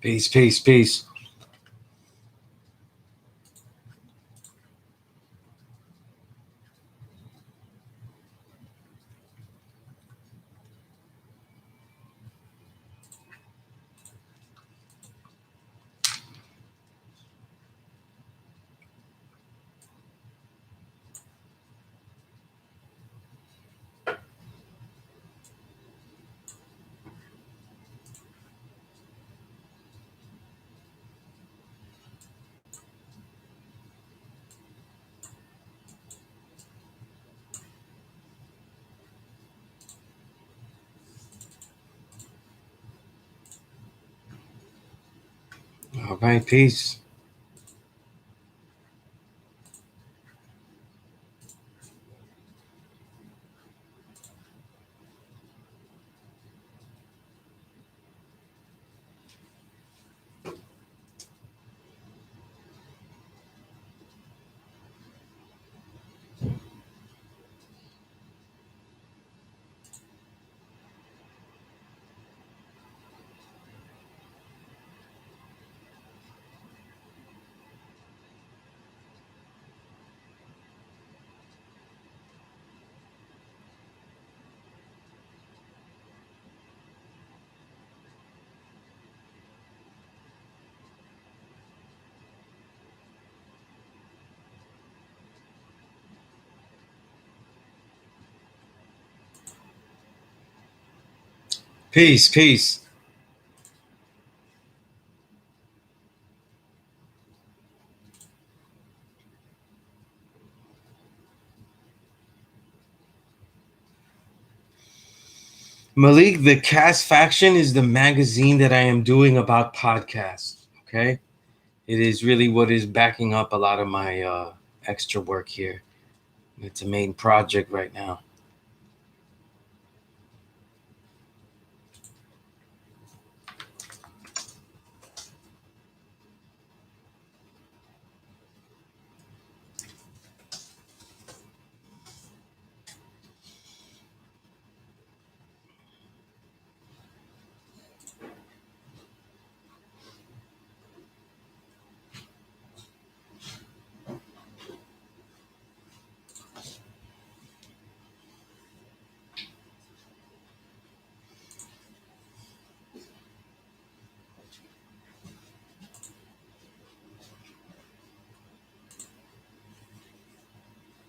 Peace, peace, peace. All right, peace. Peace, peace. Malik, the Cast Faction is the magazine that I am doing about podcasts. Okay. It is really what is backing up a lot of my extra work here. It's a main project right now.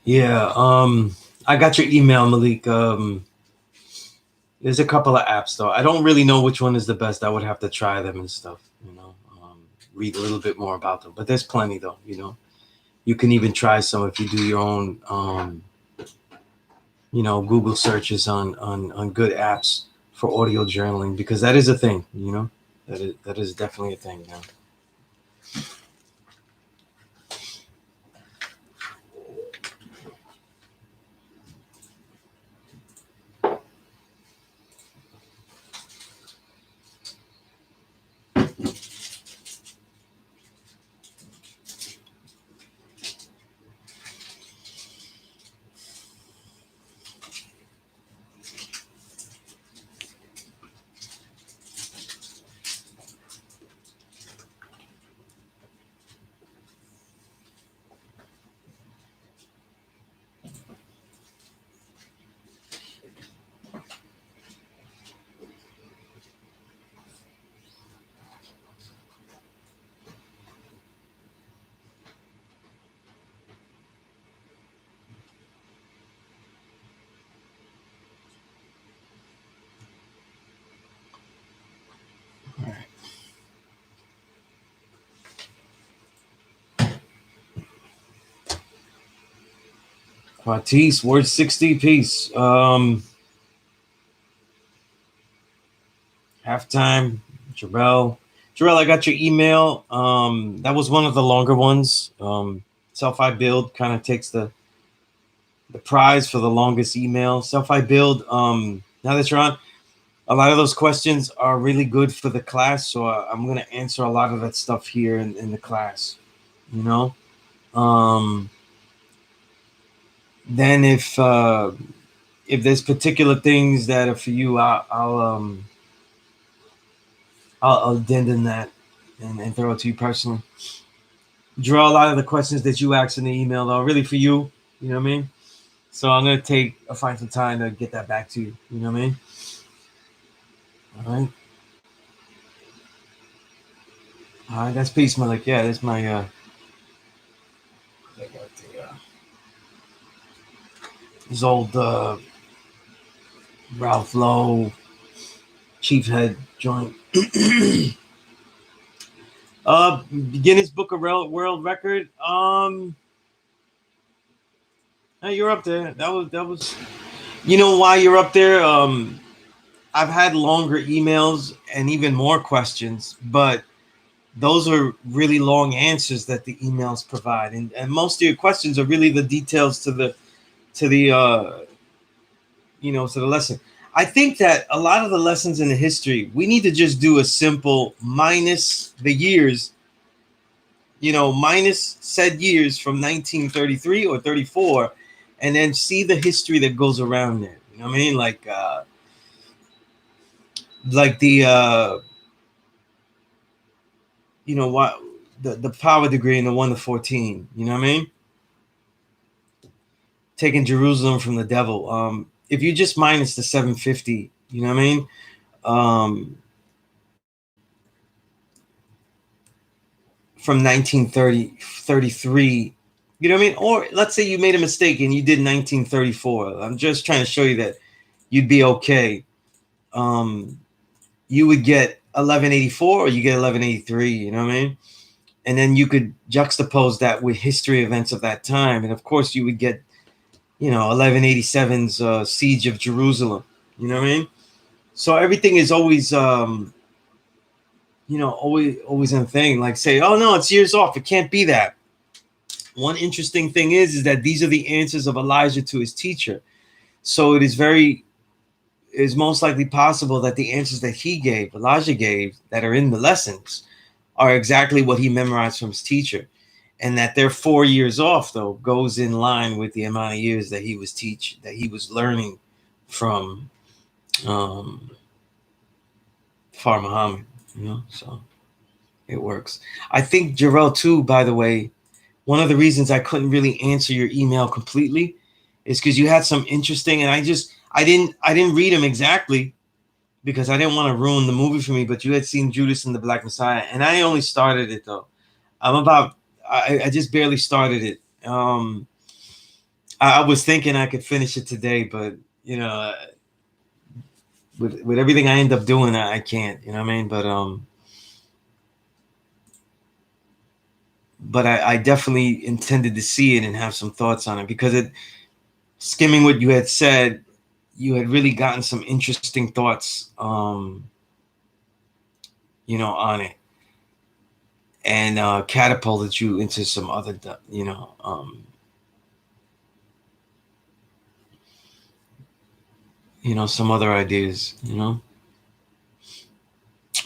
Yeah, I got your email, Malik. There's a couple of apps though. I don't really know which one is the best. I would have to try them and stuff, read a little bit more about them. But there's plenty though, You can even try some if you do your own Google searches on good apps for audio journaling, because that is a thing, That is definitely a thing now. Quatis, word 60 piece. Halftime, Jarrell. Jarrell, I got your email. That was one of the longer ones. Self-I Build kind of takes the prize for the longest email. Self-I Build, now that you're on, a lot of those questions are really good for the class. So I'm going to answer a lot of that stuff here in the class, Then if if there's particular things that are for you, I'll addendum that and throw it to you personally. Draw a lot of the questions that you asked in the email are really for you. You know what I mean? So I'm gonna find some time to get that back to you. You know what I mean? All right. All right. That's Peace, Malik. Yeah, that's my I got his old Ralph Lowe Chief Head joint. Guinness Book of World Record. Hey, you're up there. That was. You know why you're up there? I've had longer emails and even more questions, but those are really long answers that the emails provide, and most of your questions are really the details to the to the lesson. I think that a lot of the lessons in the history, we need to just do a simple minus the years, minus said years from 1933 or 34, and then see the history that goes around there. You know what I mean? Like the what the power degree in the 1 to 14. You know what I mean? Taking Jerusalem from the devil. If you just minus the 750, you know what I mean? From 1933, you know what I mean? Or let's say you made a mistake and you did 1934. I'm just trying to show you that you'd be okay. You would get 1184 or you get 1183, you know what I mean? And then you could juxtapose that with history events of that time. And of course you would get, 1187's siege of Jerusalem, you know what I mean? So everything is always, always in a thing. Like say, oh no, it's years off. It can't be that. One interesting thing is that these are the answers of Elijah to his teacher. So it is most likely possible that the answers that Elijah gave, that are in the lessons, are exactly what he memorized from his teacher. And that their 4 years off, though, goes in line with the amount of years that he was learning from Far Muhammad, so it works. I think, Jarrell, too, by the way, one of the reasons I couldn't really answer your email completely is because you had some interesting, and I didn't read them exactly because I didn't want to ruin the movie for me, but you had seen Judas and the Black Messiah, and I only started it, though. I just barely started it. I was thinking I could finish it today, but, with everything I end up doing, I can't, you know what I mean? But I definitely intended to see it and have some thoughts on it because skimming what you had said, you had really gotten some interesting thoughts, on it, and catapulted you into some other, some other ideas,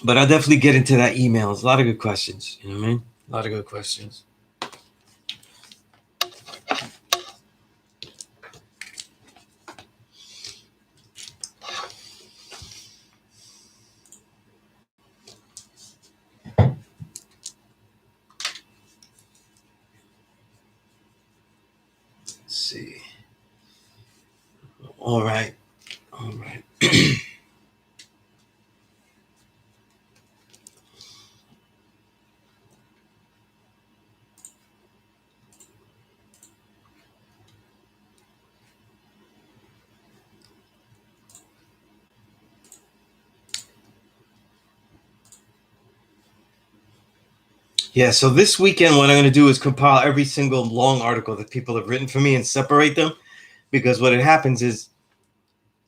But I'll definitely get into that email. It's a lot of good questions, you know what I mean? A lot of good questions. Let's see. All right. Yeah, so this weekend, what I'm going to do is compile every single long article that people have written for me and separate them, because what happens is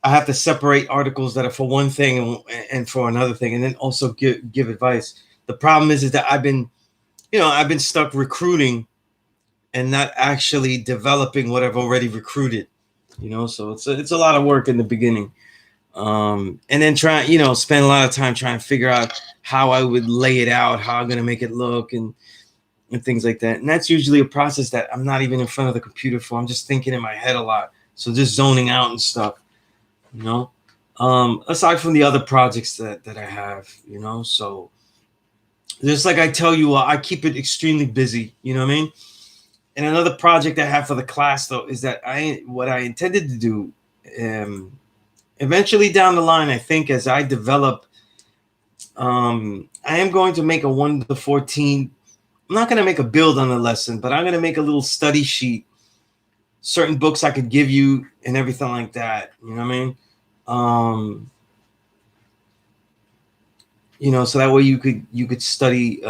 I have to separate articles that are for one thing and for another thing, and then also give advice. The problem is that I've been stuck recruiting and not actually developing what I've already recruited, so it's a lot of work in the beginning. And then spend a lot of time trying to figure out how I would lay it out, how I'm going to make it look, and things like that. And that's usually a process that I'm not even in front of the computer for. I'm just thinking in my head a lot. So just zoning out and stuff, you know. Aside from the other projects that I have, you know. So just like I tell you, I keep it extremely busy, you know what I mean? And another project I have for the class though is that what I intended to do, eventually down the line, I think as I develop, I am going to make a 1 to 14. I'm not going to make a build on the lesson, but I'm going to make a little study sheet, certain books I could give you and everything like that. You know what I mean? You know, so that way you could study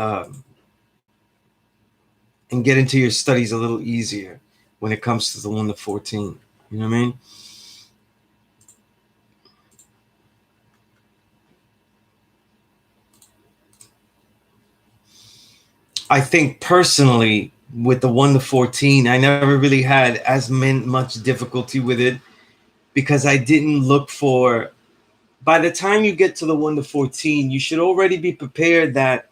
and get into your studies a little easier when it comes to the 1 to 14. You know what I mean? I think personally with the 1 to 14, I never really had as much difficulty with it because I didn't look for. By the time you get to the 1 to 14, you should already be prepared that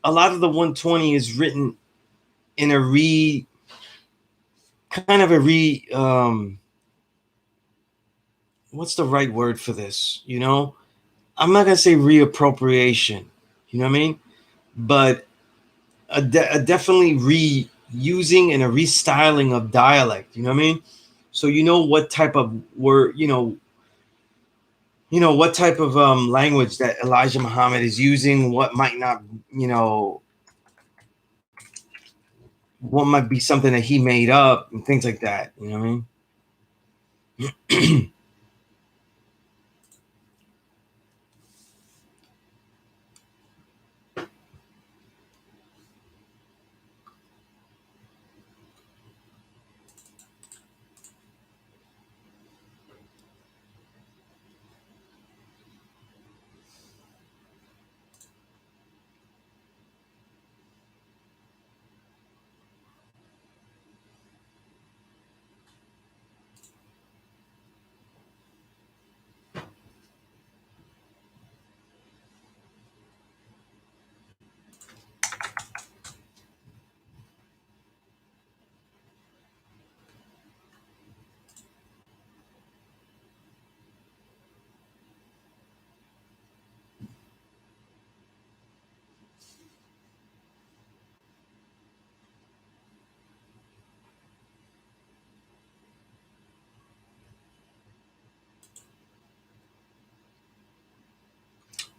a lot of the 120 is written in a what's the right word for this? You know, I'm not gonna say reappropriation. You know what I mean? But a definitely reusing and a restyling of dialect. You know what I mean? So you know what type of word, what type of language that Elijah Muhammad is using, what might not, what might be something that he made up and things like that. You know what I mean?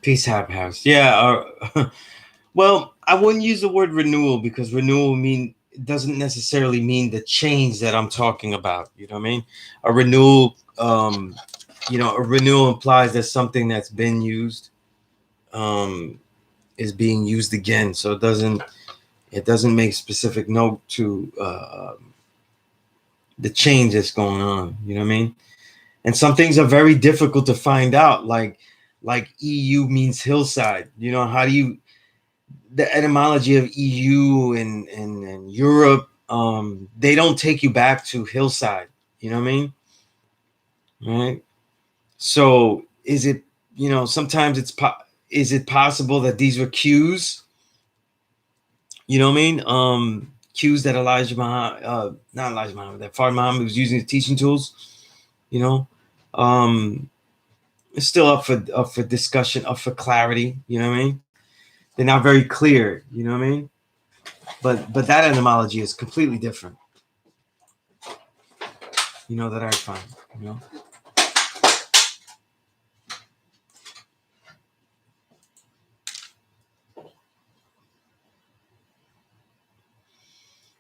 Peace House. Yeah. Well, I wouldn't use the word renewal because renewal doesn't necessarily mean the change that I'm talking about. You know what I mean? A renewal, a renewal implies that something that's been used is being used again. So it doesn't make specific note to the change that's going on. You know what I mean? And some things are very difficult to find out. Like EU means hillside. You know, how do you the etymology of EU and Europe, they don't take you back to hillside. You know what I mean? Right. So is it, sometimes is it possible that these were cues? You know what I mean? Cues that not Elijah Muhammad, that Fard Muhammad was using the teaching tools, you know? It's still up for discussion, up for clarity, you know what I mean? They're not very clear, you know what I mean? But that etymology is completely different. That I find,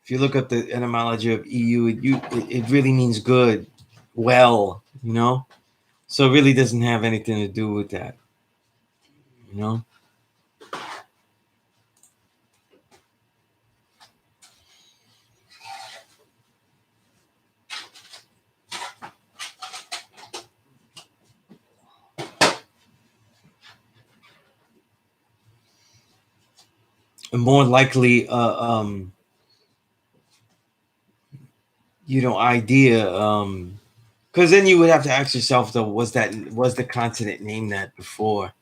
If you look up the etymology of EU, it really means good, well, So it really doesn't have anything to do with that, you know. A more likely, idea, because then you would have to ask yourself, though, was the continent named that before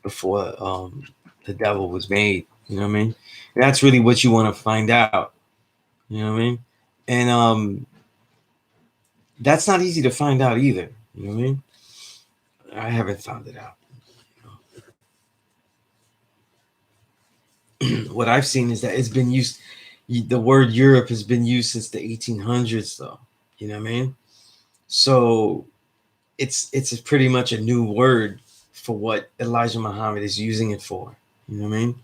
the devil was made? You know what I mean? And that's really what you want to find out. You know what I mean? And That's not easy to find out either. You know what I mean? I haven't found it out. What I've seen is that it's been used. The word Europe has been used since the 1800s, though. You know what I mean? So it's pretty much a new word for what Elijah Muhammad is using it for. You know what I mean?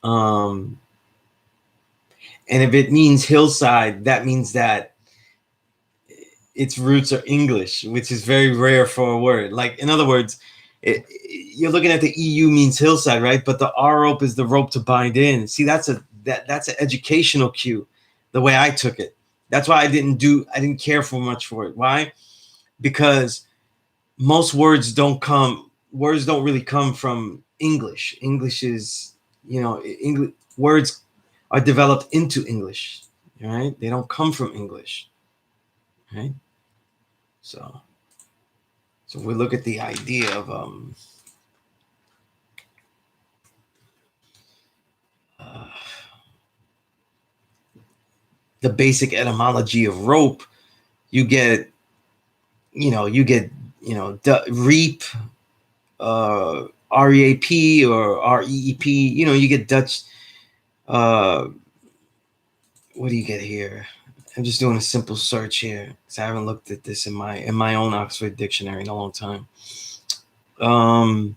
Um, and if it means hillside, that means that its roots are English, which is very rare for a word. Like, in other words, you're looking at the EU means hillside, right? But the R rope is the rope to bind in. See, that's an educational cue, the way I took it. That's why I didn't care for much for it. Why? Because most words don't really come from English. English is, English words are developed into English, right? They don't come from English, right? So So we look at the idea of uh, the basic etymology of rope. You get, reap, REAP or REEP. You get Dutch. Uh, what do you get here? I'm just doing a simple search here because I haven't looked at this in my own Oxford dictionary in a long time. Um,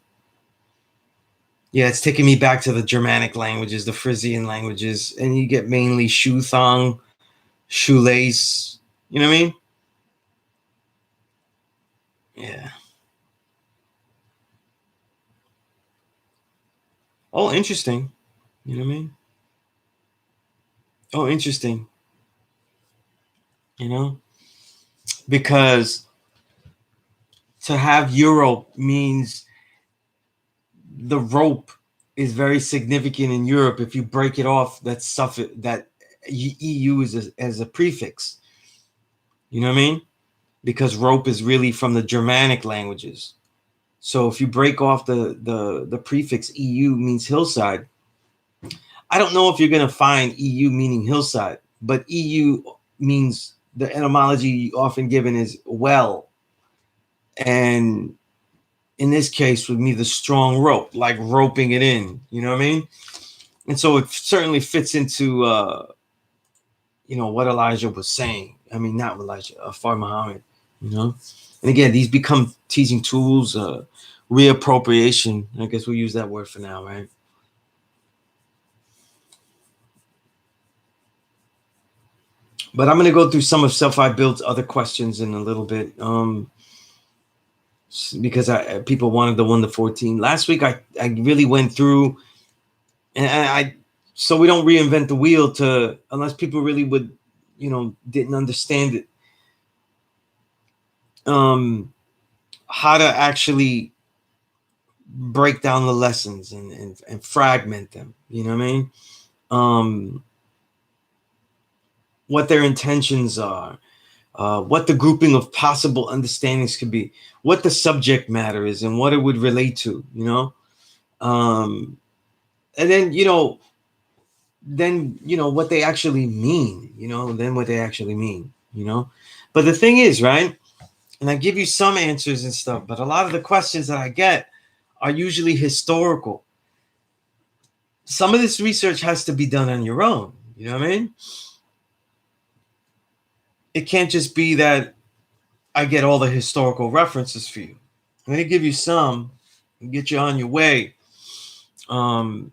yeah, it's taking me back to the Germanic languages, the Frisian languages, and you get mainly shoe thong, shoelace. You know what I mean? Yeah. Oh, interesting. You know what I mean? Oh, interesting. You know, because to have Euro means the rope is very significant in Europe. If you break it off, that EU is as a prefix. You know what I mean? Because rope is really from the Germanic languages. So if you break off the prefix EU means hillside, I don't know if you're going to find EU meaning hillside, but EU means the etymology often given is well. And in this case, would be the strong rope, like roping it in. You know what I mean? And so it certainly fits into, what Elijah was saying. I mean, not Elijah, Far Muhammad, you know? And again, these become teaching tools, reappropriation. I guess we'll use that word for now, right? But I'm going to go through some of Self-I Build's other questions in a little bit, because people wanted the 1 to 14. Last week, I really went through, and so we don't reinvent the wheel unless people really didn't understand it, how to actually break down the lessons and fragment them. You know what I mean? Um, what their intentions are, what the grouping of possible understandings could be, what the subject matter is, and what it would relate to, and then what they actually mean, what they actually mean. But the thing is, right? And I give you some answers and stuff, but a lot of the questions that I get are usually historical. Some of this research has to be done on your own. You know what I mean? It can't just be that I get all the historical references for you. I'm going to give you some and get you on your way. Um,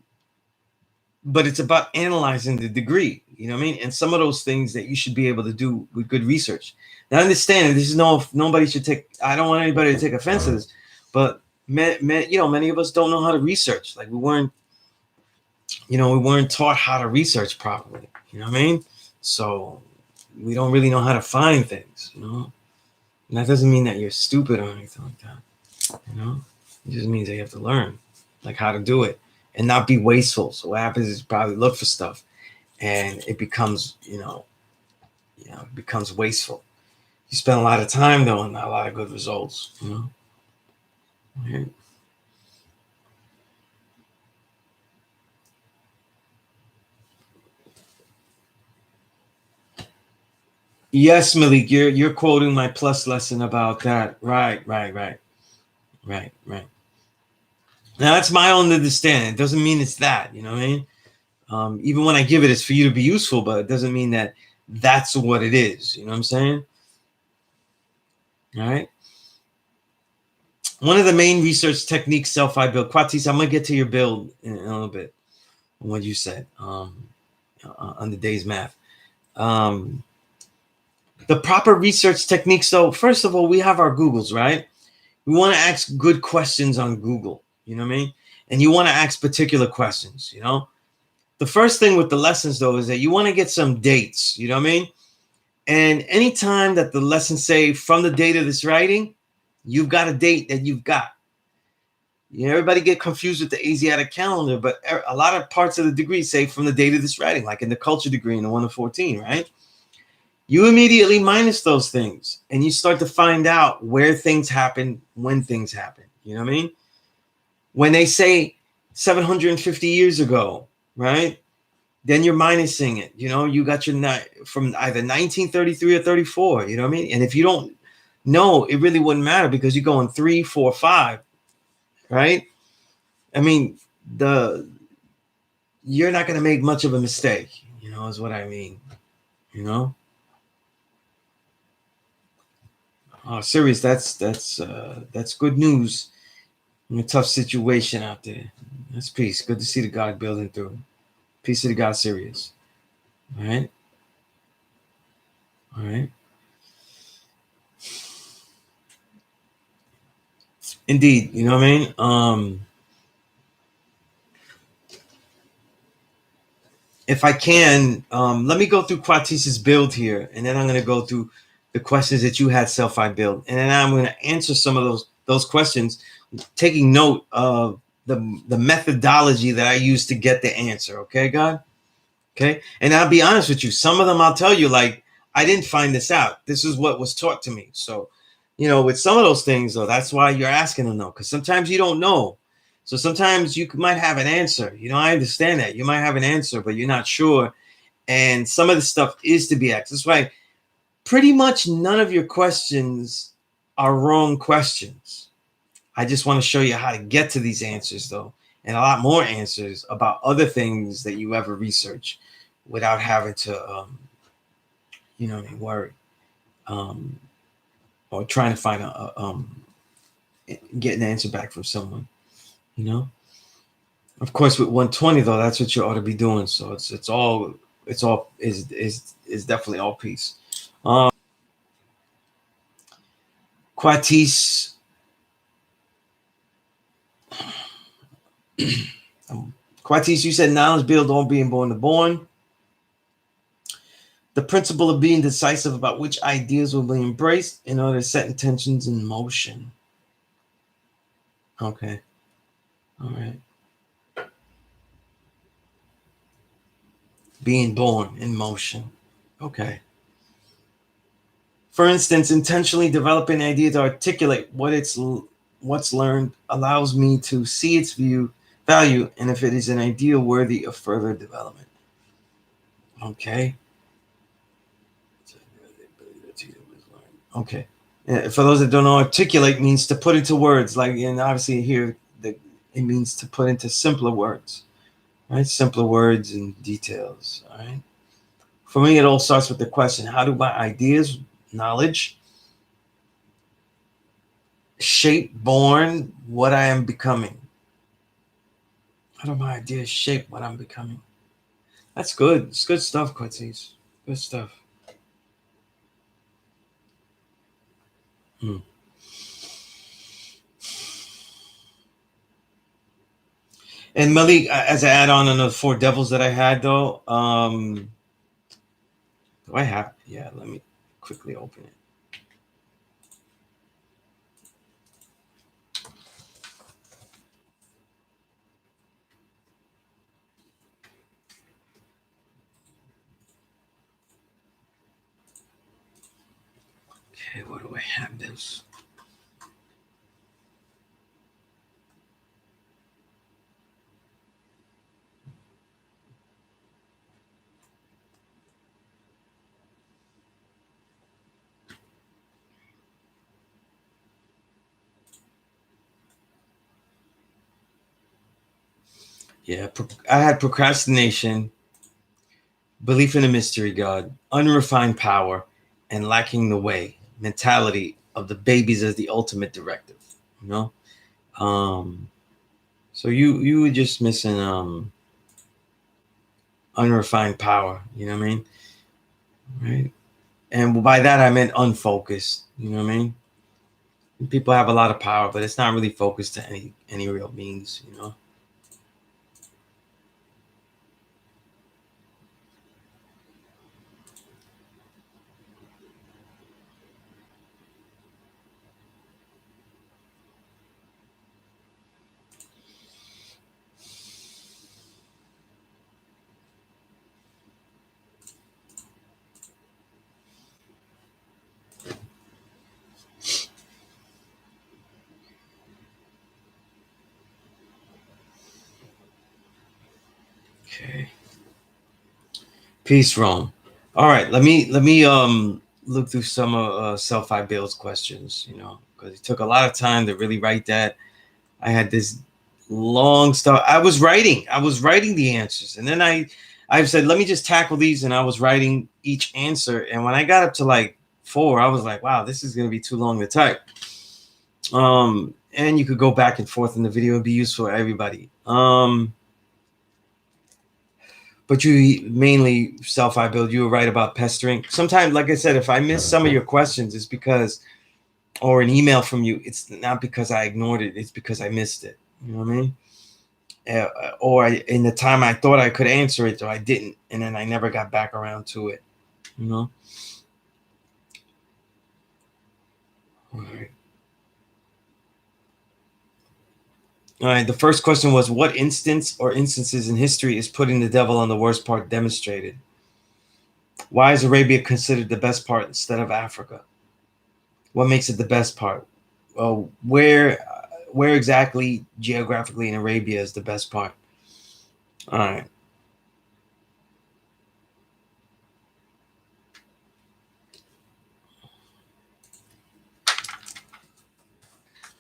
but it's about analyzing the degree, you know what I mean? And some of those things that you should be able to do with good research. Now, understand this is nobody should take. I don't want anybody to take offense to this, but many of us don't know how to research. Like we weren't taught how to research properly. You know what I mean? So we don't really know how to find things. And that doesn't mean that you're stupid or anything like that. It just means that you have to learn, like, how to do it and not be wasteful. So what happens is probably look for stuff and it becomes, it becomes wasteful. You spend a lot of time though and not a lot of good results. Right? Yes, Malik, you're quoting my plus lesson about that. Right. Now that's my own understanding. It doesn't mean it's that. You know what I mean? Even when I give it, it's for you to be useful, but it doesn't mean that that's what it is. You know what I'm saying? All right. One of the main research techniques, self-I build. Quatis, I'm gonna get to your build in a little bit. What you said on the day's math. The proper research techniques. So first of all, we have our Googles, right? We want to ask good questions on Google. You know what I mean? And you want to ask particular questions. You know, the first thing with the lessons though is that you want to get some dates. You know what I mean? And anytime that the lessons say from the date of this writing, you've got a date that you've got. You know, everybody get confused with the Asiatic calendar, but a lot of parts of the degree say from the date of this writing, like in the culture degree in the 1 to 14, right? You immediately minus those things and you start to find out where things happen, when things happen. You know what I mean? When they say 750 years ago, right? Then you're minusing it. You know, you got your from either 1933 or 34. You know what I mean? And if you don't know, it really wouldn't matter because you're going 3, 4, 5, right? I mean, you're not going to make much of a mistake. You know, is what I mean. You know. Oh, serious. That's good news in a tough situation out there. That's peace. Good to see the God building through. Peace to the God, serious. All right. All right. Indeed. You know what I mean? If I can, let me go through Quatis's build here, and then I'm going to go through the questions that you had self-I build, and then I'm going to answer some of those questions, taking note of the methodology that I used to get the answer. Okay, God. Okay, and I'll be honest with you. Some of them I'll tell you, like I didn't find this out. This is what was taught to me. So, you know, with some of those things, though, that's why you're asking to know, because sometimes you don't know. So sometimes you might have an answer. You know, I understand that you might have an answer, but you're not sure. And some of the stuff is to be asked. That's why pretty much none of your questions are wrong questions. I just want to show you how to get to these answers, though, and a lot more answers about other things that you ever research without having to, you know, worry or trying to find get an answer back from someone. You know, of course, with 120 though, that's what you ought to be doing. So it's all is definitely all peace. Quatis. Quatis, you said knowledge build on being born to born. The principle of being decisive about which ideas will be embraced in order to set intentions in motion. Okay. All right. Being born in motion. Okay. For instance, intentionally developing an idea to articulate what's learned allows me to see its value and if it is an idea worthy of further development. Okay. Okay. For those that don't know, articulate means to put into words, like, and obviously here it means to put into simpler words, right? Simpler words and details. All right. For me, it all starts with the question: how do my ideas, knowledge, shape, born what I am becoming? How do my ideas shape what I'm becoming? That's good. It's good stuff, Quincy's. Good stuff. Hmm. And Malik, as I add on the 4 devils that I had, though, do I have? Yeah, let me quickly open it. Okay, where do I have this? Yeah, I had procrastination, belief in a mystery God, unrefined power, and lacking the way mentality of the babies as the ultimate directive. You know, so you were just missing unrefined power. You know what I mean, right? And by that I meant unfocused. You know what I mean? People have a lot of power, but it's not really focused to any real means. You know. Okay. Peace, Rome. All right, let me look through some of Self-I Bill's questions, you know, because it took a lot of time to really write that. I had this long stuff. I was writing the answers, and then I said, let me just tackle these, and I was writing each answer. And when I got up to like 4, I was like, wow, this is gonna be too long to type. And you could go back and forth in the video and be useful to everybody. But you mainly Self-I Build, you were right about pestering. Sometimes, like I said, if I miss some of your questions, it's because, or an email from you, it's not because I ignored it, it's because I missed it. You know what I mean? Or in the time I thought I could answer it, or I didn't, and then I never got back around to it. You know? All right. All right. The first question was, what instance or instances in history is putting the devil on the worst part demonstrated? Why is Arabia considered the best part instead of Africa? What makes it the best part? Well, where exactly geographically in Arabia is the best part? All right.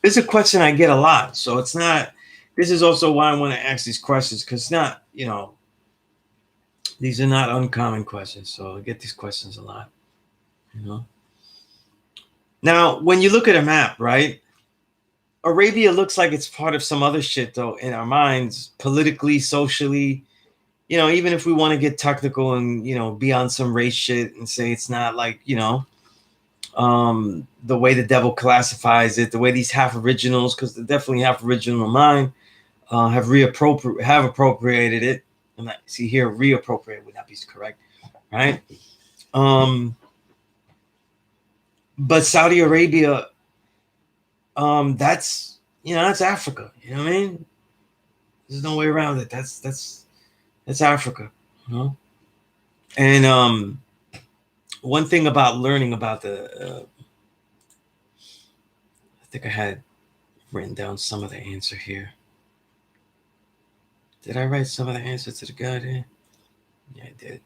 This is a question I get a lot, so it's not. This is also why I want to ask these questions, because it's not, you know, these are not uncommon questions. So I get these questions a lot. You know. Now, when you look at a map, right? Arabia looks like it's part of some other shit, though, in our minds, politically, socially. You know, even if we want to get technical and, you know, be on some race shit and say it's not like, you know, the way the devil classifies it, the way these half originals, because they're definitely half original of mine, have appropriated it. And I see here, reappropriate would not be correct, right? But Saudi Arabia, that's, you know, that's Africa. You know what I mean? There's no way around it. That's Africa. You know? And one thing about learning about I think I had written down some of the answer here. Did I write some of the answer to the guide here? Yeah, I did.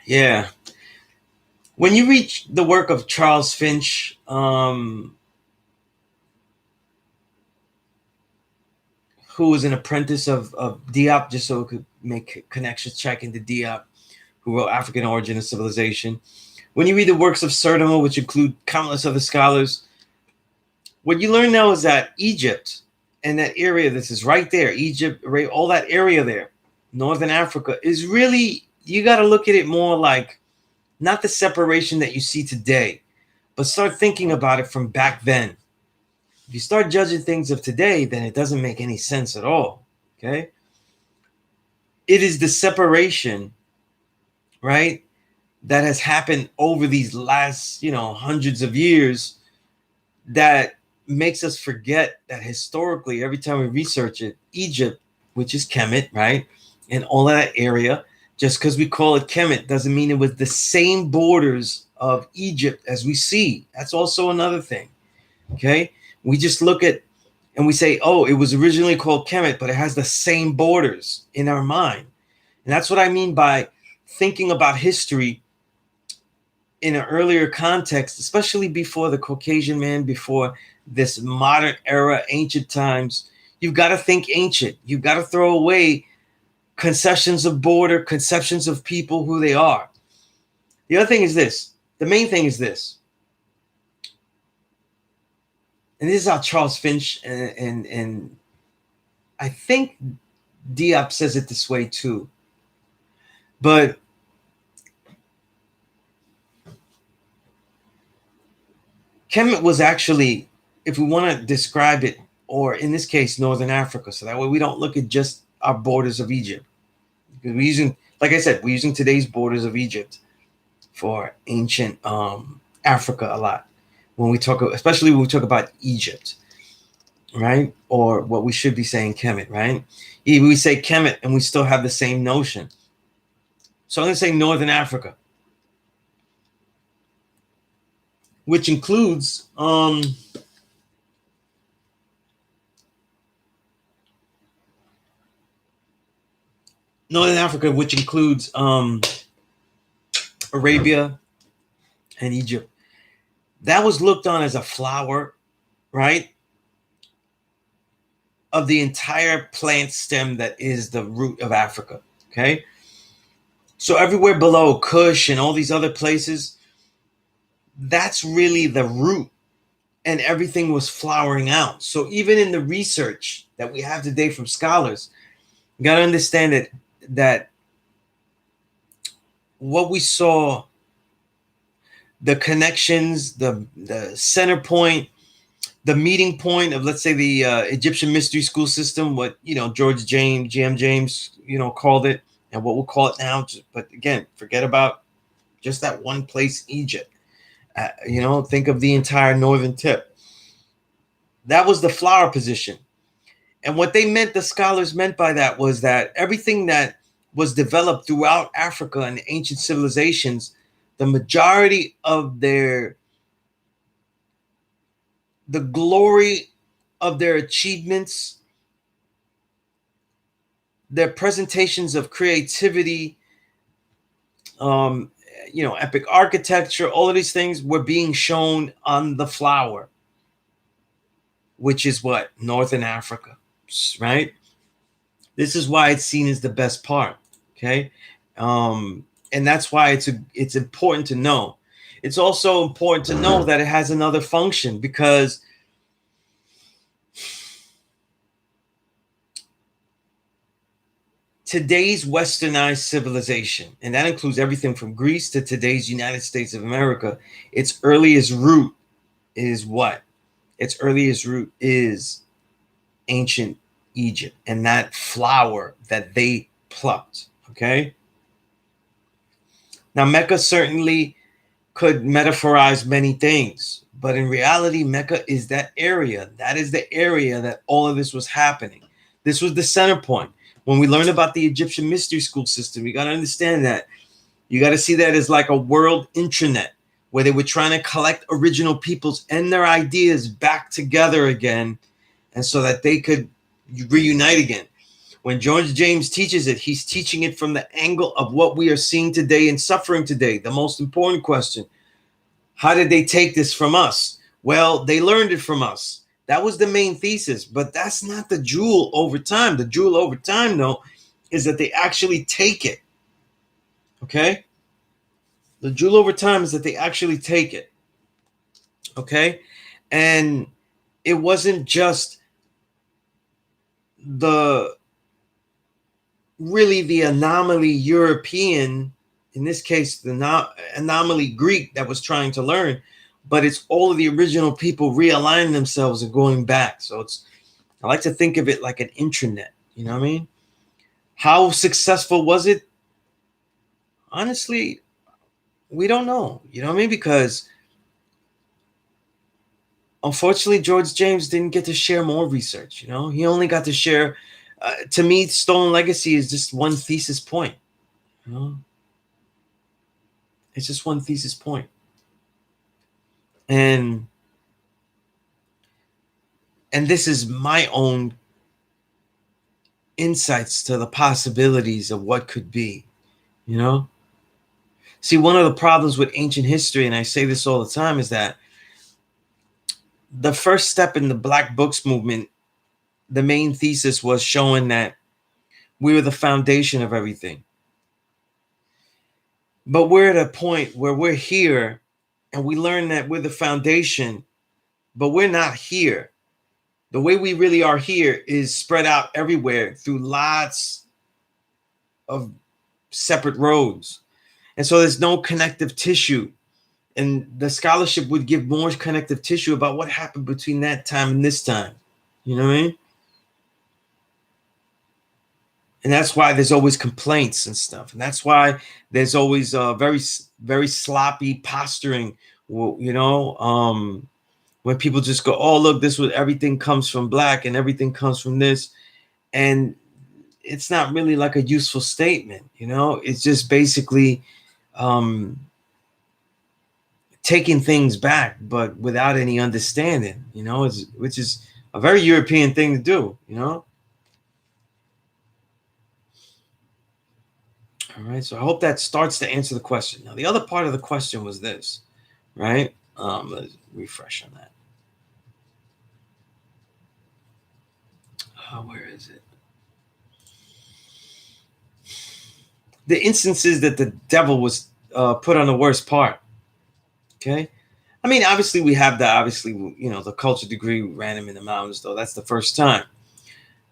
Yeah. When you reach the work of Charles Finch, who was an apprentice of Diop, just so we could make connections, check into Diop, who wrote African Origin of Civilization. When you read the works of Sertimo, which include countless other scholars, what you learn now is that Egypt and that area, this is right there, Egypt, right, all that area there, Northern Africa, is really, you got to look at it more like not the separation that you see today, but start thinking about it from back then. If you start judging things of today, then it doesn't make any sense at all. Okay. It is the separation, right, that has happened over these last, you know, hundreds of years that makes us forget that historically, every time we research it, Egypt, which is Kemet, right, and all of that area, just because we call it Kemet doesn't mean it was the same borders of Egypt as we see. That's also another thing. Okay. We just look at and we say, oh, it was originally called Kemet, but it has the same borders in our mind. And that's what I mean by thinking about history in an earlier context, especially before the Caucasian man, before this modern era, ancient times. You've got to think ancient. You've got to throw away conceptions of border, conceptions of people, who they are. The other thing is this. The main thing is this. And this is how Charles Finch and I think Diop says it this way too. But Kemet was actually, if we want to describe it, or in this case, Northern Africa, so that way we don't look at just our borders of Egypt. Because we're using, like I said, we're using today's borders of Egypt for ancient Africa a lot. When we talk, especially when we talk about Egypt, right? Or what we should be saying, Kemet, right? Even we say Kemet and we still have the same notion. So I'm going to say Northern Africa, which includes Northern Africa, which includes Arabia and Egypt. That was looked on as a flower, right, of the entire plant stem that is the root of Africa. Okay, so everywhere below Kush and all these other places, that's really the root, and everything was flowering out. So even in the research that we have today from scholars, you got to understand that what we saw, the connections, the center point, the meeting point of, let's say, the Egyptian mystery school system, what George James, G.M. James, called it, and what we'll call it now. But again, forget about just that one place, Egypt. Think of the entire northern tip. That was the flower position. And what they meant, the scholars meant by that, was that everything that was developed throughout Africa and ancient civilizations, the majority of the glory of their achievements, their presentations of creativity, epic architecture, all of these things were being shown on the flower, which is what? Northern Africa, right? This is why it's seen as the best part, okay? And that's why it's important to know. It's also important to know that it has another function, because today's westernized civilization, and that includes everything from Greece to today's United States of America, its earliest root is what? Its earliest root is ancient Egypt and that flower that they plucked, okay? Now, Mecca certainly could metaphorize many things, but in reality, Mecca is that area. That is the area that all of this was happening. This was the center point. When we learn about the Egyptian mystery school system, you got to understand that. You got to see that as like a world intranet, where they were trying to collect original peoples and their ideas back together again, and so that they could reunite again. When George James teaches it, he's teaching it from the angle of what we are seeing today and suffering today. The most important question: how did they take this from us? Well, they learned it from us. That was the main thesis, but that's not the jewel over time. The jewel over time, though, is that they actually take it. Okay? The jewel over time is that they actually take it. Okay? And it wasn't just the anomaly European, in this case, the anomaly Greek that was trying to learn, but it's all of the original people realigning themselves and going back. So I like to think of it like an intranet. You know what I mean? How successful was it? Honestly, we don't know. You know what I mean? Because unfortunately, George James didn't get to share more research. He only got to share. To me, Stolen Legacy is just one thesis point. It's just one thesis point. And this is my own insights to the possibilities of what could be. See, one of the problems with ancient history, and I say this all the time, is that the first step in the Black Books movement the main thesis was showing that we were the foundation of everything. But we're at a point where we're here and we learn that we're the foundation, but we're not here. The way we really are here is spread out everywhere through lots of separate roads. And so there's no connective tissue. And the scholarship would give more connective tissue about what happened between that time and this time. You know what I mean? And that's why there's always complaints and stuff. And that's why there's always very sloppy posturing, when people just go, oh, look, this was everything comes from black and everything comes from this. And it's not really like a useful statement, it's just basically taking things back, but without any understanding, which is a very European thing to do, All right, so I hope that starts to answer the question. Now, the other part of the question was this, right? Let's refresh on that. Where is it? The instances that the devil was put on the worst part. Okay. I mean, obviously we have that. Obviously, the culture degree ran him in the mountains, though. That's the first time.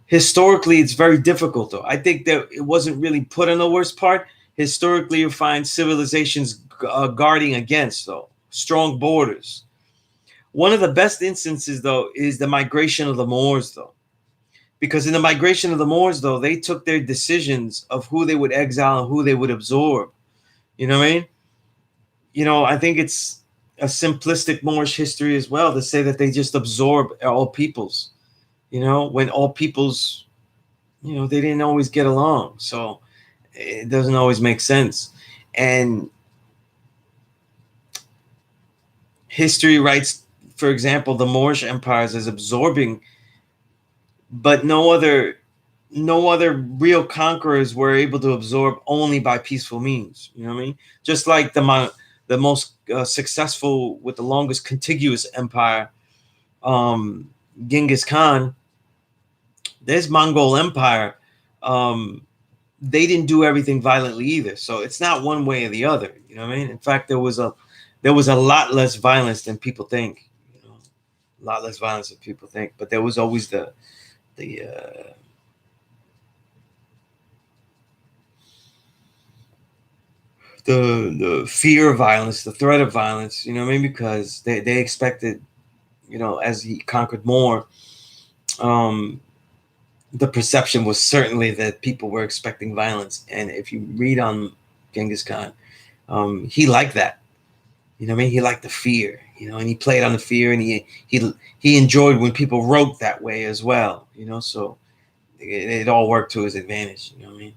Historically, it's very difficult, though. I think that it wasn't really put on the worst part. Historically, you find civilizations guarding against, though, strong borders. One of the best instances, though, is the migration of the Moors, though. Because in the migration of the Moors, though, they took their decisions of who they would exile and who they would absorb. You know what I mean? I think it's a simplistic Moorish history as well to say that they just absorb all peoples, when all peoples, they didn't always get along. So it doesn't always make sense. And history writes, for example, the Moorish empires as absorbing, but no other real conquerors were able to absorb only by peaceful means. You know what I mean? Just like the most successful with the longest contiguous empire, Genghis Khan, this Mongol Empire, they didn't do everything violently either. So it's not one way or the other. You know what I mean? In fact, there was a lot less violence than people think. A lot less violence than people think. But there was always the fear of violence, the threat of violence. You know what I mean? Because they expected, as he conquered more, the perception was certainly that people were expecting violence. And if you read on Genghis Khan, he liked that. You know what I mean? He liked the fear, and he played on the fear, and he enjoyed when people wrote that way as well, so it all worked to his advantage, you know what I mean?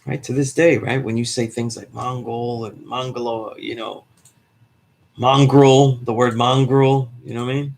Right, to this day, right, when you say things like Mongol and Mongolo, mongrel, the word mongrel, you know what I mean?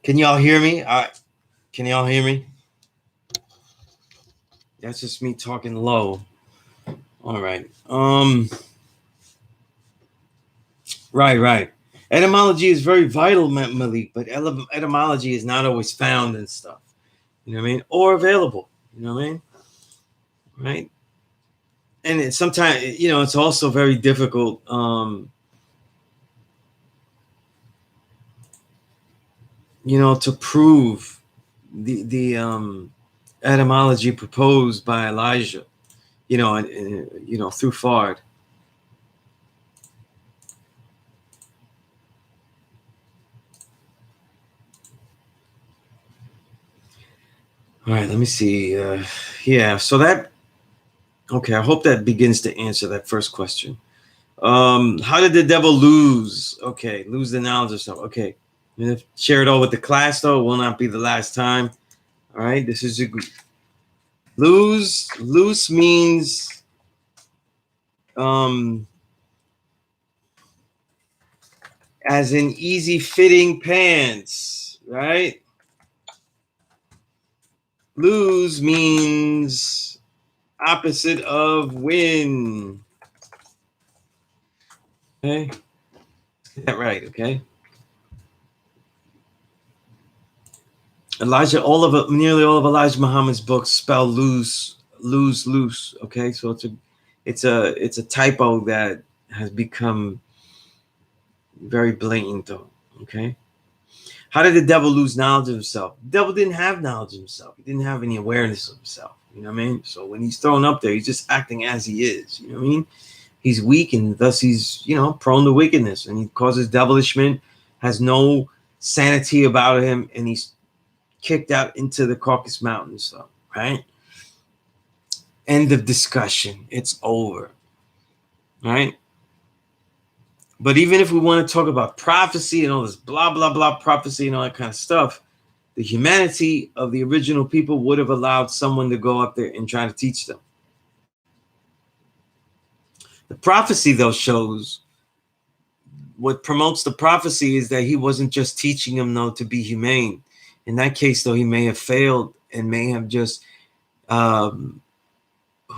Can y'all hear me? Can y'all hear me? That's just me talking low. All right. Right. Etymology is very vital, Malik, but etymology is not always found in stuff. You know what I mean? Or available. You know what I mean? Right. And sometimes, it's also very difficult. To prove the etymology proposed by Elijah, and through Fard. All right, let me see. Yeah, so okay, I hope that begins to answer that first question. How did the devil lose? Okay, lose the knowledge of self. Okay, I'm gonna share it all with the class, though. It will not be the last time. All right, this is a loose means as in easy fitting pants, right? Lose means opposite of win. Okay, get that right. Okay. Nearly all of Elijah Muhammad's books spell loose. Okay, so it's a typo that has become very blatant, though. Okay. How did the devil lose knowledge of himself? The devil didn't have knowledge of himself. He didn't have any awareness of himself. You know what I mean? So when he's thrown up there, he's just acting as he is. You know what I mean? He's weak, and thus he's, prone to wickedness, and he causes devilishment, has no sanity about him, and he's kicked out into the Caucasus Mountains. So, right? End of discussion. It's over. Right? But even if we want to talk about prophecy and all this blah, blah, blah prophecy and all that kind of stuff, the humanity of the original people would have allowed someone to go up there and try to teach them. The prophecy, though, shows what promotes the prophecy is that he wasn't just teaching them, though, to be humane. In that case, though, he may have failed and may have just, who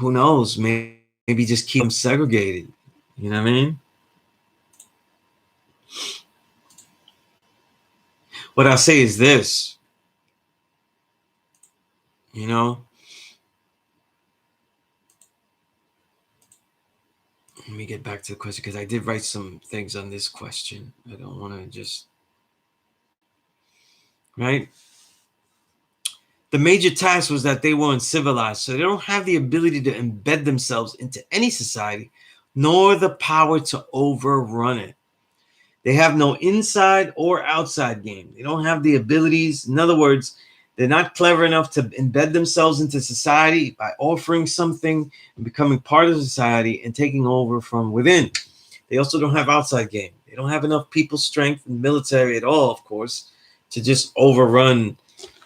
knows, maybe just keep them segregated. You know what I mean? What I'll say is this, let me get back to the question, because I did write some things on this question. I don't want to just, right? The major task was that they were uncivilized, so they don't have the ability to embed themselves into any society, nor the power to overrun it. They have no inside or outside game. They don't have the abilities. In other words, they're not clever enough to embed themselves into society by offering something and becoming part of society and taking over from within. They also don't have outside game. They don't have enough people strength and military at all, of course, to just overrun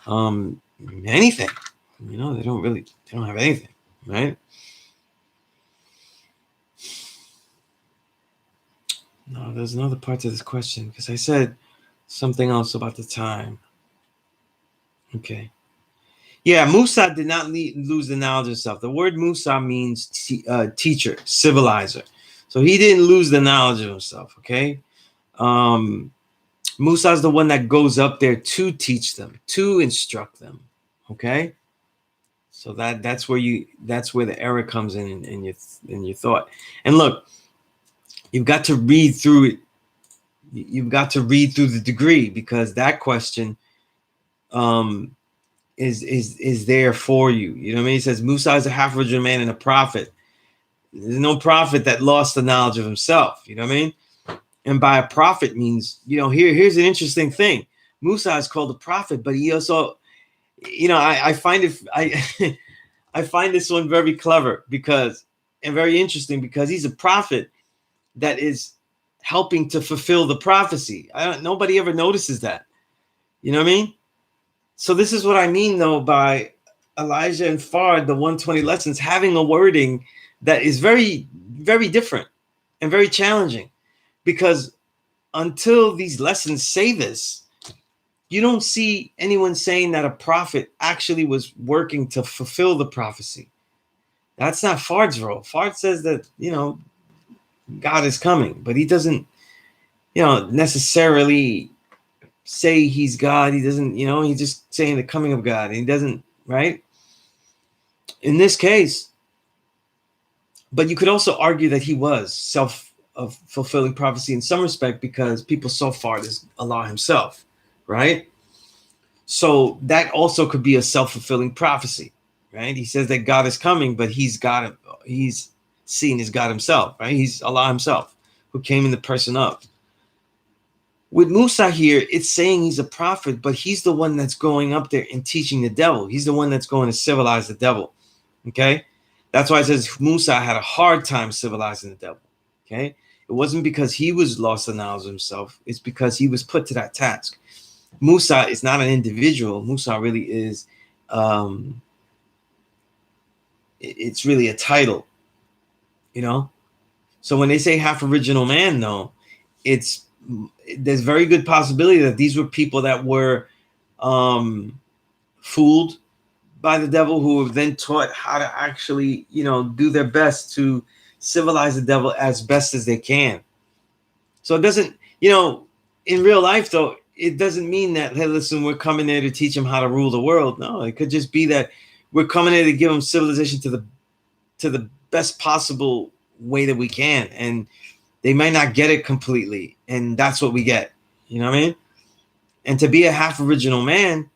anything. They don't have anything, right? No, there's another part to this question, because I said something else about the time. Okay. Yeah, Musa did not lose the knowledge of himself. The word Musa means teacher, civilizer. So he didn't lose the knowledge of himself, okay? Musa is the one that goes up there to teach them, to instruct them, okay? So that's where the error comes in your thought. And look, you've got to read through it. You've got to read through the degree, because that question is there for you. You know what I mean? It says Musa is a half-virgin man and a prophet. There's no prophet that lost the knowledge of himself. You know what I mean? And by a prophet means, here's an interesting thing. Musa is called a prophet, but he also, I find it, I find this one very clever and very interesting, because he's a prophet that is helping to fulfill the prophecy. Nobody ever notices that. You know what I mean? So this is what I mean, though, by Elijah and Fard, the 120 lessons, having a wording that is very, very different and very challenging, because until these lessons say this, you don't see anyone saying that a prophet actually was working to fulfill the prophecy. That's not Fard's role. Fard says that, God is coming, but he doesn't, necessarily say he's God. He doesn't, he's just saying the coming of God. And he doesn't, right? In this case, but you could also argue that he was fulfilling prophecy in some respect, because people saw Fard as Allah himself, right? So that also could be a self-fulfilling prophecy, right? He says that God is coming, but he's seen as God himself, right? He's Allah himself who came in the person of. With Musa here, it's saying he's a prophet, but he's the one that's going up there and teaching the devil. He's the one that's going to civilize the devil, okay? That's why it says Musa had a hard time civilizing the devil, okay? It wasn't because he was lost the knowledge of himself. It's because he was put to that task. Musa is not an individual. Musa really is, it's really a title, So when they say half original man, though, there's very good possibility that these were people that were fooled by the devil, who were then taught how to actually, do their best to civilize the devil as best as they can. So it doesn't, in real life, though, it doesn't mean that, hey, listen, we're coming there to teach them how to rule the world. No, it could just be that we're coming there to give them civilization to the best possible way that we can. And they might not get it completely. And that's what we get. You know what I mean? And to be a half original man,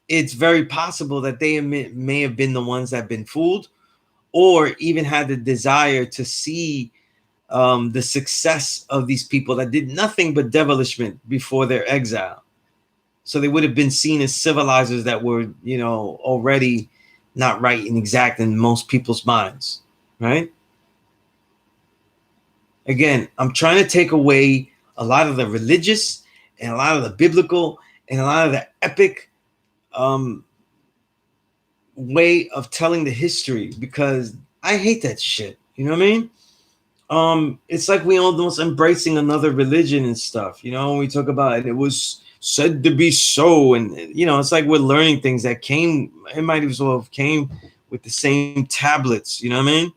it's very possible that they may have been the ones that have been fooled, or even had the desire to see the success of these people that did nothing but devilishment before their exile. So they would have been seen as civilizers that were, already not right and exact in most people's minds, right? Again, I'm trying to take away a lot of the religious and a lot of the biblical and a lot of the epic way of telling the history, because I hate that shit. You know what I mean? It's like we almost embracing another religion and stuff. When we talk about it was said to be so, and it's like we're learning things that it might as well have came with the same tablets. You know what I mean?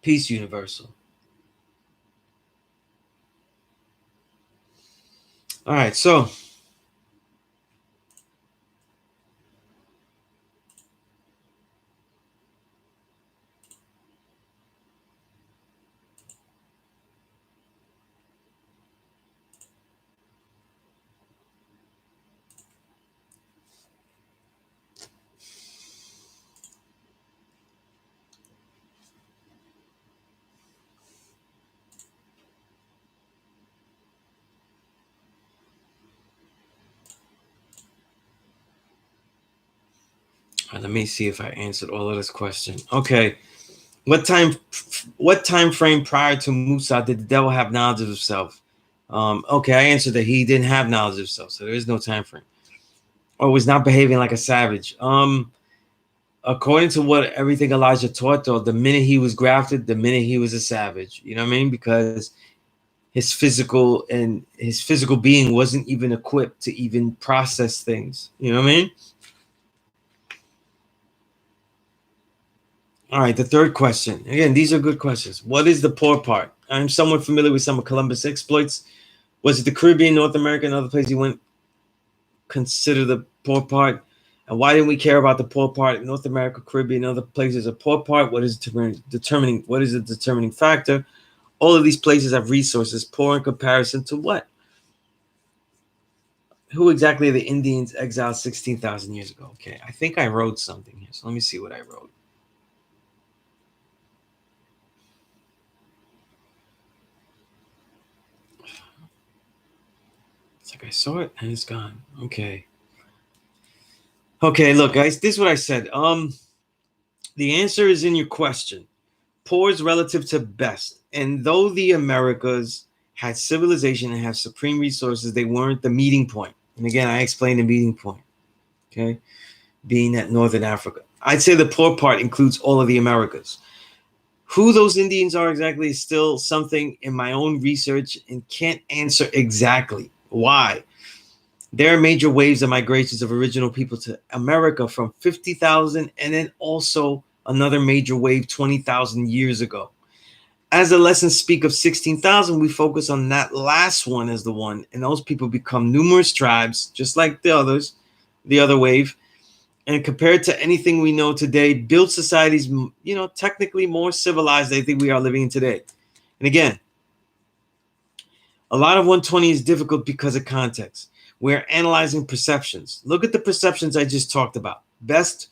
Peace universal. All right, so let me see if I answered all of this question. Okay. What time frame prior to Musa did the devil have knowledge of himself? Okay, I answered that he didn't have knowledge of himself, so there is no time frame. Or was not behaving like a savage. According to what everything Elijah taught, though, the minute he was grafted, the minute he was a savage. You know what I mean? Because his physical being wasn't even equipped to even process things. You know what I mean? All right, the third question. Again, these are good questions. What is the poor part? I'm somewhat familiar with some of Columbus' exploits. Was it the Caribbean, North America, and other places he went consider the poor part? And why didn't we care about the poor part? North America, Caribbean, and other places, a poor part. What is determining? What is the determining factor? All of these places have resources. Poor in comparison to what? Who exactly are the Indians exiled 16,000 years ago? Okay, I think I wrote something here. So let me see what I wrote. It's like I saw it and it's gone. Okay. Okay, look, guys, this is what I said. The answer is in your question. Poor is relative to best. And though the Americas had civilization and have supreme resources, they weren't the meeting point. And again, I explained the meeting point. Okay. Being at Northern Africa. I'd say the poor part includes all of the Americas. Who those Indians are exactly is still something in my own research and can't answer exactly why. There are major waves of migrations of original people to America from 50,000 and then also another major wave 20,000 years ago. As the lessons speak of 16,000, we focus on that last one as the one, and those people become numerous tribes, just like the others, the other wave. And compared to anything we know today, build societies, technically more civilized than I think we are living in today. And again, a lot of 120 is difficult because of context. We're analyzing perceptions. Look at the perceptions I just talked about. Best,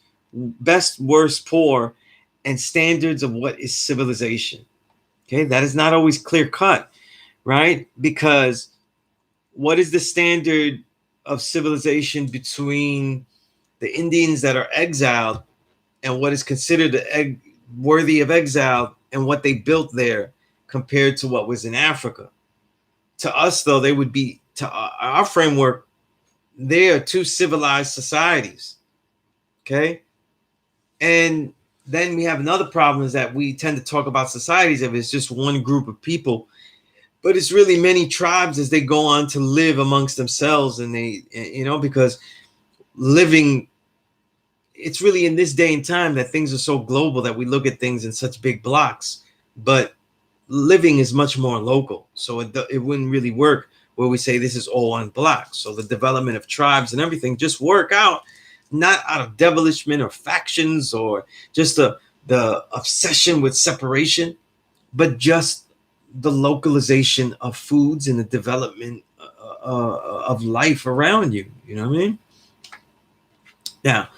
worst, poor, and standards of what is civilization. Okay, that is not always clear cut, right? Because what is the standard of civilization between the Indians that are exiled and what is considered worthy of exile and what they built there compared to what was in Africa? To us, though, they would be, to our framework, they are two civilized societies. Okay. And then we have another problem is that we tend to talk about societies if it's just one group of people, but it's really many tribes as they go on to live amongst themselves. And they, because living, it's really in this day and time that things are so global that we look at things in such big blocks, but living is much more local. So it wouldn't really work where we say this is all one block. So the development of tribes and everything just work out, not out of devilishment or factions or just the obsession with separation, but just the localization of foods and the development of life around you. You know what I mean? Now,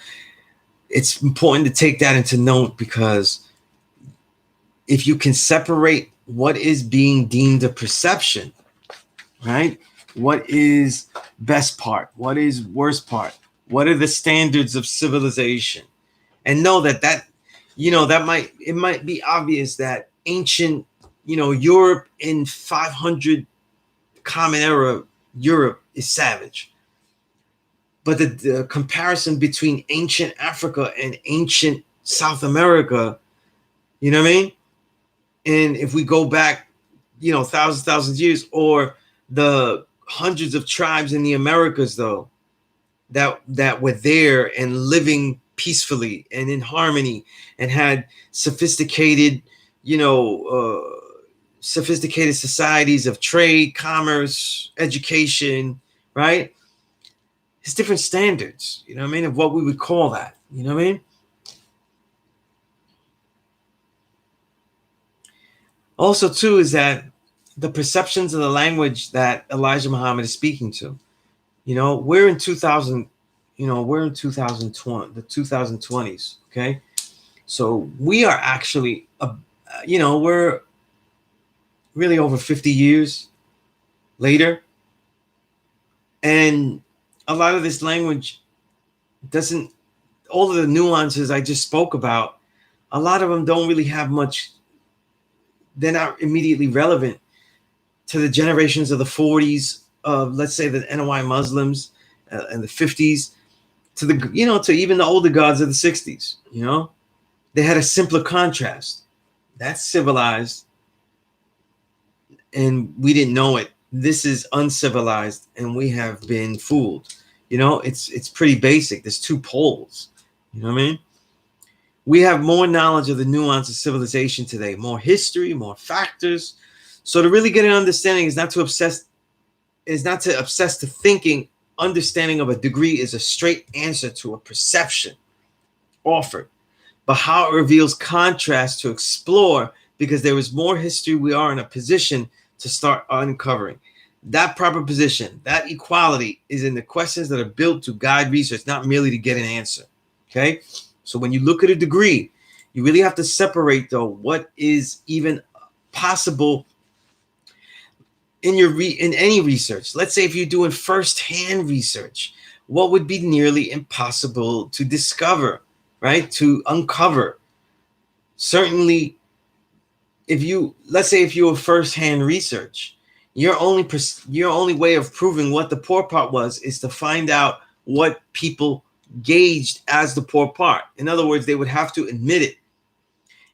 it's important to take that into note because if you can separate what is being deemed a perception, right? What is best part? What is worst part? What are the standards of civilization? And know that it might be obvious that ancient, Europe in 500 Common Era Europe is savage. But the comparison between ancient Africa and ancient South America, you know what I mean? And if we go back, thousands of years, or the hundreds of tribes in the Americas, though, that were there and living peacefully and in harmony and had sophisticated societies of trade, commerce, education, right? It's different standards, you know what I mean, of what we would call that, you know what I mean? Also, too, is that the perceptions of the language that Elijah Muhammad is speaking to. We're in 2000, we're in 2020, the 2020s, okay? So we are actually, we're really over 50 years later. And a lot of this language doesn't, all of the nuances I just spoke about, a lot of them don't really have much, they're not immediately relevant to the generations of the 40s of, let's say, the NOI Muslims and the 50s, to the, to even the older gods of the 60s. They had a simpler contrast. That's civilized, and we didn't know it. This is uncivilized, and we have been fooled. It's pretty basic. There's two poles. You know what I mean? We have more knowledge of the nuance of civilization today, more history, more factors. So to really get an understanding is not to obsess to thinking understanding of a degree is a straight answer to a perception offered, but how it reveals contrast to explore, because there is more history. We are in a position to start uncovering that proper position. That equality is in the questions that are built to guide research, not merely to get an answer. Okay. So when you look at a degree, you really have to separate, though, what is even possible in any research. Let's say if you're doing first-hand research, what would be nearly impossible to discover, right? To uncover. Certainly, let's say if you were first-hand research, your only way of proving what the poor part was is to find out what people gauged as the poor part. In other words, they would have to admit it.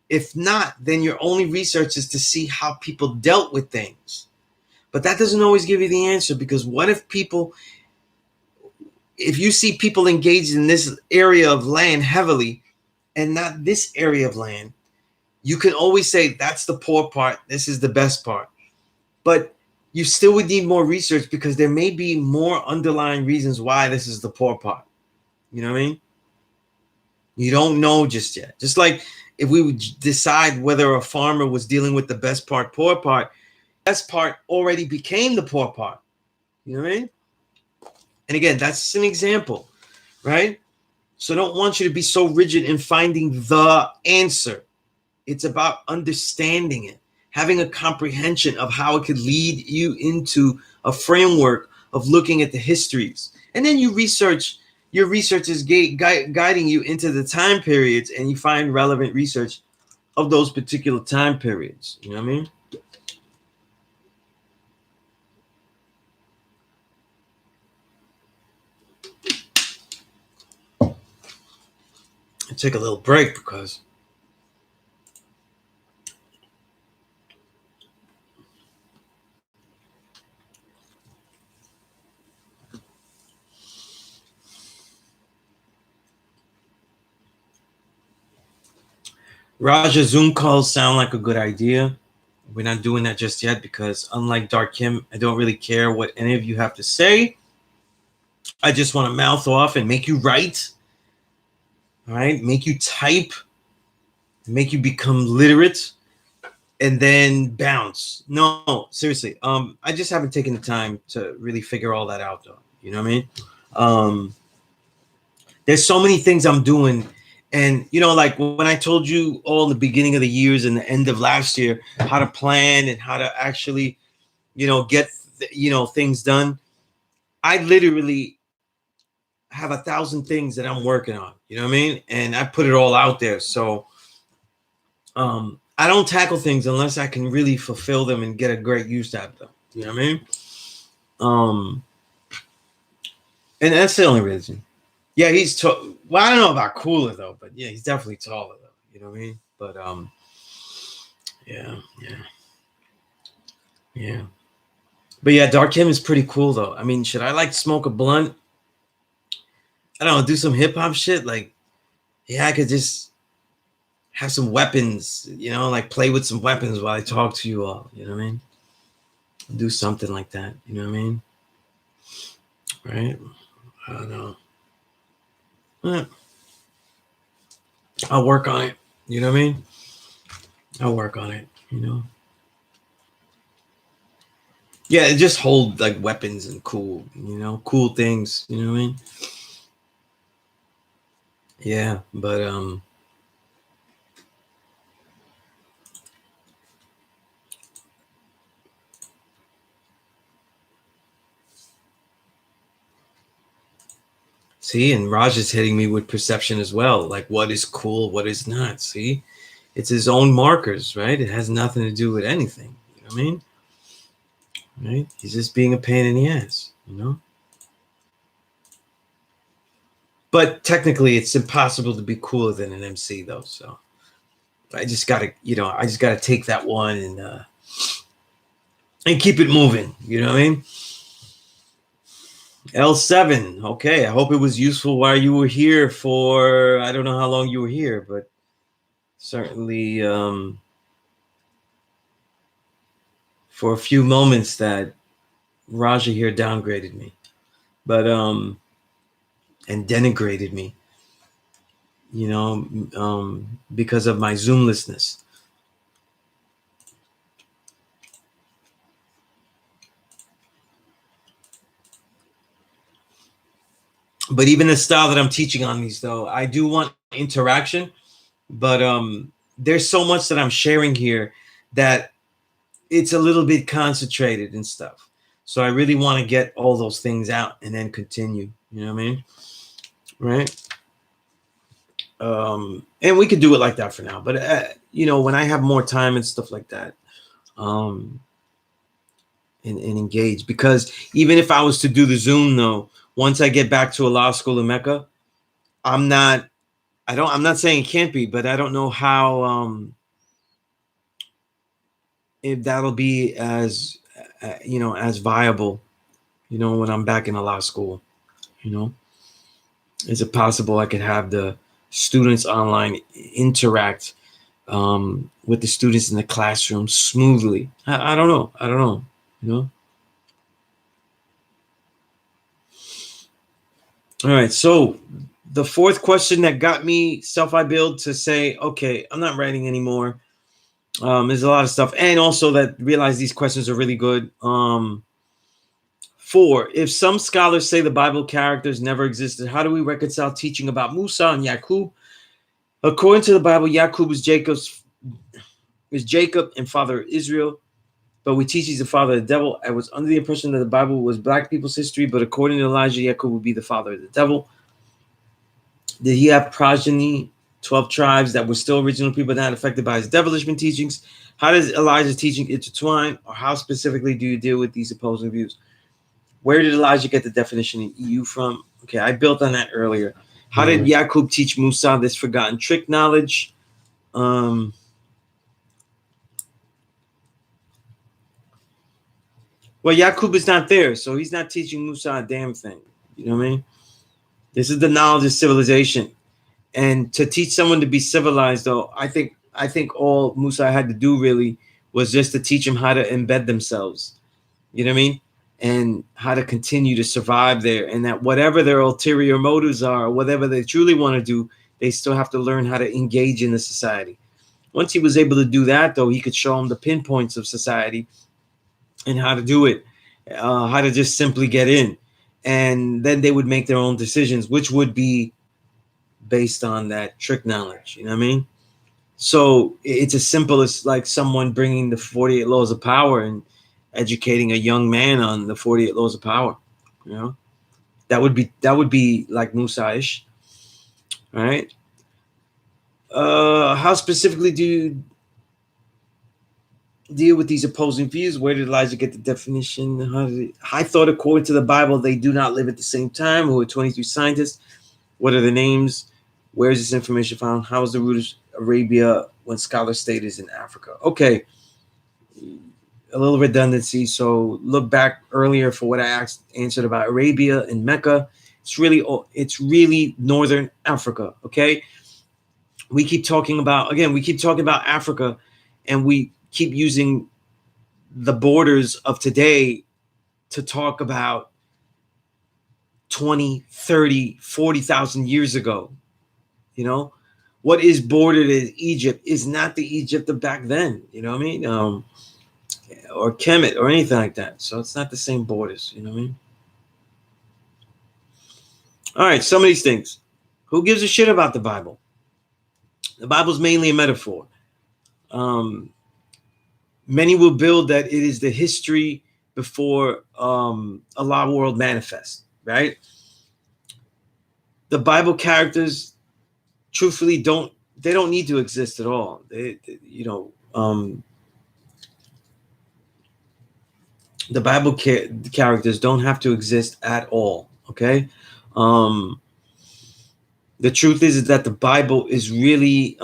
If not, then your only research is to see how people dealt with things. But that doesn't always give you the answer, because what if you see people engaged in this area of land heavily and not this area of land, you can always say that's the poor part, this is the best part. But you still would need more research, because there may be more underlying reasons why this is the poor part. You know what I mean? You don't know just yet. Just like if we would decide whether a farmer was dealing with the best part, poor part, best part already became the poor part. You know what I mean? And again, that's an example, right? So I don't want you to be so rigid in finding the answer. It's about understanding it, having a comprehension of how it could lead you into a framework of looking at the histories. And then you research, your research is guiding you into the time periods, and you find relevant research of those particular time periods. You know what I mean? I take a little break because Raja, Zoom calls sound like a good idea. We're not doing that just yet, because unlike Dark Kim, I don't really care what any of you have to say. I just want to mouth off and make you write. All right, make you type, make you become literate, and then bounce. No, seriously. I just haven't taken the time to really figure all that out, though. You know what I mean? There's so many things I'm doing. And, you know, like when I told you all in the beginning of the years and the end of last year, how to plan and how to actually, you know, get, things done. I literally have 1,000 things that I'm working on, you know what I mean? And I put it all out there. So I don't tackle things unless I can really fulfill them and get a great use out of them. You know what I mean? And that's the only reason. Yeah, he's tall. Well, I don't know about cooler though, but yeah, he's definitely taller though. You know what I mean? But yeah. But yeah, Dark Kim is pretty cool though. I mean, should I like smoke a blunt? I don't know, do some hip hop shit. Like, yeah, I could just have some weapons, you know, like play with some weapons while I talk to you all. You know what I mean? Do something like that. You know what I mean? Right? I don't know. I'll work on it. You know what I mean? I'll work on it, you know? Yeah, just hold like weapons and cool things, you know what I mean? Yeah, but see, and Raj is hitting me with perception as well. Like what is cool, what is not. See? It's his own markers, right? It has nothing to do with anything. You know what I mean? Right? He's just being a pain in the ass, you know? But technically it's impossible to be cooler than an MC though. So I just gotta take that one and keep it moving. You know what I mean? L7. Okay. I hope it was useful while you were here for, I don't know how long you were here, but certainly for a few moments that Raja here downgraded me, but and denigrated me, you know, because of my Zoomlessness. But even the style that I'm teaching on these, though, I do want interaction, but there's so much that I'm sharing here that it's a little bit concentrated and stuff. So I really want to get all those things out and then continue. You know what I mean? Right? And we could do it like that for now. But you know, when I have more time and stuff like that, and engage, because even if I was to do the Zoom though, once I get back to a law school in Mecca, I'm not I'm not saying it can't be, but I don't know how, if that'll be as, as viable, when I'm back in a law school, is it possible I could have the students online interact with the students in the classroom smoothly? I don't know. I don't know. All right. So the fourth question that got me self-I-build to say, okay, I'm not writing anymore. There's a lot of stuff. And also that realize these questions are really good. 4, if some scholars say the Bible characters never existed, how do we reconcile teaching about Musa and Yaqub? According to the Bible, Yaqub is Jacob and father of Israel, but we teach he's the father of the devil. I was under the impression that the Bible was black people's history, but according to Elijah, Yaqub would be the father of the devil. Did he have progeny, 12 tribes that were still original people not affected by his devilish teachings? How does Elijah's teaching intertwine, or how specifically do you deal with these opposing views? Where did Elijah get the definition of EU from? Okay, I built on that earlier. How did Yaqub teach Musa this forgotten trick knowledge? Well, Yaqub is not there, so he's not teaching Musa a damn thing. You know what I mean? This is the knowledge of civilization. And to teach someone to be civilized, though, I think all Musa had to do really was just to teach them how to embed themselves. You know what I mean? And how to continue to survive there. And that whatever their ulterior motives are, whatever they truly want to do, they still have to learn how to engage in the society. Once he was able to do that, though, he could show them the pinpoints of society and how to do it, how to just simply get in. And then they would make their own decisions, which would be based on that trick knowledge. You know what I mean? So it's as simple as like someone bringing the 48 laws of power and educating a young man on the 48 laws of power. That would be like Musa-ish. All right. How specifically do you deal with these opposing views? Where did Elijah get the definition? I thought according to the Bible, they do not live at the same time. Who are 23 scientists? What are the names? Where is this information found? How is the root of Arabia when scholars state is in Africa? Okay. A little redundancy. So look back earlier for what I answered about Arabia and Mecca. It's really northern Africa. Okay. We keep talking about Africa, and we keep using the borders of today to talk about 20, 30, 40,000 years ago. What is bordered as Egypt is not the Egypt of back then. You know what I mean? Or Kemet or anything like that. So it's not the same borders. You know what I mean? All right, some of these things. Who gives a shit about the Bible? The Bible's mainly a metaphor. Many will build that it is the history before Allah world manifests, right? The Bible characters, truthfully, don't need to exist at all. The Bible characters don't have to exist at all. Okay. The truth is that the Bible is really,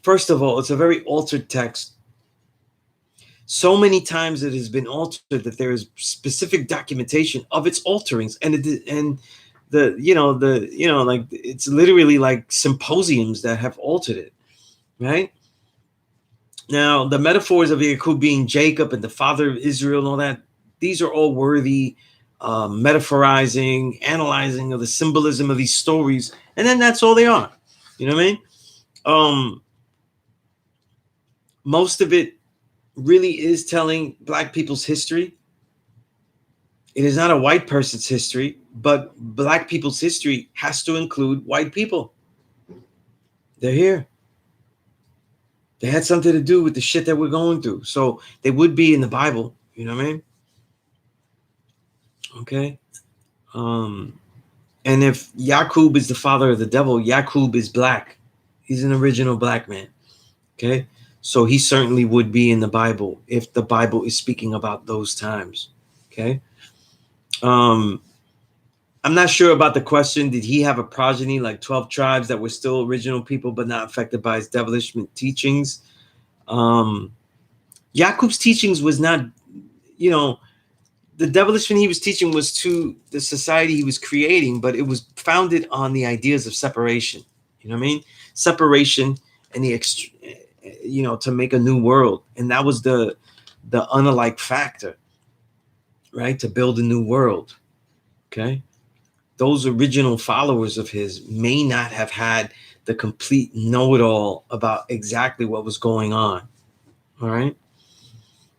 first of all, it's a very altered text. So many times it has been altered that there is specific documentation of its alterings, and like it's literally like symposiums that have altered it, right? Now, the metaphors of Yaqub being Jacob and the father of Israel and all that, these are all worthy metaphorizing, analyzing of the symbolism of these stories, and then that's all they are. You know what I mean? Most of it really is telling Black people's history. It is not a white person's history, but Black people's history has to include white people. They're here. They had something to do with the shit that we're going through. So they would be in the Bible. You know what I mean? Okay. And if Yaqub is the father of the devil, Yaqub is Black. He's an original Black man. Okay. So he certainly would be in the Bible if the Bible is speaking about those times. Okay. I I'm not sure about the question. Did he have a progeny like 12 tribes that were still original people but not affected by his devilishment teachings? Yaqub's teachings was not, you know, the devilishment he was teaching was to the society he was creating, but it was founded on the ideas of separation. You know what I mean? Separation and to make a new world. And that was the unalike factor, right? To build a new world. Okay. Those original followers of his may not have had the complete know-it-all about exactly what was going on. All right.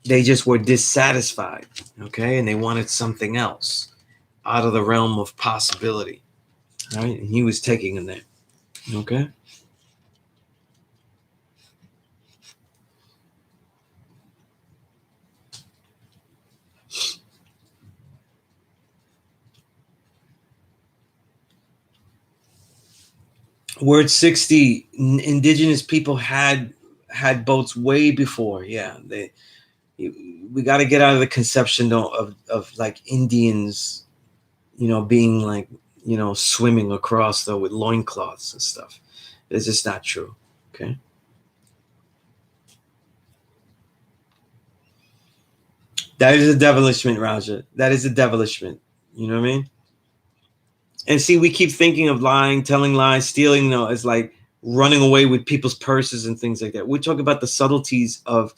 They just were dissatisfied. Okay. And they wanted something else out of the realm of possibility. Right. And he was taking them there. Okay. Word 60, indigenous people had boats way before. Yeah, we got to get out of the conception of like Indians, being like, swimming across though with loincloths and stuff. It's just not true. Okay. That is a devilishment, Raja. That is a devilishment. You know what I mean? And see, we keep thinking of lying, telling lies, stealing, as like running away with people's purses and things like that. We're talking about the subtleties of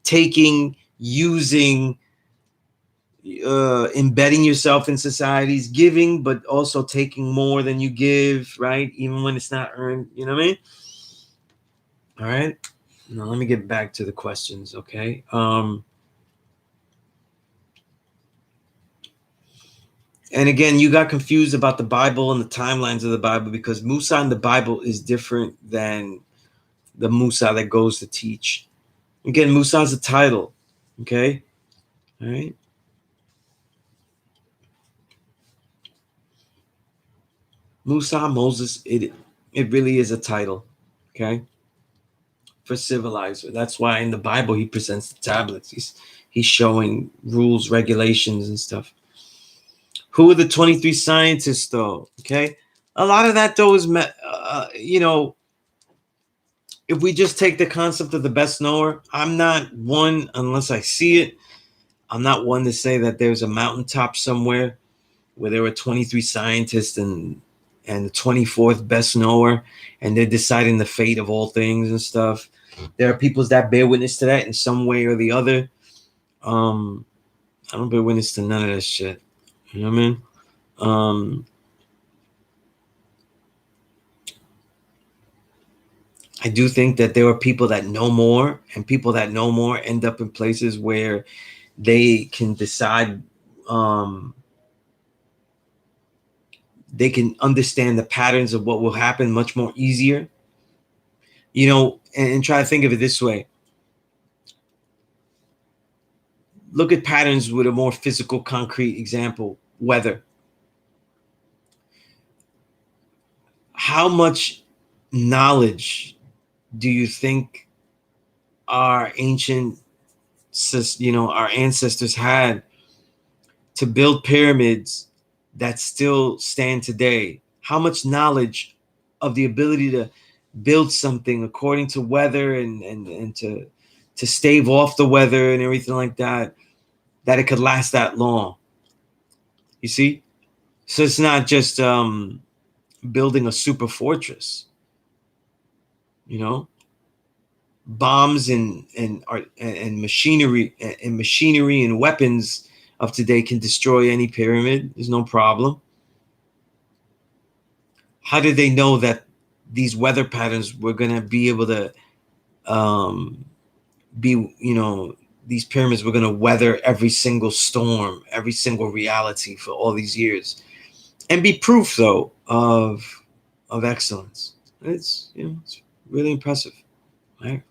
taking, using, embedding yourself in societies, giving, but also taking more than you give, right? Even when it's not earned, you know what I mean? All right. Now let me get back to the questions, okay? And again, you got confused about the Bible and the timelines of the Bible because Musa in the Bible is different than the Musa that goes to teach. Again, Musa is a title, okay? All right. Musa, Moses, it really is a title, okay? For civilizer. That's why in the Bible he presents the tablets. He's showing rules, regulations, and stuff. Who are the 23 scientists, though? Okay, a lot of that though is, if we just take the concept of the best knower, I'm not one unless I see it. I'm not one to say that there's a mountaintop somewhere where there were 23 scientists and the 24th best knower, and they're deciding the fate of all things and stuff. There are people that bear witness to that in some way or the other. I don't bear witness to none of that shit. You know what I mean? I do think that there are people that know more, and people that know more end up in places where they can decide, they can understand the patterns of what will happen much more easier. And try to think of it this way. Look at patterns with a more physical, concrete example: weather. How much knowledge do you think our our ancestors had to build pyramids that still stand today? How much knowledge of the ability to build something according to weather and to stave off the weather and everything like that it could last that long? You see? So it's not just building a super fortress, bombs and machinery and weapons of today can destroy any pyramid. There's no problem. How did they know that these weather patterns were going to be able to these pyramids were going to weather every single storm, every single reality for all these years, and be proof though of excellence? It's it's really impressive, right?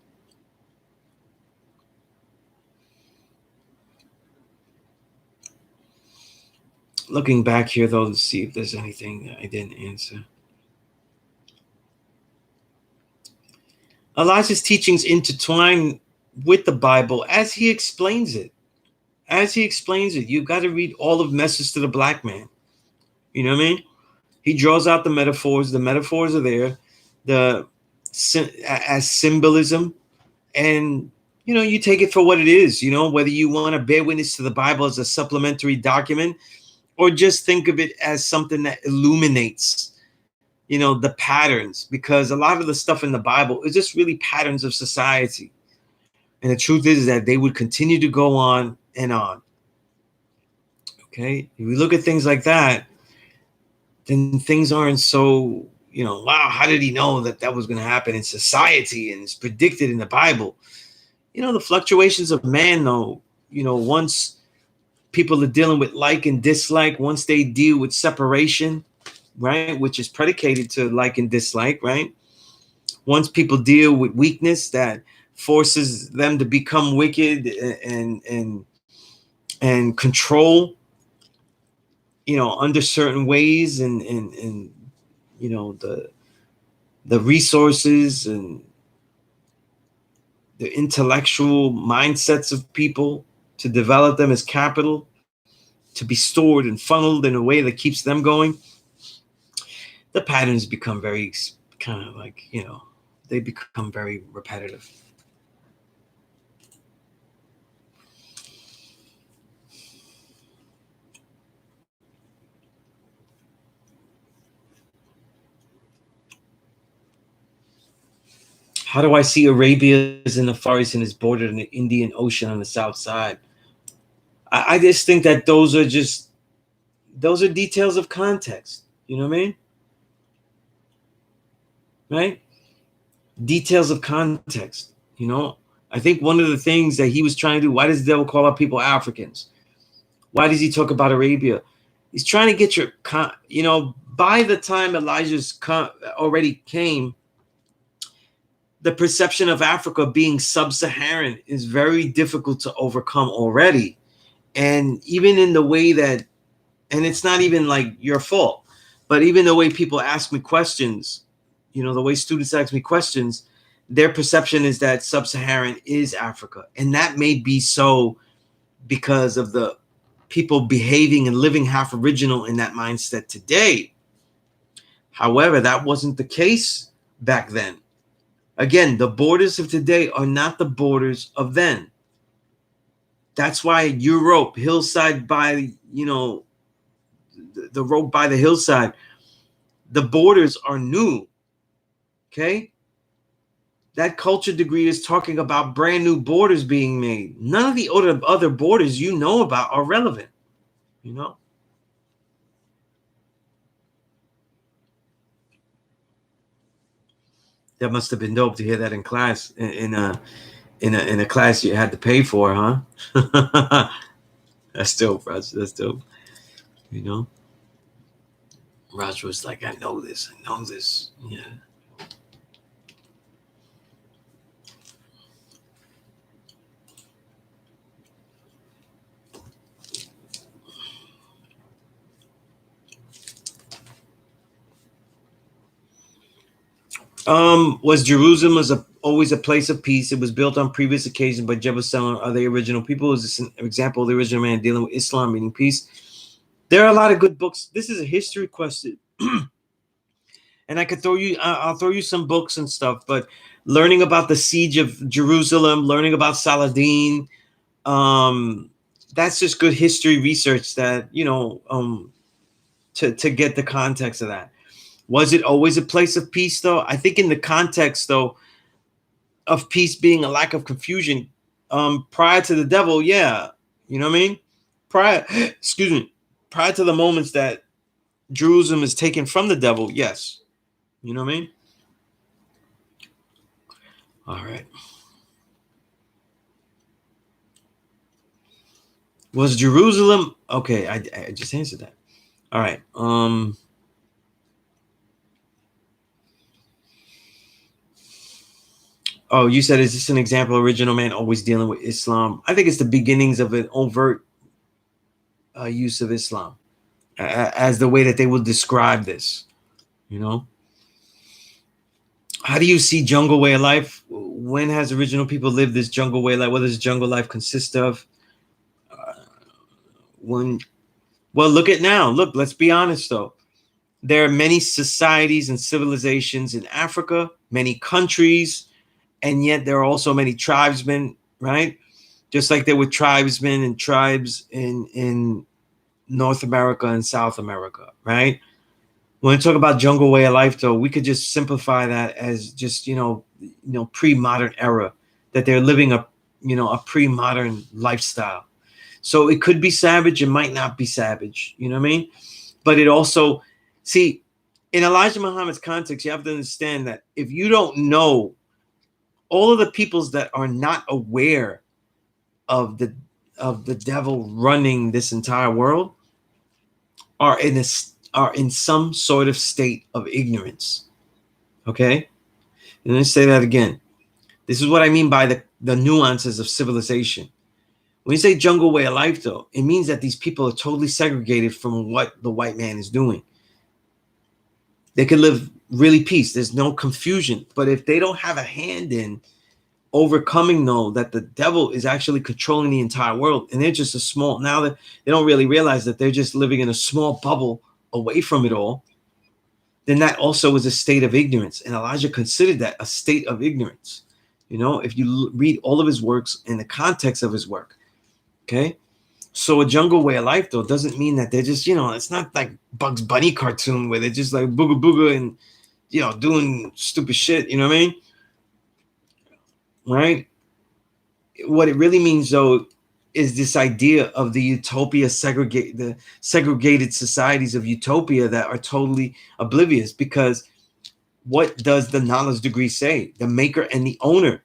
Looking back here though to see if there's anything that I didn't answer. Elijah's teachings intertwine with the Bible as he explains it. As he explains it, you've got to read all of Message to the Black Man. You know what I mean? He draws out the metaphors. The metaphors are there, as symbolism, and you take it for what it is. Whether you want to bear witness to the Bible as a supplementary document, or just think of it as something that illuminates, the patterns, because a lot of the stuff in the Bible is just really patterns of society. And the truth is that they would continue to go on and on. Okay. If we look at things like that, then things aren't so, wow, how did he know that was going to happen in society and it's predicted in the Bible? The fluctuations of man, though, once people are dealing with like and dislike, once they deal with separation, right, which is predicated to like and dislike, right? Once people deal with weakness that forces them to become wicked and control, under certain ways, and the resources and the intellectual mindsets of people, to develop them as capital, to be stored and funneled in a way that keeps them going, the patterns become very kind of like, they become very repetitive. How do I see Arabia is in the Far East and is bordered in the Indian Ocean on the south side? I just think that those are details of context. You know what I mean? Right? Details of context. I think one of the things that he was trying to do, why does the devil call out people Africans? Why does he talk about Arabia? He's trying to get by the time Elijah's already came, the perception of Africa being sub-Saharan is very difficult to overcome already. And even in the way that, and it's not even like your fault, but even the way people ask me questions, the way students ask me questions, their perception is that sub-Saharan is Africa. And that may be so because of the people behaving and living half original in that mindset today. However, that wasn't the case back then. Again, the borders of today are not the borders of then. That's why Europe, hillside by, the road by the hillside, the borders are new. Okay? That culture degree is talking about brand new borders being made. None of the other borders you know about are relevant. That must have been dope to hear that in class, in a class you had to pay for, huh? That's dope, Raj. That's dope. Raj was like, I know this. Yeah. Was Jerusalem always a place of peace? It was built on previous occasions by Jerusalem. Are they original people? Is this an example of the original man dealing with Islam, meaning peace? There are a lot of good books. This is a history question. And I could I'll throw you some books and stuff, but learning about the siege of Jerusalem, learning about Saladin, that's just good history research that, to get the context of that. Was it always a place of peace, though? I think in the context, though, of peace being a lack of confusion, prior to the devil, yeah. You know what I mean? Prior to the moments that Jerusalem is taken from the devil, yes. You know what I mean? All right. Was Jerusalem okay? I just answered that. All right. Oh, you said, is this an example of original man always dealing with Islam? I think it's the beginnings of an overt use of Islam as the way that they will describe this. How do you see jungle way of life? When has original people lived this jungle way of life? What does jungle life consist of? When Well, look at now. Look, let's be honest though. There are many societies and civilizations in Africa, many countries, and yet there are also many tribesmen, right? Just like there were tribesmen and tribes in North America and South America, right? When we talk about jungle way of life, though, we could just simplify that as just pre-modern era, that they're living a pre-modern lifestyle. So it could be savage, it might not be savage, you know what I mean? But it also, see, in Elijah Muhammad's context, you have to understand that if you don't know all of the peoples that are not aware of the devil running this entire world are in some sort of state of ignorance. Okay? And let's say that again. This is what I mean by the nuances of civilization. When you say jungle way of life, though, it means that these people are totally segregated from what the white man is doing. They could live really peace. There's no confusion. But if they don't have a hand in overcoming, though, that the devil is actually controlling the entire world, and they're just now that they don't really realize that they're just living in a small bubble away from it all, then that also is a state of ignorance. And Elijah considered that a state of ignorance. If you read all of his works in the context of his work. Okay, so a jungle way of life, though, doesn't mean that they're just, it's not like Bugs Bunny cartoon where they're just like booga booga and, doing stupid shit. You know what I mean? Right? What it really means, though, is this idea of the utopia, the segregated societies of utopia that are totally oblivious. Because what does the knowledge degree say? The maker and the owner.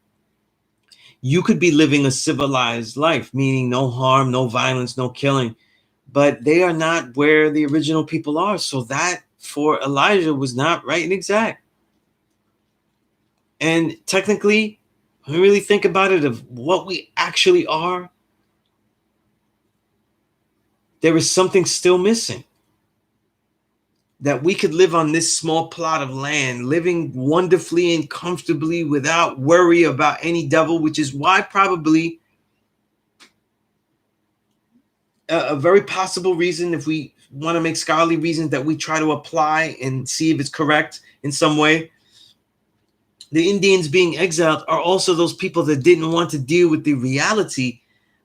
You could be living a civilized life, meaning no harm, no violence, no killing, but they are not where the original people are. So that for Elijah was not right and exact. And technically, when we really think about it, of what we actually are, there is something still missing. That we could live on this small plot of land, living wonderfully and comfortably without worry about any devil, which is why probably a very possible reason, if we want to make scholarly reasons that we try to apply and see if it's correct in some way. The Indians being exiled are also those people that didn't want to deal with the reality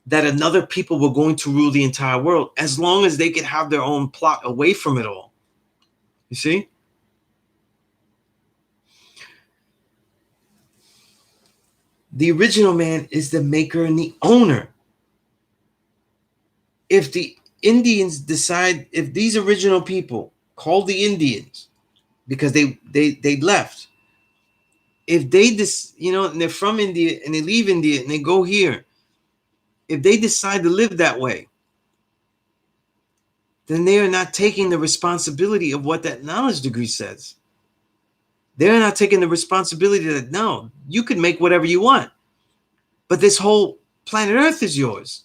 that another people were going to rule the entire world, as long as they could have their own plot away from it all. You see? The original man is the maker and the owner. If the Indians decide, if these original people called the Indians because they left, if they and they're from India and they leave India and they go here, if they decide to live that way, then they are not taking the responsibility of what that knowledge degree says. They're not taking the responsibility that, no, you can make whatever you want, but this whole planet Earth is yours.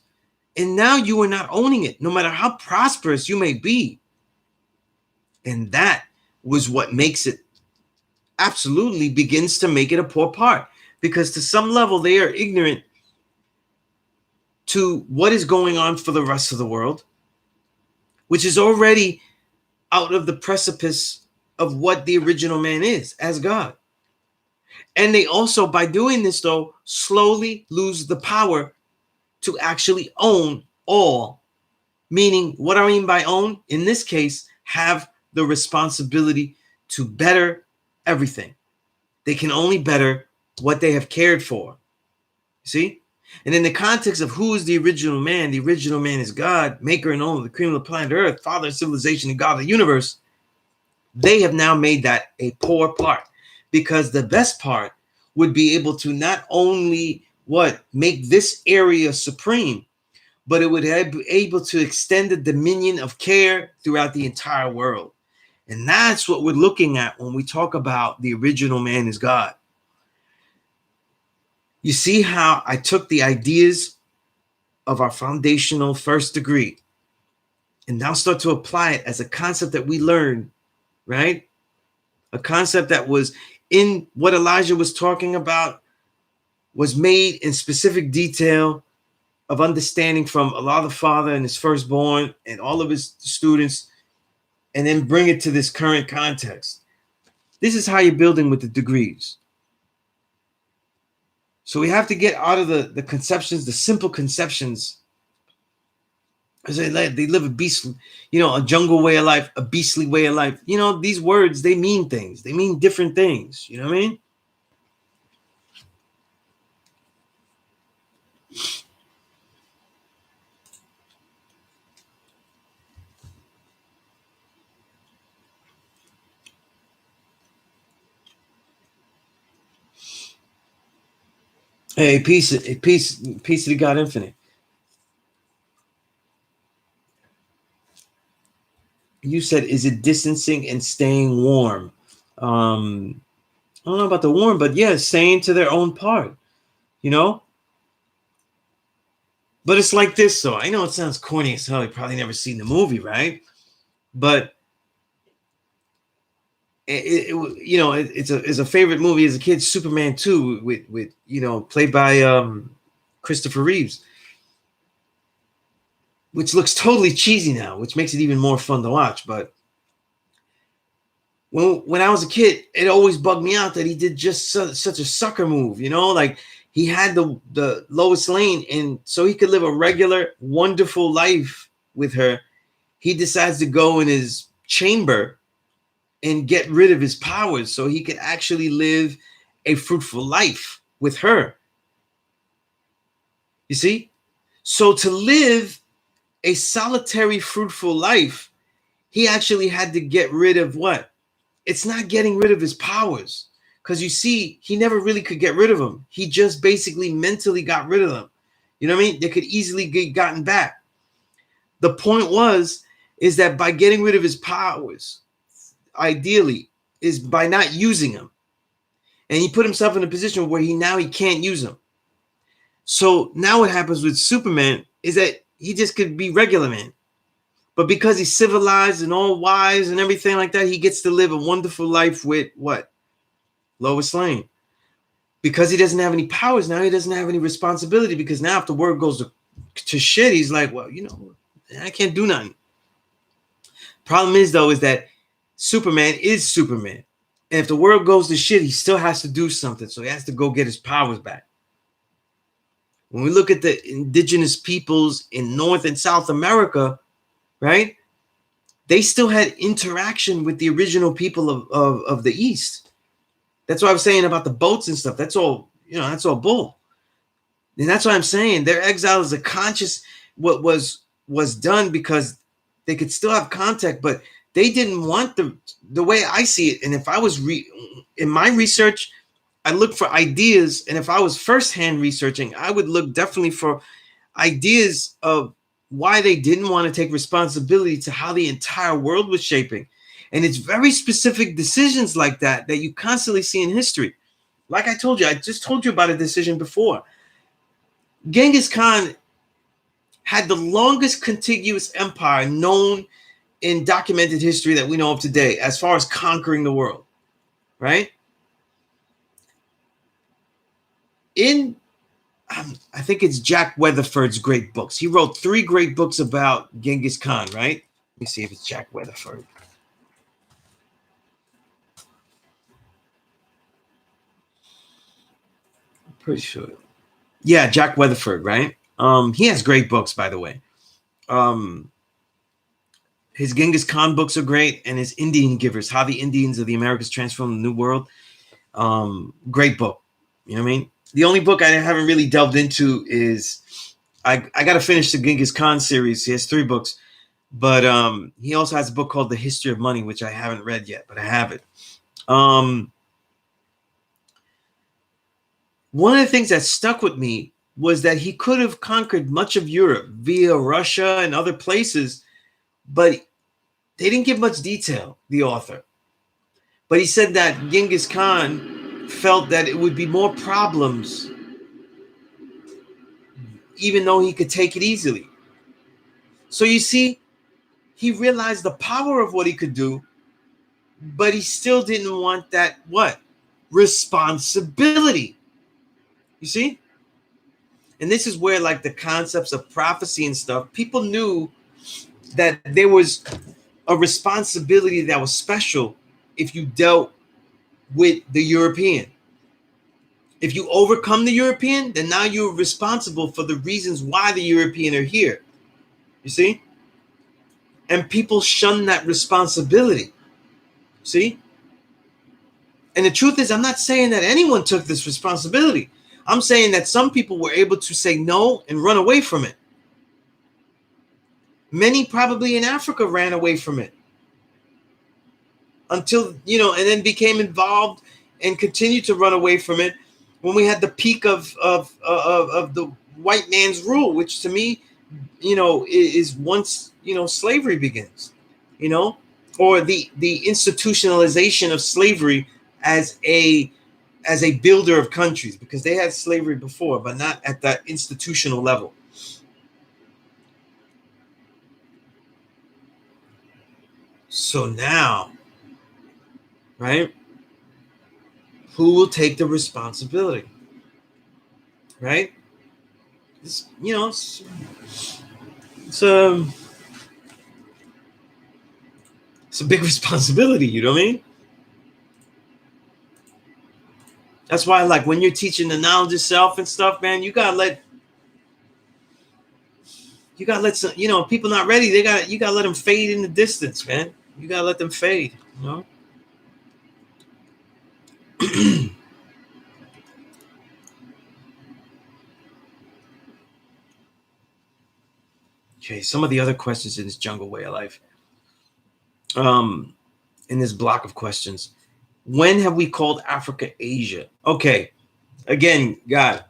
And now you are not owning it, no matter how prosperous you may be. And that was what makes it, absolutely begins to make it a poor part. Because to some level, they are ignorant to what is going on for the rest of the world, which is already out of the precipice of what the original man is as God. And they also, by doing this, though, slowly lose the power to actually own all. Meaning, what I mean by own, in this case, have the responsibility to better everything. They can only better what they have cared for. See? And in the context of who is the original man is God, maker and owner of the cream of the planet Earth, father of civilization and God of the universe. They have now made that a poor part, because the best part would be able to not only make this area supreme, but it would be able to extend the dominion of care throughout the entire world. And that's what we're looking at when we talk about the original man is God. You see how I took the ideas of our foundational first degree and now start to apply it as a concept that we learn, right? A concept that was in what Elijah was talking about, was made in specific detail of understanding from Allah the Father and his firstborn and all of his students, and then bring it to this current context. This is how you're building with the degrees. So we have to get out of the conceptions, the simple conceptions. As they live a beastly, a jungle way of life, a beastly way of life. These words, they mean things. They mean different things. You know what I mean? Hey, peace to the God infinite. You said, is it distancing and staying warm? I don't know about the warm, but yeah, staying to their own part, But it's like this, so I know it sounds corny as hell. You probably never seen the movie, right? But it's a favorite movie as a kid, Superman 2, with played by Christopher Reeves, which looks totally cheesy now, which makes it even more fun to watch. But when I was a kid, it always bugged me out that he did just such a sucker move, like he had the Lois Lane, and so he could live a regular, wonderful life with her. He decides to go in his chamber and get rid of his powers so he could actually live a fruitful life with her. You see? So to live a solitary, fruitful life, he actually had to get rid of what? It's not getting rid of his powers. Because you see, he never really could get rid of them. He just basically mentally got rid of them. You know what I mean? They could easily get gotten back. The point is that by getting rid of his powers, ideally, is by not using them. And he put himself in a position where he can't use them. So now what happens with Superman is that he just could be regular man. But because he's civilized and all wise and everything like that, he gets to live a wonderful life with what? Lois Lane. Because he doesn't have any powers now, he doesn't have any responsibility, because now if the word goes to shit, he's like, well, I can't do nothing. Problem is, though, is that Superman is Superman. And if the world goes to shit, he still has to do something. So he has to go get his powers back. When we look at the indigenous peoples in North and South America, right, they still had interaction with the original people of the East. That's what I was saying about the boats and stuff. That's all, that's all bull. And that's what I'm saying. Their exile is a conscious, what was done because they could still have contact, but they didn't want the way I see it. And if I was in my research, I look for ideas. And if I was firsthand researching, I would look definitely for ideas of why they didn't want to take responsibility to how the entire world was shaping. And it's very specific decisions like that you constantly see in history. Like I told you, I just told you about a decision before. Genghis Khan had the longest contiguous empire known in documented history that we know of today, as far as conquering the world, right? I think it's Jack Weatherford's great books. He wrote 3 great books about Genghis Khan, right? Let me see if it's Jack Weatherford. I'm pretty sure. Yeah, Jack Weatherford, right? He has great books, by the way. His Genghis Khan books are great, and his Indian Givers, How the Indians of the Americas Transformed the New World. Great book. You know what I mean? The only book I haven't really delved into is I got to finish the Genghis Khan series. He has 3 books, but he also has a book called The History of Money, which I haven't read yet, but I have it. One of the things that stuck with me was that he could have conquered much of Europe via Russia and other places, but they didn't give much detail, the author. But he said that Genghis Khan felt that it would be more problems even though he could take it easily. So you see, he realized the power of what he could do, but he still didn't want that, what? Responsibility. You see? And this is where like the concepts of prophecy and stuff, people knew that there was a responsibility that was special if you dealt with the European. If you overcome the European, then now you're responsible for the reasons why the European are here. You see? And people shun that responsibility. See? And the truth is, I'm not saying that anyone took this responsibility. I'm saying that some people were able to say no and run away from it. Many probably in Africa ran away from it until, and then became involved and continued to run away from it when we had the peak of the white man's rule, which to me, is once, slavery begins, or the institutionalization of slavery as a builder of countries, because they had slavery before, but not at that institutional level. So now, right, who will take the responsibility? Right? It's a big responsibility, you know what I mean? That's why, like, when you're teaching the knowledge of self and stuff, man, you gotta let some, people not ready. You gotta let them fade in the distance, man. You gotta let them fade, Okay, some of the other questions in this jungle way of life. In this block of questions. When have we called Africa Asia? Okay, again, God,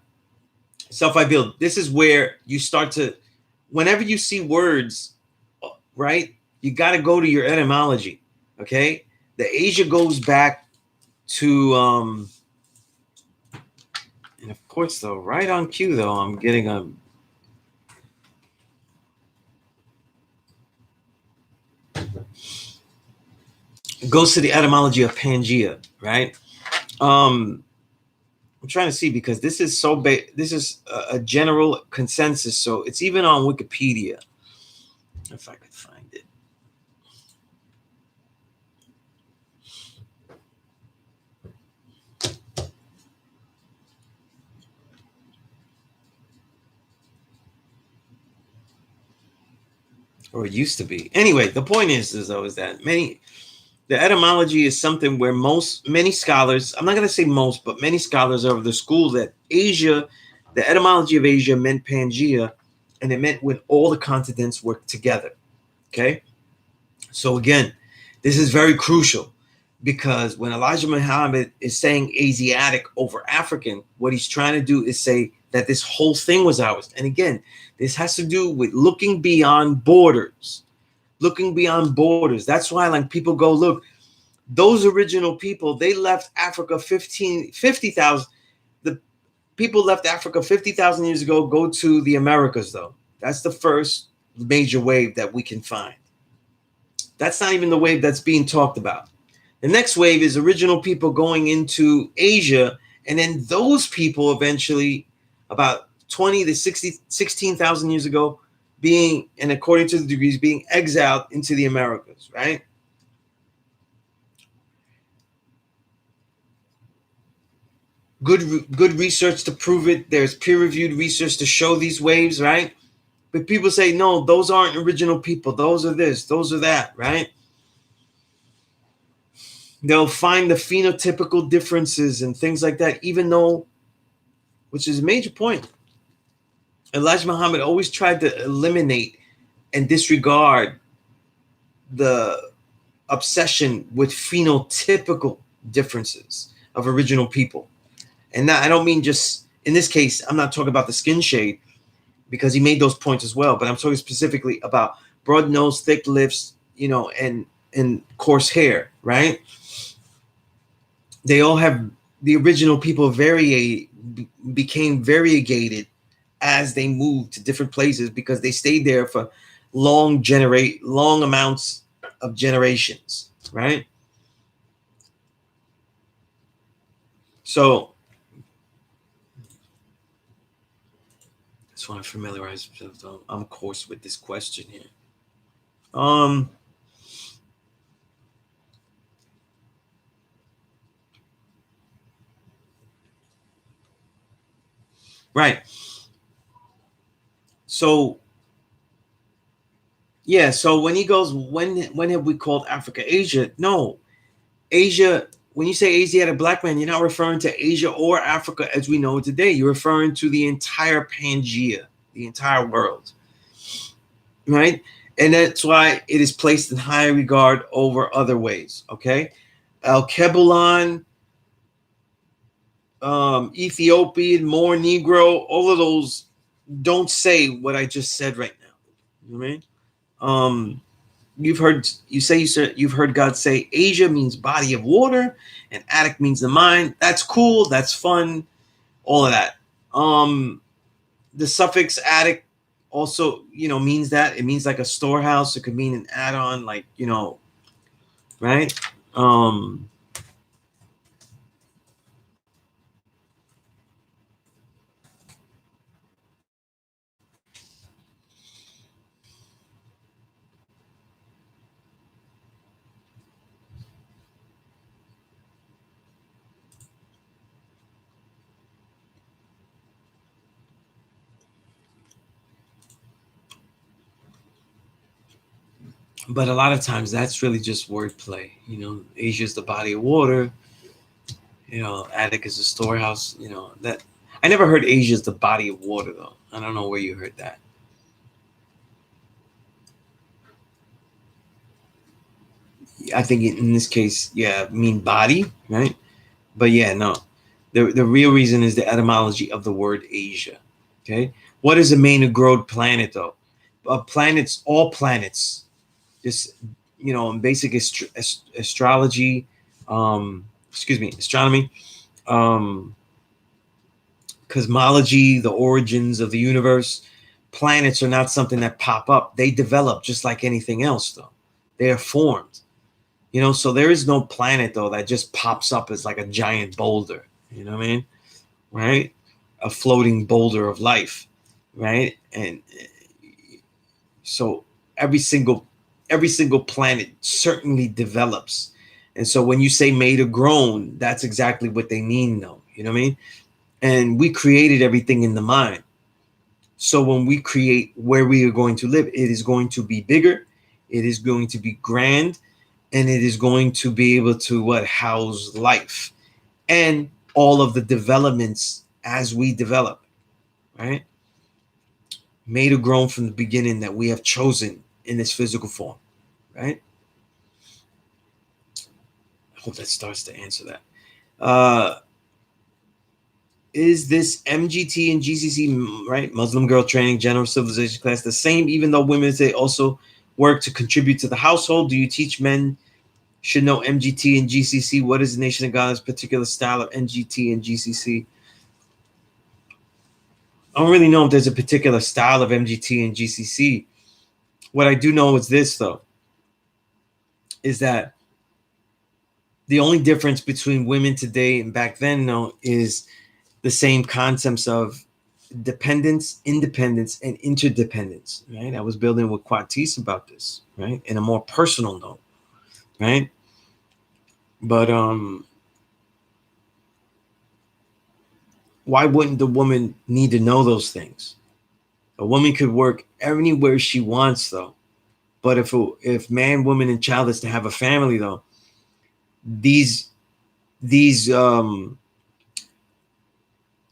self I build. This is where you start to, whenever you see words, right, you got to go to your etymology. Okay, the Asia goes back to, and of course, though, right on cue, though, I'm getting a. It goes to the etymology of Pangea, right? I'm trying to see, because this is so this is a general consensus, so it's even on Wikipedia. If I could find it. Or it used to be. Anyway, the point is that the etymology is something where many scholars, I'm not going to say most, but many scholars are of the school that Asia, the etymology of Asia meant Pangea, and it meant when all the continents work together. Okay? So again, this is very crucial, because when Elijah Muhammad is saying Asiatic over African, what he's trying to do is say that this whole thing was ours. And again, this has to do with looking beyond borders. Looking beyond borders. That's why, like, people go, look, those original people, they left Africa 50,000. The people left Africa 50,000 years ago, go to the Americas, though. That's the first major wave that we can find. That's not even the wave that's being talked about. The next wave is original people going into Asia, and then those people eventually, about 20 to 16,000 years ago, being, and according to the degrees, being exiled into the Americas, right? Good research to prove it. There's peer-reviewed research to show these waves, right? But people say, no, those aren't original people. Those are this, those are that, right? They'll find the phenotypical differences and things like that, even though, which is a major point, Elijah Muhammad always tried to eliminate and disregard the obsession with phenotypical differences of original people. And now, I don't mean just, in this case, I'm not talking about the skin shade, because he made those points as well, but I'm talking specifically about broad nose, thick lips, and coarse hair, right? They all have, the original people became variegated as they moved to different places, because they stayed there for long amounts of generations, right? So just want to familiarize myself. I'm of course with this question here. Right. So yeah, so when he goes, when have we called Africa Asia? No, Asia. When you say Asiatic black man, you're not referring to Asia or Africa as we know it today. You're referring to the entire Pangea, the entire world, right? And that's why it is placed in high regard over other ways. Okay, Al Kebulan, Ethiopian, Moor, Negro, all of those don't say what I just said right now. You know what I mean? You've heard God say Asia means body of water and Attic means the mind. That's cool. That's fun. All of that. The suffix Attic also, means that it means like a storehouse. It could mean an add-on, like, right? But a lot of times that's really just wordplay. Asia is the body of water. Attic is a storehouse. That I never heard Asia is the body of water though. I don't know where you heard that. I think in this case, yeah, mean body, right? But yeah, no. The real reason is the etymology of the word Asia. Okay. What is a main growth planet though? Planets, all planets, just in basic astrology, astronomy, cosmology, the origins of the universe. Planets are not something that pop up. They develop just like anything else, though. They are formed. So there is no planet though that just pops up as like a giant boulder. You know what I mean? Right? A floating boulder of life, right? And so every single planet certainly develops. And so when you say made or grown, that's exactly what they mean though. You know what I mean? And we created everything in the mind. So when we create where we are going to live, it is going to be bigger, it is going to be grand, and it is going to be able to house life and all of the developments as we develop, right? Made or grown from the beginning that we have chosen in this physical form, right? I hope that starts to answer that. Is this MGT and GCC, right? Muslim girl training, general civilization class, the same, even though women say also work to contribute to the household? Do you teach men should know MGT and GCC? What is the Nation of God's particular style of MGT and GCC? I don't really know if there's a particular style of MGT and GCC. What I do know is this, though, is that the only difference between women today and back then, though, is the same concepts of dependence, independence, and interdependence, right? I was building with Quatis about this, right? In a more personal note, right? But why wouldn't the woman need to know those things? A woman could work anywhere she wants, though. But if man, woman, and child is to have a family, though, these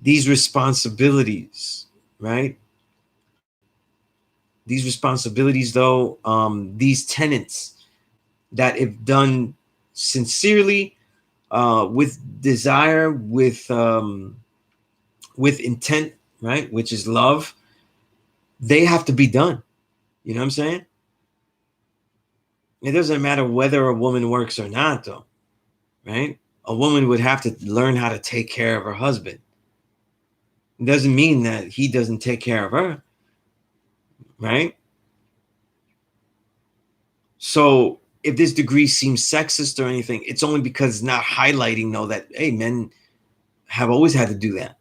responsibilities, right? These responsibilities, though, these tenets that, if done sincerely, with desire, with intent, right, which is love, they have to be done. You know what I'm saying? It doesn't matter whether a woman works or not, though, right? A woman would have to learn how to take care of her husband. It doesn't mean that he doesn't take care of her, right? So if this degree seems sexist or anything, it's only because it's not highlighting, though, that, hey, men have always had to do that,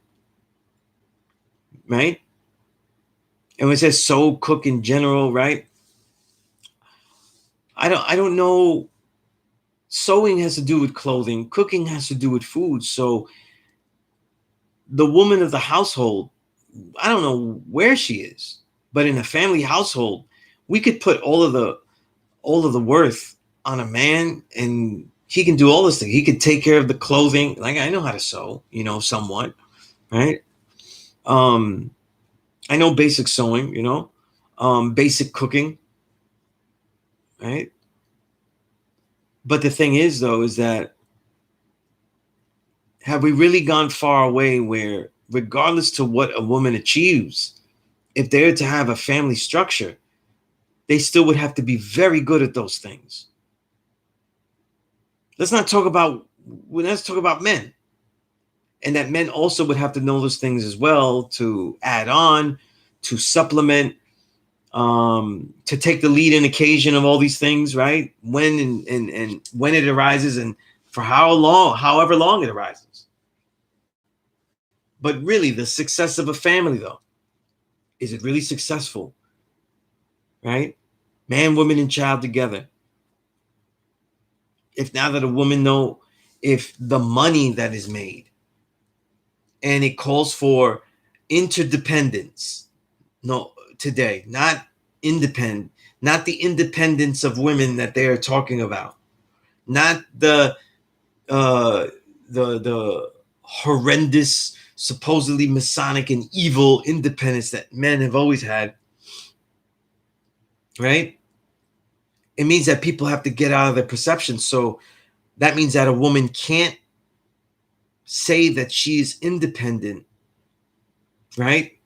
right? And when it says sew, cook in general, right? I don't know. Sewing has to do with clothing. Cooking has to do with food. So the woman of the household, I don't know where she is, but in a family household, we could put all of the worth on a man, and he can do all this thing. He could take care of the clothing. Like, I know how to sew, somewhat, right? Um, I know basic sewing, basic cooking, right? But the thing is, though, is that have we really gone far away where, regardless to what a woman achieves, if they're to have a family structure, they still would have to be very good at those things. Let's not talk about, let's talk about men. And that men also would have to know those things as well, to add on, to supplement, to take the lead in occasion of all these things, right? When and when it arises, and for how long, however long it arises. But really, the success of a family, though, is it really successful, right? Man, woman, and child together. If now that a woman know, if the money that is made, and it calls for interdependence, no, today, not independent, not the independence of women that they are talking about, not uh the horrendous, supposedly Masonic and evil independence that men have always had, right? It means that people have to get out of their perception. So that means that a woman can't say that she's independent, right?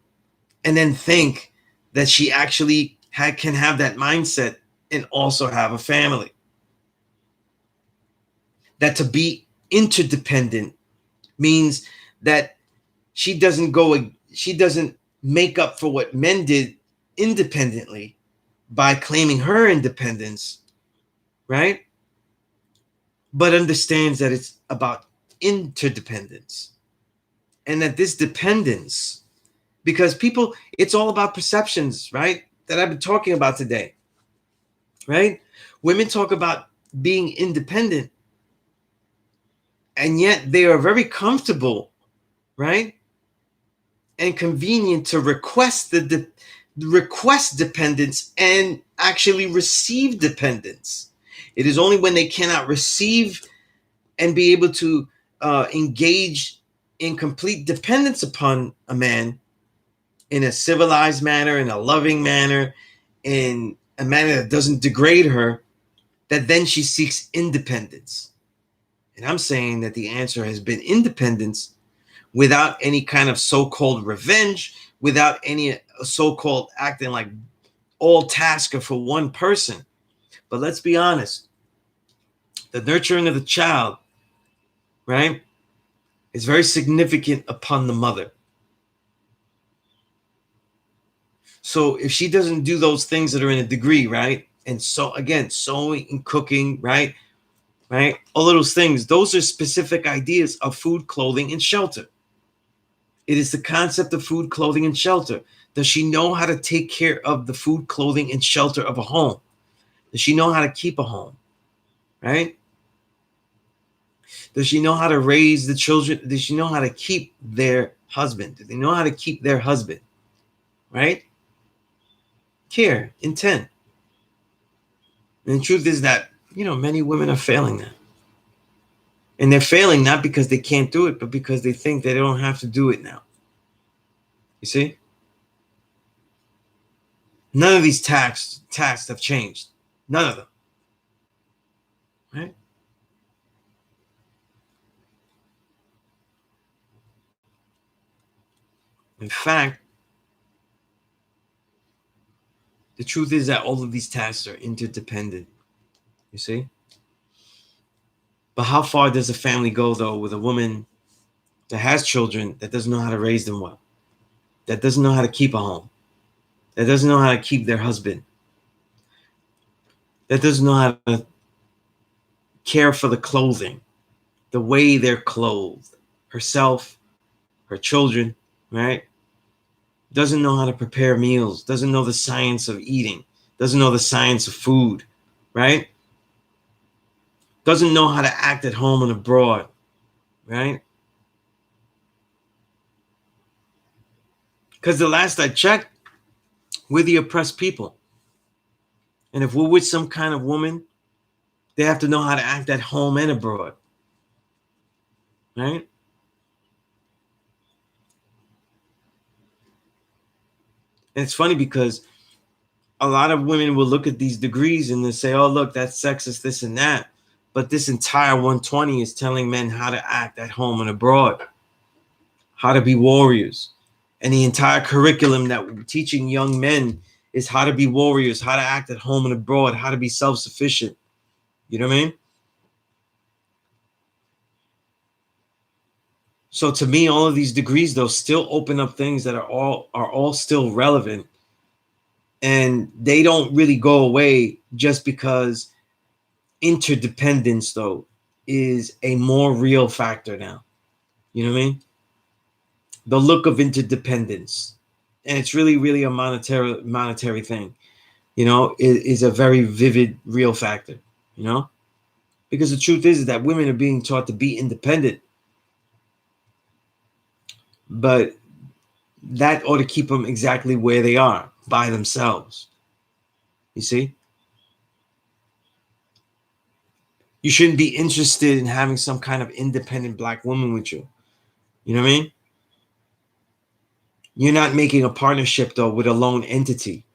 And then think that she actually can have that mindset and also have a family. That to be interdependent means that she doesn't make up for what men did independently by claiming her independence, right? But understands that it's about interdependence, and that this dependence, because people, it's all about perceptions, right? That I've been talking about today, right? Women talk about being independent, and yet they are very comfortable, right? And convenient to request request dependence and actually receive dependence. It is only when they cannot receive and be able to engage in complete dependence upon a man in a civilized manner, in a loving manner, in a manner that doesn't degrade her, that then she seeks independence. And I'm saying that the answer has been independence without any kind of so-called revenge, without any so-called acting like all tasker for one person. But let's be honest, the nurturing of the child, right, is very significant upon the mother. So if she doesn't do those things that are in a degree, right, and so again, sewing and cooking, right, all of those things, those are specific ideas of food, clothing, and shelter. It is the concept of food, clothing, and shelter. Does she know how to take care of the food, clothing, and shelter of a home? Does she know how to keep a home? Right? Does she know how to raise the children? Does she know how to keep their husband? Do they know how to keep their husband? Right? Care, intent. And the truth is that, many women are failing that. And they're failing not because they can't do it, but because they think they don't have to do it now. You see? None of these tasks have changed. None of them. Right? In fact, the truth is that all of these tasks are interdependent. You see? But how far does a family go, though, with a woman that has children that doesn't know how to raise them well, that doesn't know how to keep a home, that doesn't know how to keep their husband, that doesn't know how to care for the clothing, the way they're clothed, herself, her children, right? doesn't know how to prepare meals, doesn't know the science of eating, doesn't know the science of food, right? Doesn't know how to act at home and abroad, right? Because the last I checked, we're the oppressed people. And if we're with some kind of woman, they have to know how to act at home and abroad, right? And it's funny because a lot of women will look at these degrees and they say, oh, look, that's sexist, this and that. But this entire 120 is telling men how to act at home and abroad, how to be warriors. And the entire curriculum that we're teaching young men is how to be warriors, how to act at home and abroad, how to be self-sufficient. You know what I mean? So to me, all of these degrees, though, still open up things that are all still relevant. And they don't really go away just because interdependence, though, is a more real factor now. You know what I mean? The look of interdependence. And it's really, really a monetary thing, you know, is a very vivid, real factor, you know? Because the truth is that women are being taught to be independent. But that ought to keep them exactly where they are, by themselves. You see? You shouldn't be interested in having some kind of independent black woman with you. You know what I mean? You're not making a partnership, though, with a lone entity,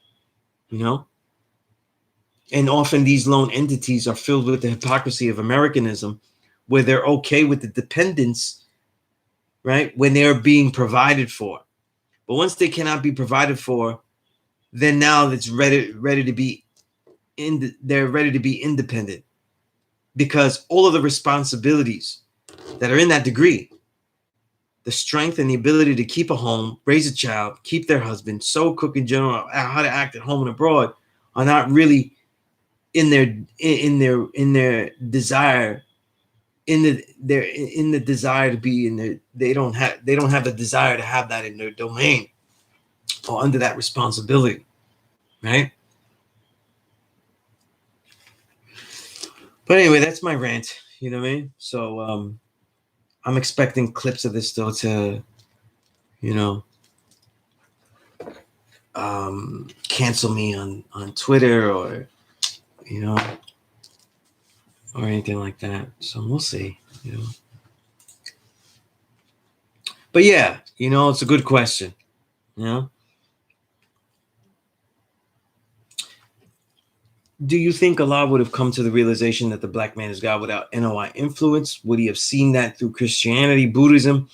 you know? And often these lone entities are filled with the hypocrisy of Americanism, where they're okay with the dependence, right, when they're being provided for. But once they cannot be provided for, then now it's ready to be they're ready to be independent, because all of the responsibilities that are in that degree, the strength and the ability to keep a home, raise a child, keep their husband, sew, cook, in general, how to act at home and abroad, are not really in their desire, in the desire to be in their, they don't have the desire to have that in their domain or under that responsibility, right? But anyway, that's my rant. You know what I mean? So I'm expecting clips of this though to, you know, cancel me on Twitter or, you know, or anything like that. So we'll see, you know. But yeah, you know, it's a good question. You know, do you think Allah would have come to the realization that the black man is God without NOI influence? Would he have seen that through Christianity, Buddhism?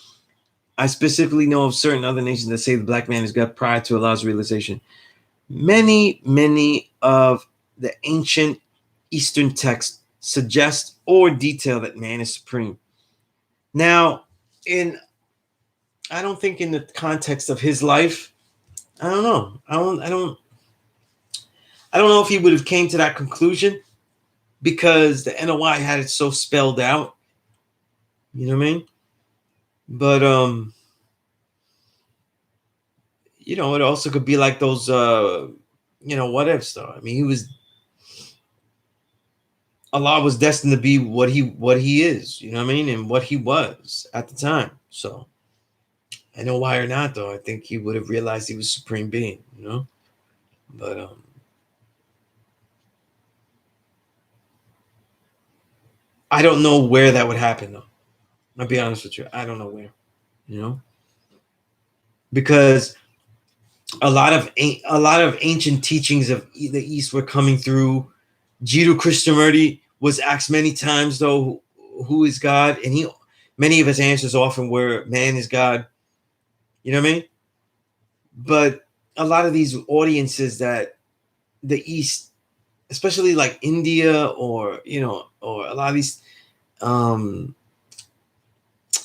I specifically know of certain other nations that say the black man is God prior to Allah's realization. Many of the ancient Eastern texts suggest or detail that man is supreme. Now, I don't think in the context of his life, I don't know. I don't know if he would have came to that conclusion because the NOI had it so spelled out. You know what I mean? But you know, it also could be like those you know, what ifs though. I mean, Allah was destined to be what he is, you know what I mean, and what he was at the time. So I know why or not though. I think he would have realized he was supreme being, you know. But I don't know where that would happen though. I'll be honest with you. I don't know where, you know, because a lot of ancient teachings of the East were coming through. Jiddu Krishnamurti was asked many times though, who is God, and many of his answers often were man is God. You know what I mean? But a lot of these audiences that the East, especially like India or, you know, or a lot of these um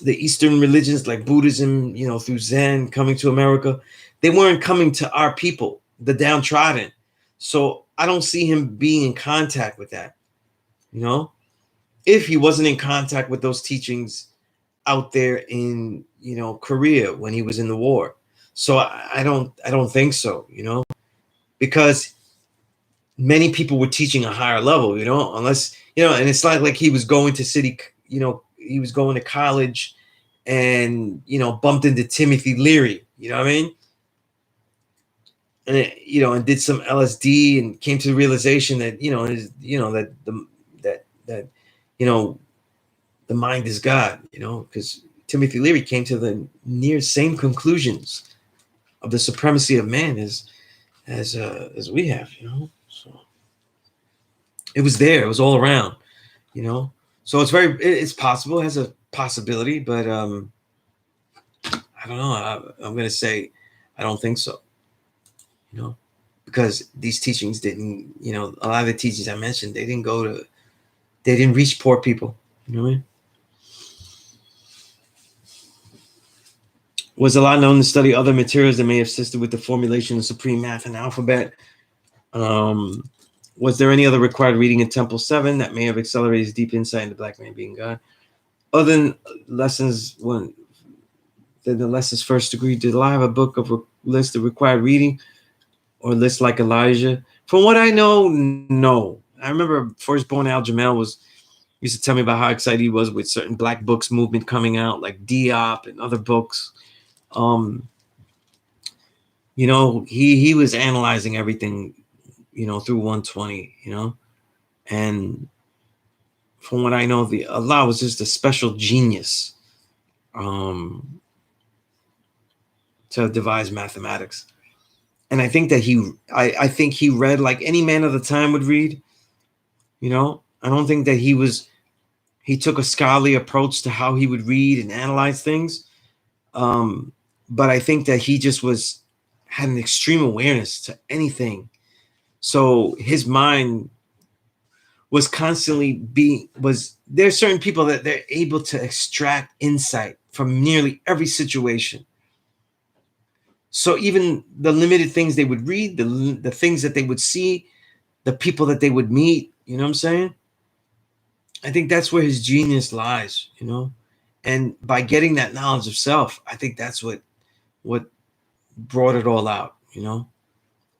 the Eastern religions like Buddhism, you know, through Zen coming to America, they weren't coming to our people, the downtrodden. So I don't see him being in contact with that, you know, if he wasn't in contact with those teachings out there in, you know, Korea when he was in the war. So I don't think so, you know, because many people were teaching a higher level, you know, unless, you know, and it's not like he was going to city, you know, he was going to college and, you know, bumped into Timothy Leary, you know what I mean? And you know, and did some LSD and came to the realization that, you know, that that you know, the mind is God, you know, because Timothy Leary came to the near same conclusions of the supremacy of man as we have, you know. So it was there, it was all around, you know. So it's possible, it has a possibility, but I don't know. I'm gonna say I don't think so, you know, because these teachings didn't, you know, a lot of the teachings I mentioned, they didn't reach poor people, you know what I mean? Was Allah known to study other materials that may have assisted with the formulation of supreme math and alphabet? Was there any other required reading in Temple 7 that may have accelerated his deep insight into black man being God? Other than lessons when the lessons first degree, did Allah have a book of list of required reading or list like Elijah? From what I know, no. I remember Firstborn Al Jamel used to tell me about how excited he was with certain black books movement coming out, like Diop and other books. You know, he was analyzing everything, you know, through 120, you know, and from what I know, the Allah was just a special genius to devise mathematics. And I think that I think he read like any man of the time would read, you know. I don't think that he took a scholarly approach to how he would read and analyze things. But I think that he just had an extreme awareness to anything. So his mind was constantly there's certain people that they're able to extract insight from nearly every situation. So even the limited things they would read, the things that they would see, the people that they would meet, you know what I'm saying? I think that's where his genius lies, you know? And by getting that knowledge of self, I think that's what brought it all out, you know?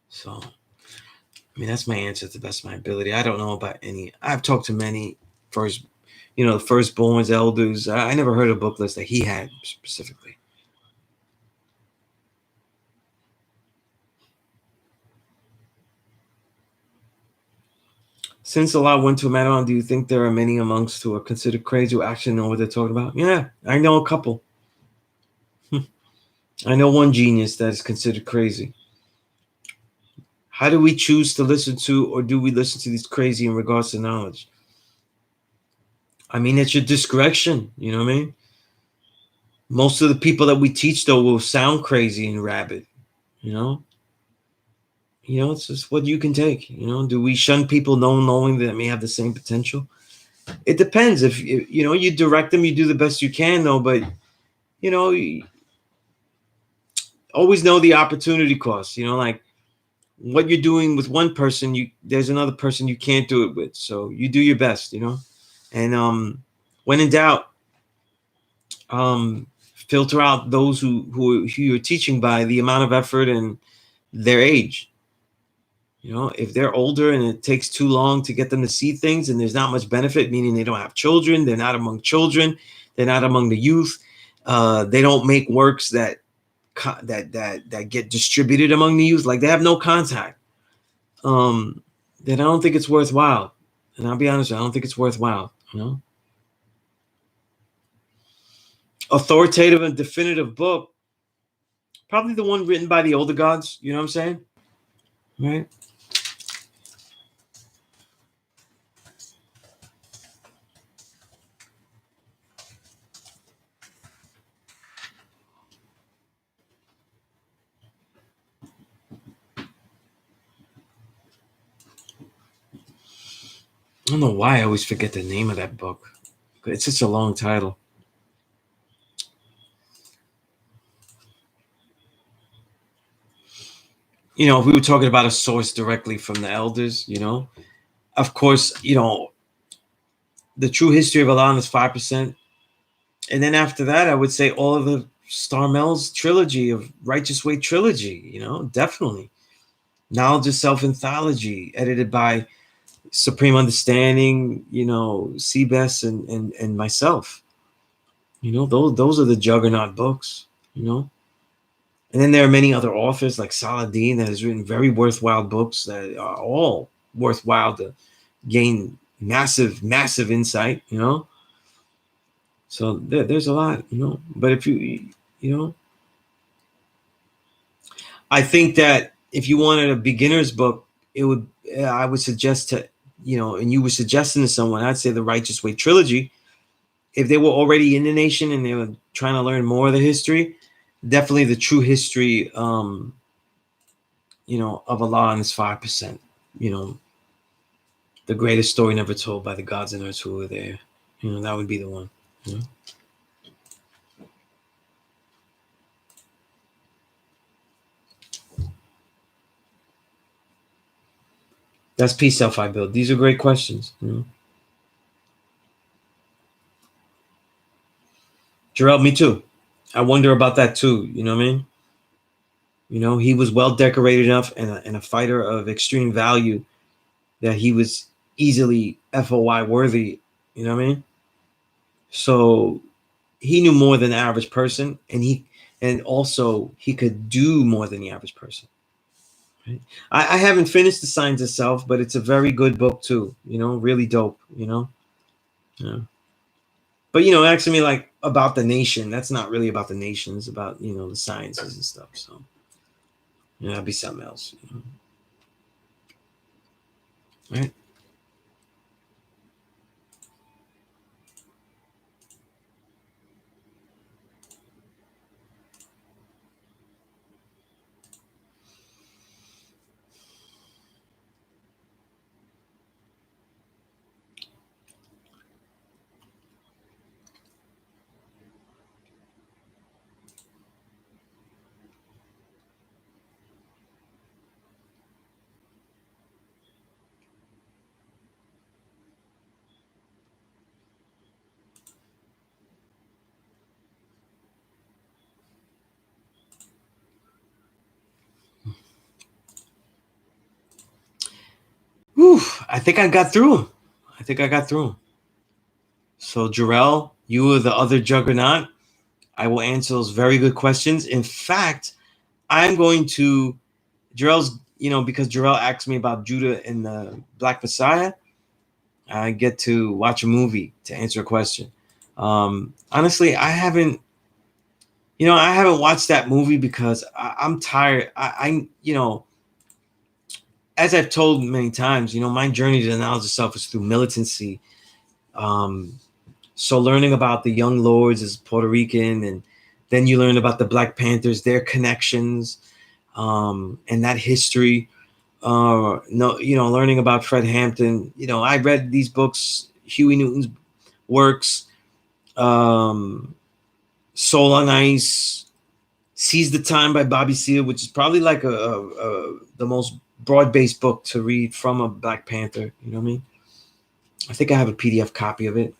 So, I mean, that's my answer to the best of my ability. I don't know about any. I've talked to many the firstborns, elders. I never heard a book list that he had specifically. Since Allah went to Madon, do you think there are many amongst who are considered crazy who actually know what they're talking about? Yeah, I know a couple. I know one genius that is considered crazy. How do we choose to listen to, or do we listen to these crazy in regards to knowledge? I mean, it's your discretion, you know what I mean? Most of the people that we teach, though, will sound crazy and rabid, you know? You know, it's just what you can take, you know? Do we shun people knowing that may have the same potential? It depends. If, you know, you direct them, you do the best you can, though, but, you know, you always know the opportunity cost, you know, like what you're doing with one person, there's another person you can't do it with. So you do your best, you know? And when in doubt, filter out those who you're teaching by the amount of effort and their age. You know, if they're older and it takes too long to get them to see things and there's not much benefit, meaning they don't have children, they're not among children, they're not among the youth, they don't make works that get distributed among the youth, like they have no contact, then I don't think it's worthwhile. And I'll be honest, I don't think it's worthwhile, you know. Authoritative and definitive book, probably the one written by the older gods, you know what I'm saying? Right? I don't know why I always forget the name of that book. It's such a long title. You know, if we were talking about a source directly from the elders, you know, of course, you know, the true history of Allah is 5%. And then after that, I would say all of the Starmel's trilogy of Righteous Way trilogy, you know, definitely. Knowledge of Self Anthology, edited by Supreme Understanding, you know, Seabass and myself. You know, those are the juggernaut books, you know. And then there are many other authors like Saladin that has written very worthwhile books that are all worthwhile to gain massive insight, you know. So there's a lot, you know. But if you know, I think that if you wanted a beginner's book, I would suggest to, you know, and you were suggesting to someone, I'd say the Righteous Way trilogy. If they were already in the nation and they were trying to learn more of the history, definitely the true history, you know, of Allah and his 5%, you know, the greatest story never told by the gods and earth who were there. You know, that would be the one. You know? That's Peace Self I Build. These are great questions. You know? Jarrell, me too. I wonder about that too. You know what I mean? You know, he was well decorated enough and a fighter of extreme value that he was easily FOI worthy. You know what I mean? So he knew more than the average person, and also he could do more than the average person. Right? I haven't finished the Signs of Self, but it's a very good book too. You know, really dope. You know, yeah. But you know, asking me like about the nation, that's not really about the nation. It's about, you know, the sciences and stuff. So yeah, that'd be something else. You know? Right? Whew, I think I got through 'em. I think I got through 'em. So Jarrell, you are the other juggernaut. I will answer those very good questions. In fact, I'm going to Jarrell's, you know, because Jarrell asked me about Judah and the Black Messiah, I get to watch a movie to answer a question. Honestly, I haven't watched that movie because I'm tired. You know, as I've told many times, you know, my journey to the knowledge of self is through militancy. Um, so learning about the Young Lords as Puerto Rican, and then you learn about the Black Panthers, their connections, and that history. No, you know, learning about Fred Hampton. You know, I read these books, Huey Newton's works, um, Soul on Ice, Seize the Time by Bobby Seale, which is probably like the most broad-based book to read from a Black Panther. You know what I mean? I think I have a PDF copy of it.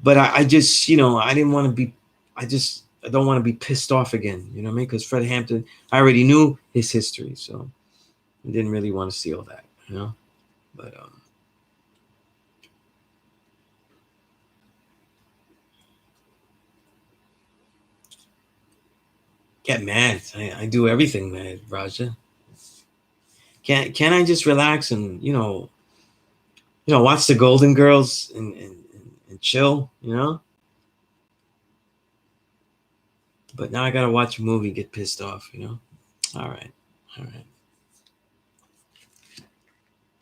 But I just, you know, I didn't want to be, I don't want to be pissed off again. You know what I mean? Because Fred Hampton, I already knew his history, so I didn't really want to see all that. You know, but get mad. I do everything mad, Raja. Can I just relax and, watch the Golden Girls and chill, you know? But now I gotta watch a movie, get pissed off, you know? All right. All right.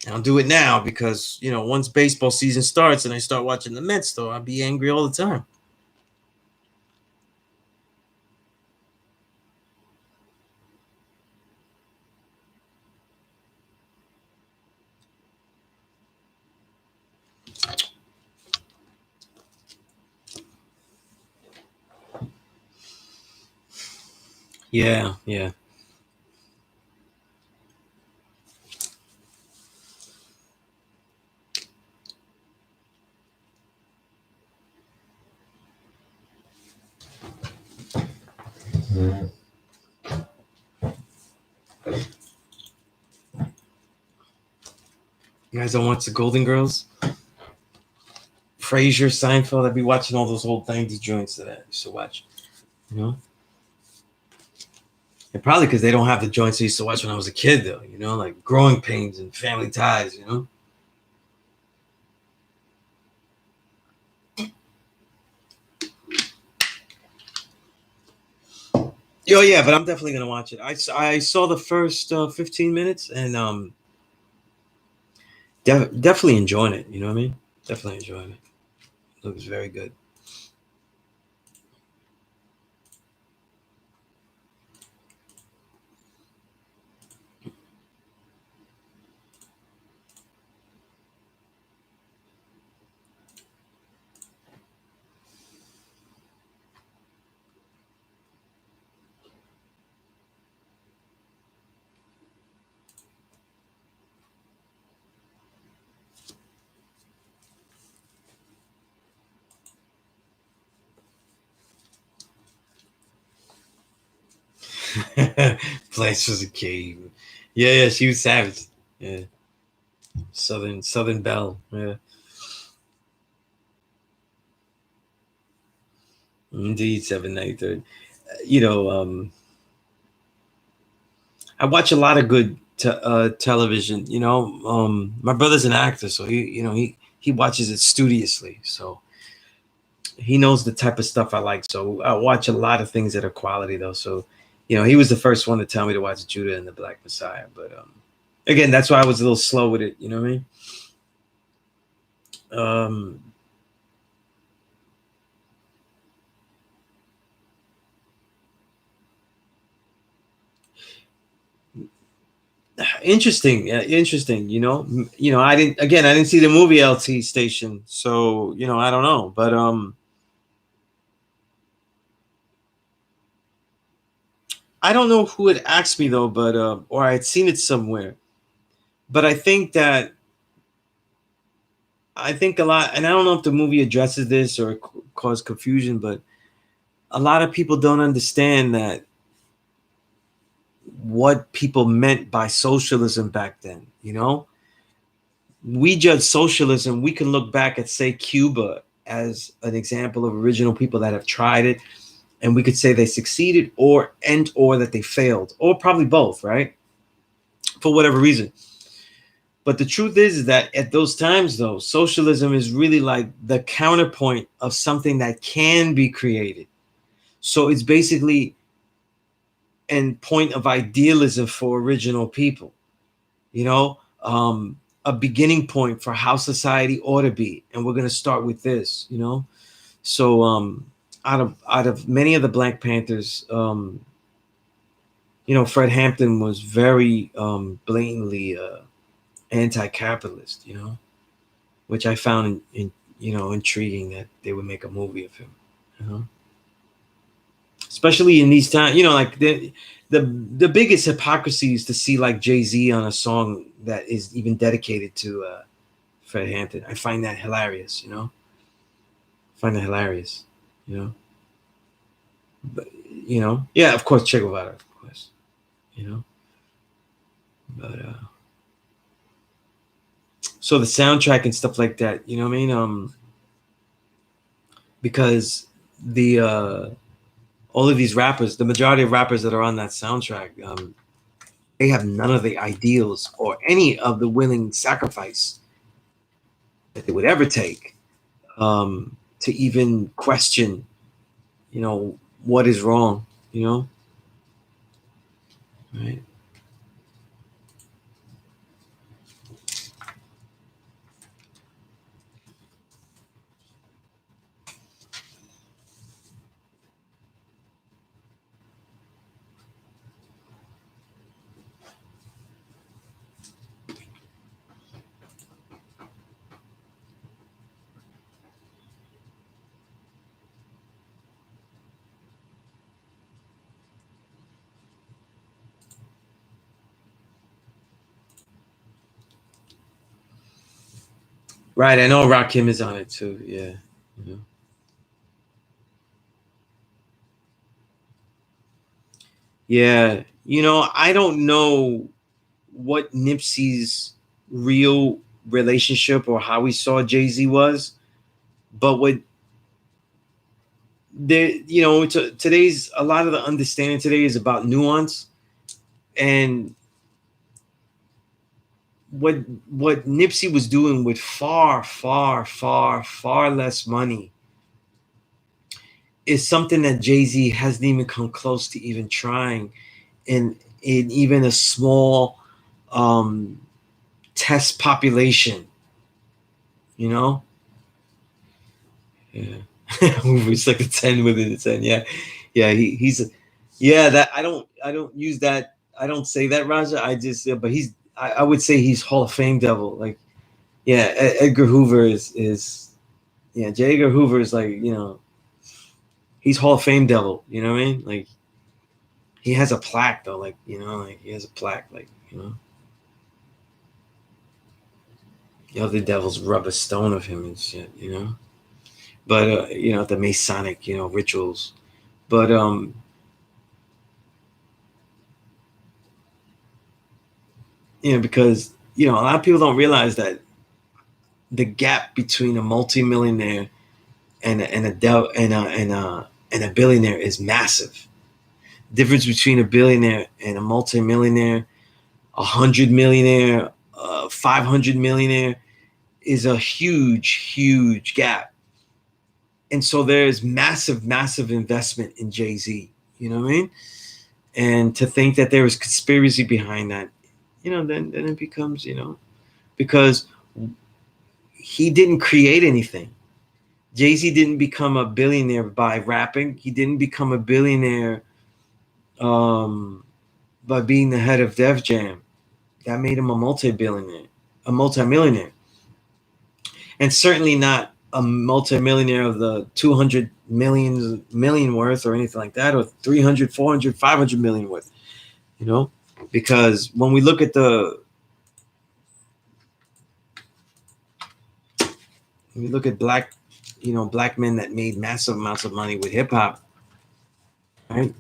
I'll do it now because, you know, once baseball season starts and I start watching the Mets, though, I'll be angry all the time. Yeah, yeah. You guys don't watch the Golden Girls? Frasier, Seinfeld. I'd be watching all those old 90s joints that I used to watch. You know? And probably because they don't have the joints I used to watch when I was a kid, though. You know, like Growing Pains and Family Ties. You know. Oh yeah, but I'm definitely gonna watch it. I saw the first 15 minutes and definitely enjoying it. You know what I mean? Definitely enjoying it. Looks very good. Place was a cave. Yeah, she was savage. Yeah, Southern Belle. Yeah, indeed, 793. You know, I watch a lot of good television. You know, my brother's an actor, so he watches it studiously. So he knows the type of stuff I like. So I watch a lot of things that are quality, though. So, he was the first one to tell me to watch Judah and the Black Messiah. But again, that's why I was a little slow with it. You know what I mean? Interesting, interesting. I didn't see the movie LT Station, so I don't know. But I don't know who had asked me though, but or I had seen it somewhere. But I think a lot, and I don't know if the movie addresses this or cause confusion, but a lot of people don't understand that what people meant by socialism back then. We judge socialism. We can look back at, say, Cuba as an example of original people that have tried it, and we could say they succeeded or that they failed, or probably both, right? For whatever reason. But the truth is that at those times, though, socialism is really like the counterpoint of something that can be created. So it's basically an point of idealism for original people, a beginning point for how society ought to be. And we're going to start with this. So out of many of the Black Panthers, Fred Hampton was very blatantly anti-capitalist, which I found intriguing that they would make a movie of him, especially in these times. Like the biggest hypocrisy is to see like Jay-Z on a song that is even dedicated to Fred Hampton. I find that hilarious, you know. But yeah, of course, Che Guevara, of course, but so the soundtrack and stuff like that, you know what I mean? Because the all of these rappers, the majority of rappers that are on that soundtrack, they have none of the ideals or any of the willing sacrifice that they would ever take to even question, what is wrong, right? Right. I know Rakim is on it too. Yeah. Yeah, you know, I don't know what Nipsey's real relationship or how he saw Jay-Z was, but what there, you know, today's a lot of the understanding today is about nuance, and what what Nipsey was doing with far, far, far, far less money is something that Jay-Z hasn't even come close to even trying in even a small um test population, you know? Yeah. It's like a 10 within a 10. Yeah. Yeah, he's yeah, that I don't use that. I don't say that, Raja. I just but I would say he's Hall of Fame devil. Like, yeah, Edgar Hoover is yeah, J. Edgar Hoover is like, you know, he's Hall of Fame devil, you know what I mean? Like, he has a plaque though, like, you know, like he has a plaque, like, you know. The other devils rub a stone of him and shit, you know. But you know, the Masonic, you know, rituals. But you know, because you know, a lot of people don't realize that the gap between a multimillionaire and a billionaire is massive. Difference between a billionaire and a multimillionaire, 100 millionaire, 500 millionaire is a huge, huge gap. And so there's massive, massive investment in Jay-Z. You know what I mean? And to think that there was conspiracy behind that, you know, then it becomes, you know, because he didn't create anything. Jay-Z didn't become a billionaire by rapping. He didn't become a billionaire um, by being the head of Def Jam. That made him a multi-billionaire, a multi-millionaire, and certainly not a multi-millionaire of the 200 million worth or anything like that, or 300, 400, 500 million worth. You know, because when we look at black, you know, black men that made massive amounts of money with hip hop, right?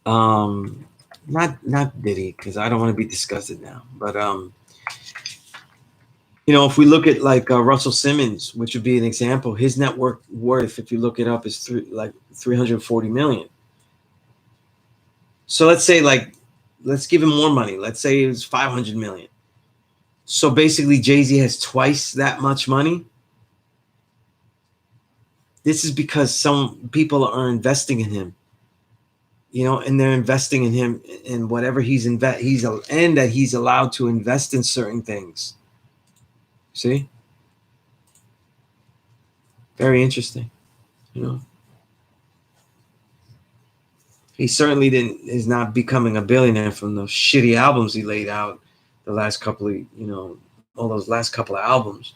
Um, not Diddy, because I don't want to be disgusted now, but you know, if we look at like Russell Simmons, which would be an example, his net worth, if you look it up, is 340 million. So let's say like, let's give him more money. Let's say it was 500 million. So basically, Jay-Z has twice that much money. This is because some people are investing in him, you know, and they're investing in him in whatever and that he's allowed to invest in certain things. See, very interesting. You know, he certainly is not becoming a billionaire from those shitty albums he laid out the last couple of, you know, all those last couple of albums.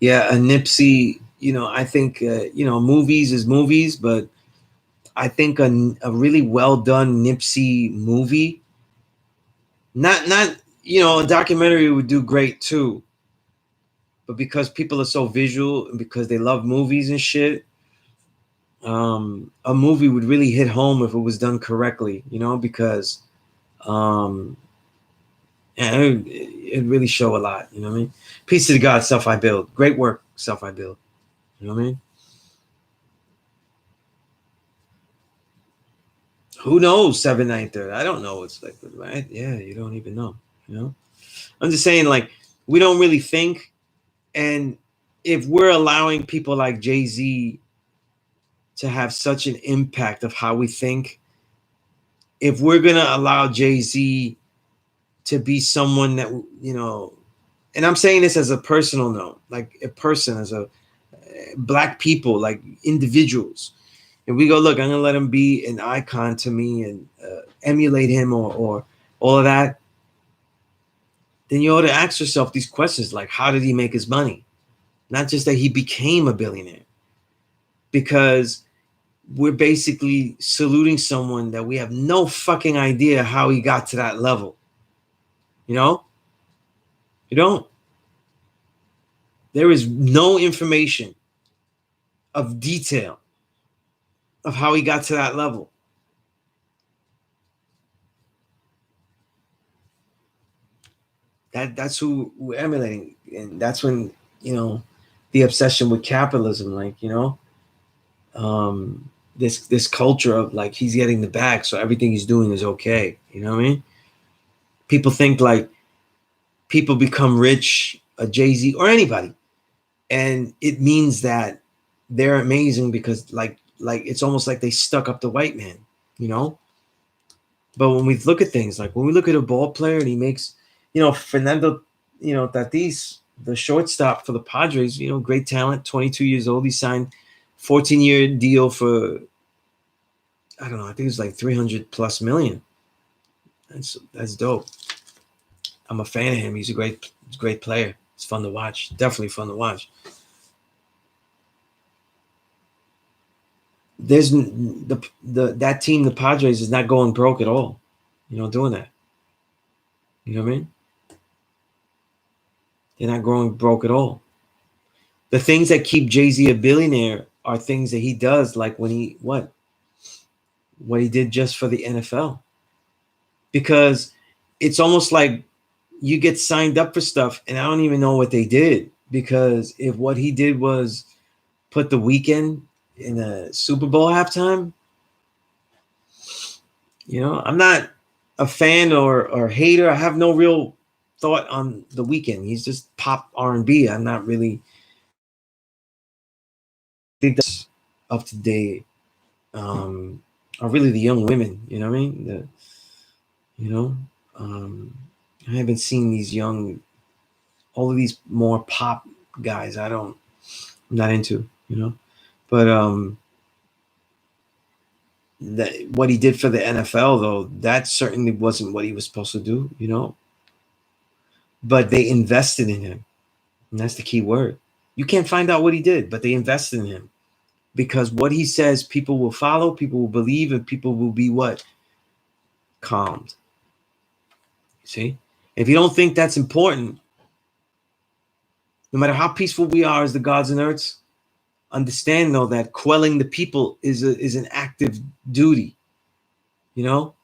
Yeah, a Nipsey, you know, I think, you know, movies is movies, but I think a really well done Nipsey movie, not, you know, a documentary would do great too, but because people are so visual and because they love movies and shit, a movie would really hit home if it was done correctly, you know, because um, and it really show a lot, you know what I mean? Peace to the God, Self I Build. Great work, Self I Build. You know what I mean? Who knows 7 9 30? I don't know. It's like, right? Yeah, you don't even know. You know, I'm just saying, like, we don't really think, and if we're allowing people like Jay-Z to have such an impact of how we think, if we're gonna allow Jay-Z to be someone that, you know, and I'm saying this as a personal note, like a person, as a black people, like individuals. If we go, look, I'm gonna let him be an icon to me and emulate him or all of that, then you ought to ask yourself these questions like, how did he make his money? Not just that he became a billionaire, because we're basically saluting someone that we have no fucking idea how he got to that level. You know, you don't. There is no information of detail of how he got to that level. That's who we're emulating, and that's when, you know, the obsession with capitalism, like, you know, this culture of like he's getting the bag, so everything he's doing is okay. You know what I mean? People think like people become rich, a Jay-Z or anybody, and it means that they're amazing because like it's almost like they stuck up the white man, you know. But when we look at things, like when we look at a ball player and he makes, you know, Fernando, you know, Tatis, the shortstop for the Padres, you know, great talent, 22 years old. He signed 14-year deal for, I don't know, I think it's like 300 plus million. That's dope. I'm a fan of him. He's a great player. It's fun to watch. Definitely fun to watch. There's that team, the Padres, is not going broke at all. You know, doing that. You know what I mean? They're not going broke at all. The things that keep Jay-Z a billionaire are things that he does, like when he what he did just for the NFL. Because it's almost like you get signed up for stuff and I don't even know what they did, because if what he did was put the Weekend in a Super Bowl halftime, you know, I'm not a fan or hater. I have no real thought on the Weekend. He's just pop R&B. I'm not really think that's up to date. Are really the young women, you know what I mean? You know, I haven't seen these young, all of these more pop guys. I'm not into, you know, but that what he did for the NFL though, that certainly wasn't what he was supposed to do, you know. But they invested in him, and that's the key word. You can't find out what he did, but they invested in him because what he says, people will follow, people will believe, and people will be what? Calmed. See, if you don't think that's important, no matter how peaceful we are as the gods and earths, understand though that quelling the people is an active duty. You know,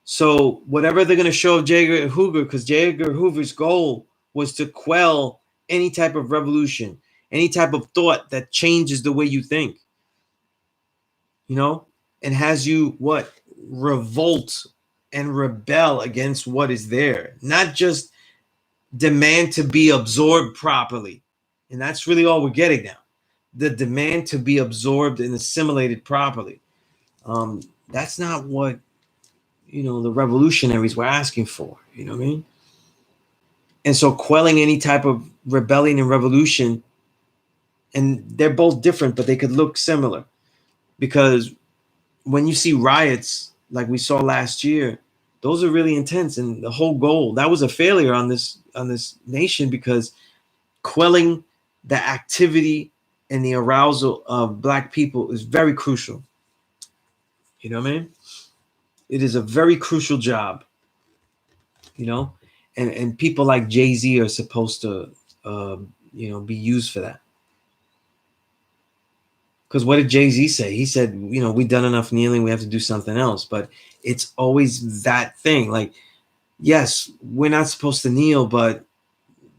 so whatever they're going to show of J. Edgar Hoover, because J. Edgar Hoover's goal was to quell any type of revolution, any type of thought that changes the way you think. You know, and has you what? Revolt and rebel against what is there, not just demand to be absorbed properly. And that's really all we're getting now. The demand to be absorbed and assimilated properly. That's not what, you know, the revolutionaries were asking for. You know what I mean? And so quelling any type of rebellion and revolution, and they're both different, but they could look similar. Because when you see riots like we saw last year, those are really intense. And the whole goal, that was a failure on this nation, because quelling the activity and the arousal of Black people is very crucial. You know what I mean? It is a very crucial job, you know, and people like Jay-Z are supposed to, you know, be used for that. Because what did Jay-Z say? He said, you know, we've done enough kneeling, we have to do something else. But it's always that thing. Like, yes, we're not supposed to kneel, but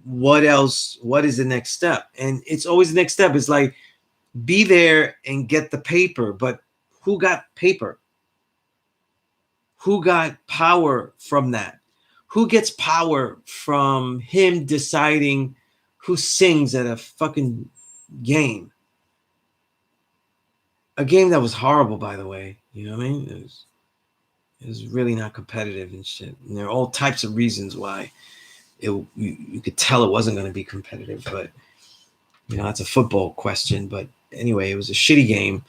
what else? What is the next step? And it's always the next step. It's like, be there and get the paper. But who got paper? Who got power from that? Who gets power from him deciding who sings at a fucking game? A game that was horrible, by the way. You know what I mean? It was really not competitive and shit. And there are all types of reasons why you could tell it wasn't going to be competitive. But, you know, that's a football question. But anyway, it was a shitty game.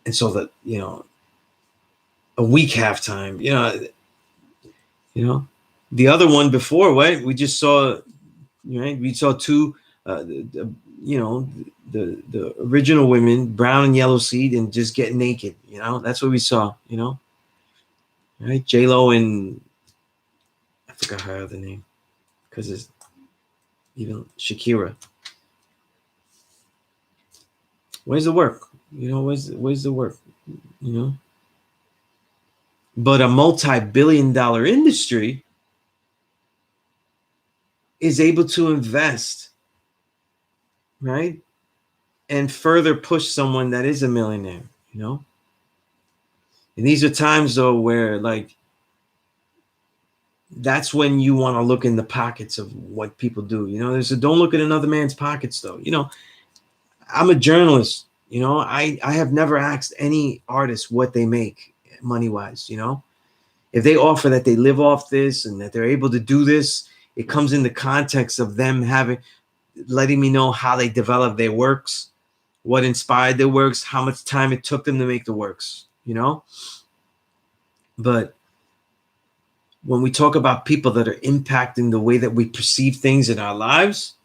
And so that, you know, a weak halftime, you know, the other one before, right? We just saw, right? We saw two, you know, the original women, brown and yellow seed, and just get naked. You know, that's what we saw. You know, right? J-Lo and I forgot her other name because it's even Shakira. Where's the work? You know, where's the work? You know, but a multi-billion-dollar industry is able to invest, right, and further push someone that is a millionaire. You know, and these are times though where like that's when you want to look in the pockets of what people do. You know, there's a don't look at another man's pockets though. You know, I'm a journalist. You know, I have never asked any artist what they make money wise. You know, if they offer that they live off this and that they're able to do this, it comes in the context of them letting me know how they develop their works, what inspired their works, how much time it took them to make the works, you know? But when we talk about people that are impacting the way that we perceive things in our lives,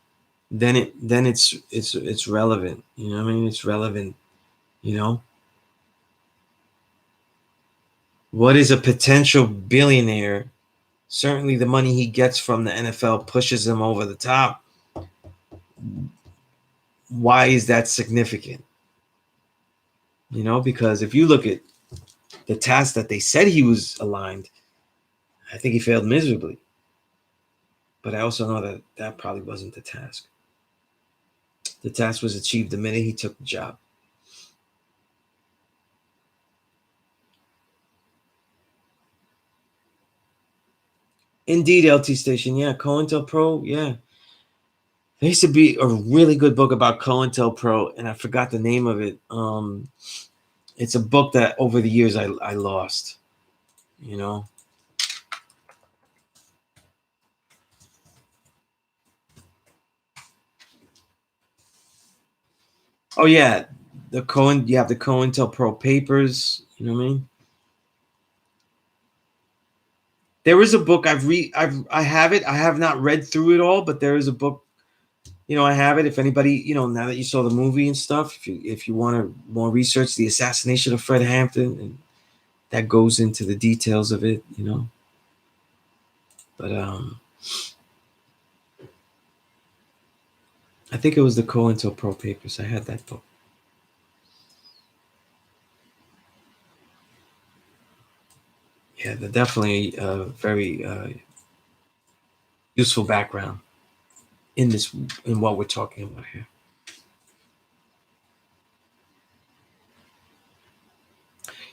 then it's relevant. You know what I mean? It's relevant, you know? What is a potential billionaire? Certainly the money he gets from the NFL pushes him over the top. Why is that significant? You know, because if you look at the task that they said he was aligned, I think he failed miserably. But I also know that that probably wasn't the task. The task was achieved the minute he took the job. Indeed, LT Station. Yeah, COINTELPRO. Yeah. There used to be a really good book about COINTELPRO, and I forgot the name of it. It's a book that over the years I lost, you know. Oh yeah, you have the COINTELPRO papers, you know what I mean? There is a book I have it. I have not read through it all, but there is a book, you know, I have it. If anybody, you know, now that you saw the movie and stuff, if you want to more research the assassination of Fred Hampton, and that goes into the details of it, you know. But I think it was the COINTELPRO papers. I had that book. Yeah, they're definitely a very useful background in this in what we're talking about here.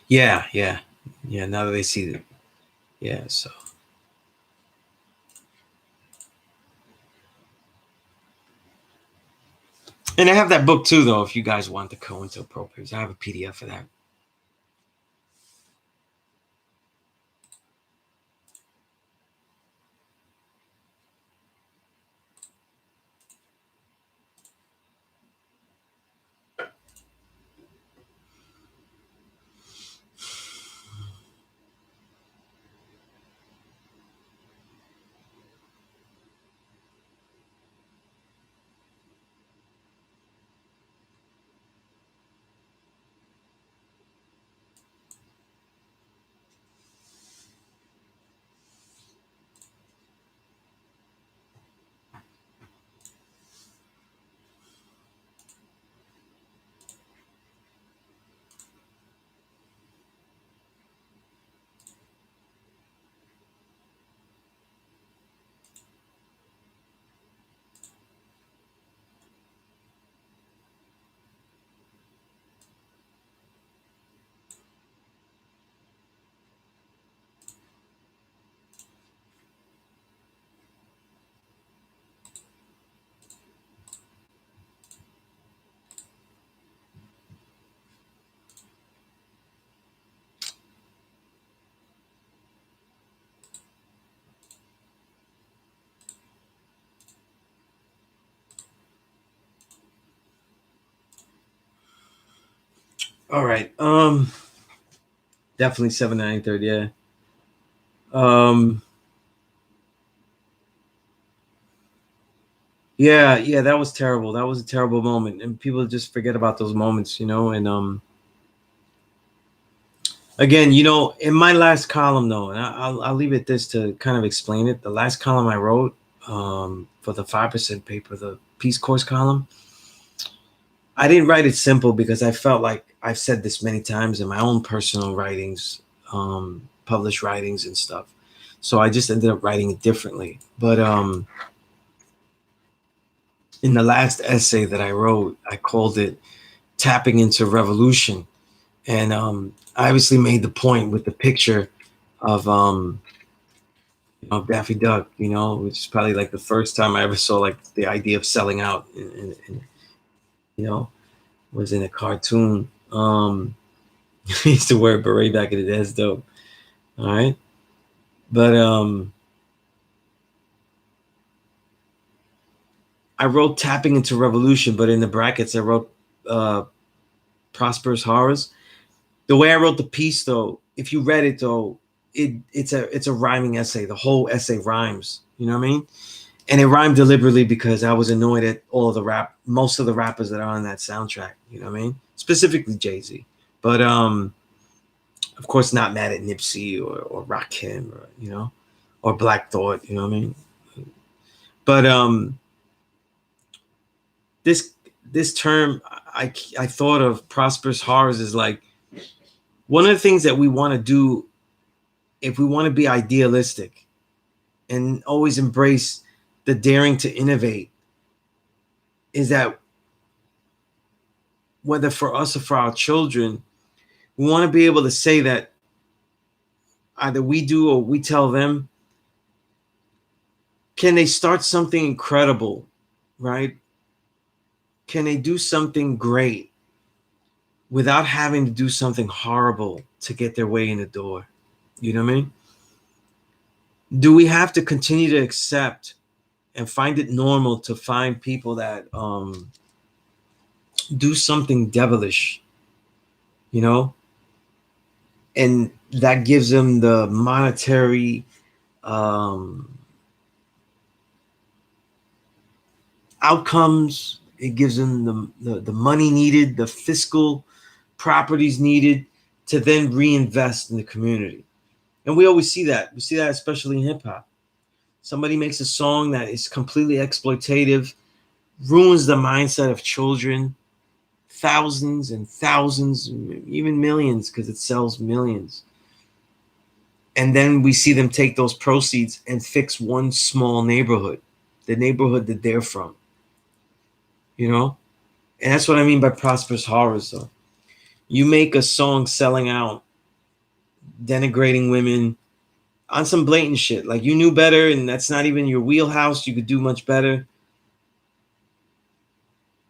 Yeah, yeah, yeah. Now that they see it, yeah. So, and I have that book too, though. If you guys want the COINTELPRO papers, I have a PDF for that. All right. Definitely 793rd. Yeah. Um. Yeah. Yeah. That was terrible. That was a terrible moment, and people just forget about those moments, you know. And Again, you know, in my last column though, and I'll leave it this to kind of explain it. The last column I wrote for the 5% paper, the Peace Course column, I didn't write it simple because I felt like I've said this many times in my own personal writings, published writings and stuff. So I just ended up writing it differently. But in the last essay that I wrote, I called it Tapping into Revolution. And I obviously made the point with the picture of Daffy Duck, you know, which is probably like the first time I ever saw like the idea of selling out, you know, was in a cartoon. He used to wear a beret back in the day. That's dope. All right. But I wrote Tapping into Revolution, but in the brackets I wrote Prosperous Horrors. The way I wrote the piece though, if you read it though, it's a rhyming essay. The whole essay rhymes. You know what I mean? And it rhymed deliberately because I was annoyed at most of the rappers that are on that soundtrack. You know what I mean? Specifically Jay-Z. But of course not mad at Nipsey or Rakim or, you know, or Black Thought, you know what I mean? But this term I thought of Prosperous Horrors is like one of the things that we want to do if we want to be idealistic and always embrace the daring to innovate is that whether for us or for our children, we want to be able to say that either we do or we tell them, can they start something incredible, right? Can they do something great without having to do something horrible to get their way in the door? You know what I mean? Do we have to continue to accept and find it normal to find people that do something devilish, you know? And that gives them the monetary outcomes. It gives them the money needed, the fiscal properties needed to then reinvest in the community. And we always see that. We see that especially in hip hop. Somebody makes a song that is completely exploitative, ruins the mindset of children, thousands and thousands, even millions, because it sells millions. And then we see them take those proceeds and fix one small neighborhood, the neighborhood that they're from. You know? And that's what I mean by Prosperous Horrors, though. You make a song selling out, denigrating women on some blatant shit. Like you knew better and that's not even your wheelhouse. You could do much better.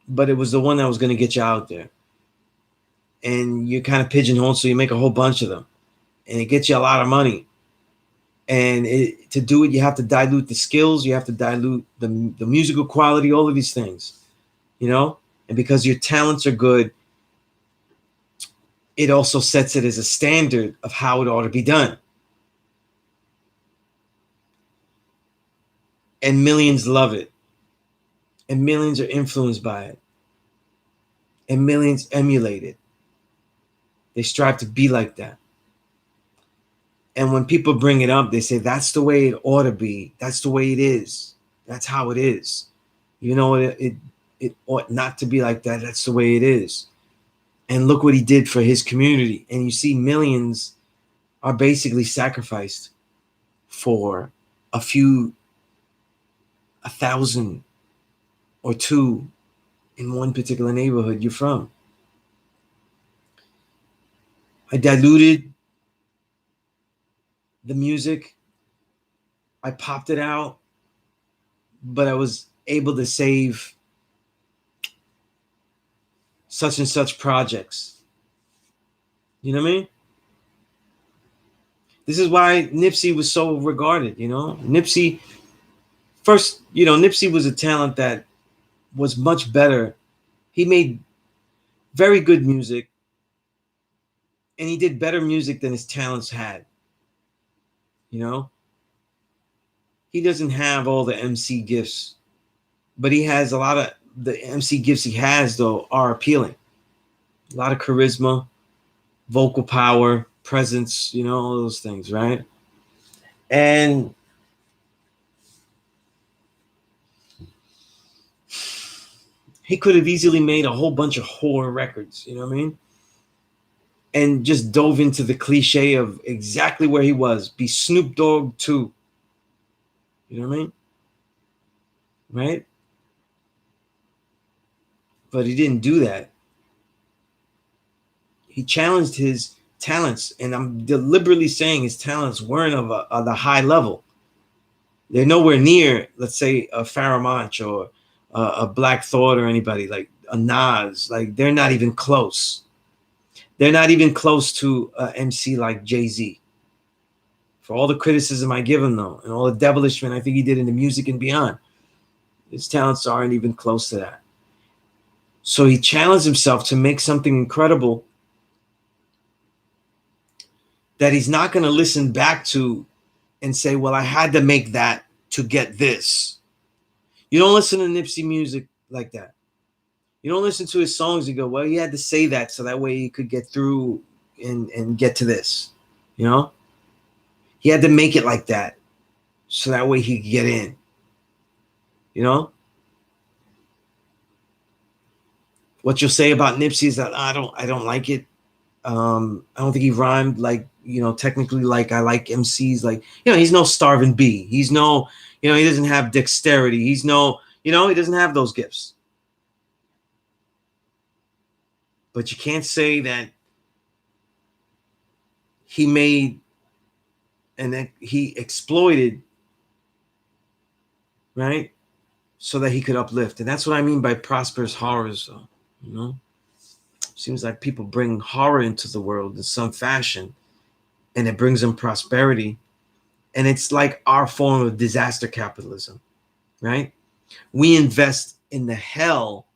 But it was the one that was going to get you out there. And you're kind of pigeonholed, so you make a whole bunch of them. And it gets you a lot of money. And to do it, you have to dilute the skills. You have to dilute the musical quality, all of these things. You know? And because your talents are good, it also sets it as a standard of how it ought to be done. And millions love it. And millions are influenced by it. And millions emulate it. They strive to be like that. And when people bring it up, they say, that's the way it ought to be. That's the way it is. That's how it is. You know, it ought not to be like that. That's the way it is. And look what he did for his community. And you see millions are basically sacrificed for a thousand or two in one particular neighborhood you're from. I diluted the music. I popped it out, but I was able to save such and such projects. You know what I mean? This is why Nipsey was so regarded, you know? Nipsey was a talent that was much better. He made very good music, and he did better music than his talents had. You know? He doesn't have all the MC gifts, but he has a lot of the MC gifts he has, though, are appealing. A lot of charisma, vocal power, presence, you know, all those things, right? And he could have easily made a whole bunch of horror records, you know what I mean? And just dove into the cliche of exactly where he was, be Snoop Dogg too. You know what I mean? Right? But he didn't do that. He challenged his talents, and I'm deliberately saying his talents weren't of the high level. They're nowhere near, let's say, a Faramonch or a Black Thought or anybody like a Nas. Like they're not even close. They're not even close to an MC like Jay-Z. For all the criticism I give him, though, and all the devilishment I think he did in the music and beyond, his talents aren't even close to that. So he challenged himself to make something incredible that he's not going to listen back to and say, well, I had to make that to get this. You don't listen to Nipsey music like that. You don't listen to his songs and go, well, he had to say that so that way he could get through and get to this. You know? He had to make it like that so that way he could get in. You know? What you'll say about Nipsey is that I don't like it. I don't think he rhymed like, you know, technically like I like MCs. Like, you know, he's no Starvin' B. He's no, you know, he doesn't have dexterity. He's no, you know, he doesn't have those gifts. But you can't say that he made and that he exploited, right? So that he could uplift. And that's what I mean by prosperous horrors, though, you know? Seems like people bring horror into the world in some fashion and it brings them prosperity. And it's like our form of disaster capitalism, right? We invest in the hell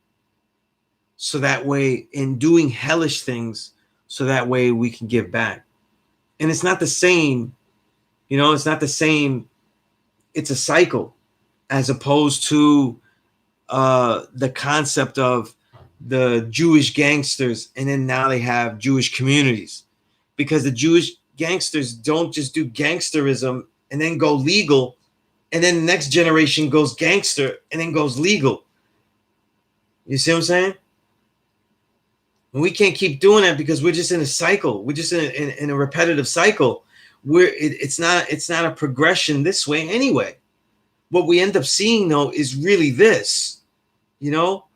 so that way in doing hellish things so that way we can give back. And it's not the same, you know, it's not the same. It's a cycle as opposed to the concept of the Jewish gangsters, and then now they have Jewish communities because the Jewish gangsters don't just do gangsterism and then go legal, and then the next generation goes gangster and then goes legal. You see what I'm saying? And we can't keep doing that because we're just in a cycle. We're just in a repetitive cycle. It's not a progression this way anyway. What we end up seeing though is really this, you know,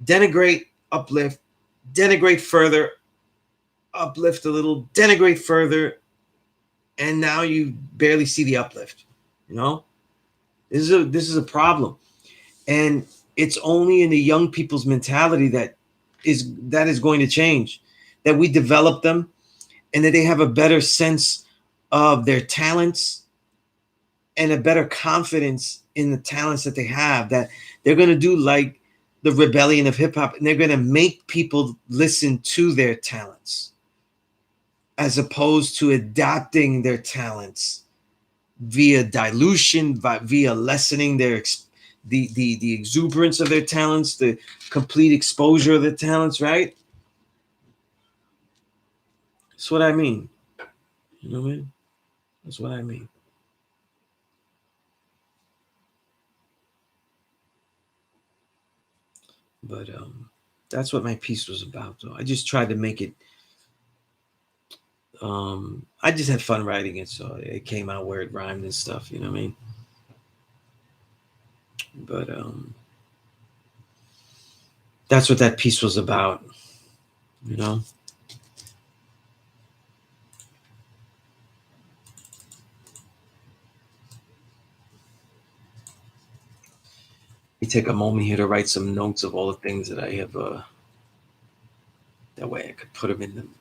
denigrate, uplift, denigrate further, uplift a little, denigrate further, and now you barely see the uplift. You know, this is a problem, and it's only in the young people's mentality that is going to change, that we develop them, and that they have a better sense of their talents and a better confidence in the talents that they have, that they're going to do like the rebellion of hip hop, and they're going to make people listen to their talents as opposed to adapting their talents via dilution, via lessening their the exuberance of their talents, the complete exposure of their talents, right? That's what I mean. You know what I mean? That's what I mean. But that's what my piece was about, though. I just tried to make it. I just had fun writing it, so it came out where it rhymed and stuff. You know what I mean? But that's what that piece was about. You know. You take a moment here to write some notes of all the things that I have. That way, I could put them in them.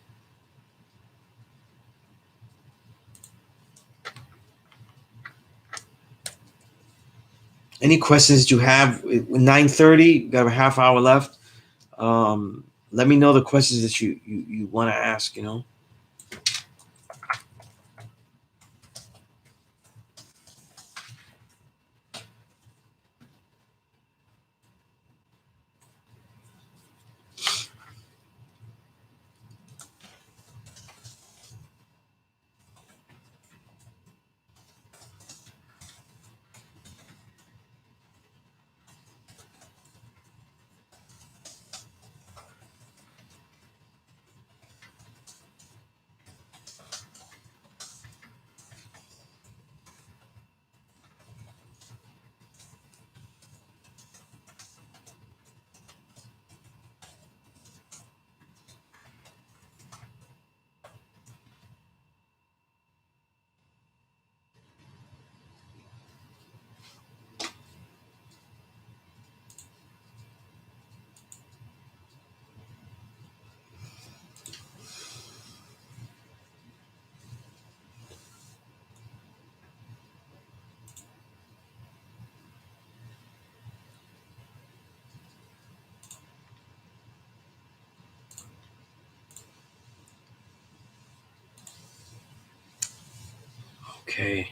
Any questions that you have? 9:30. Got a half hour left. Let me know the questions that you want to ask. You know. Okay.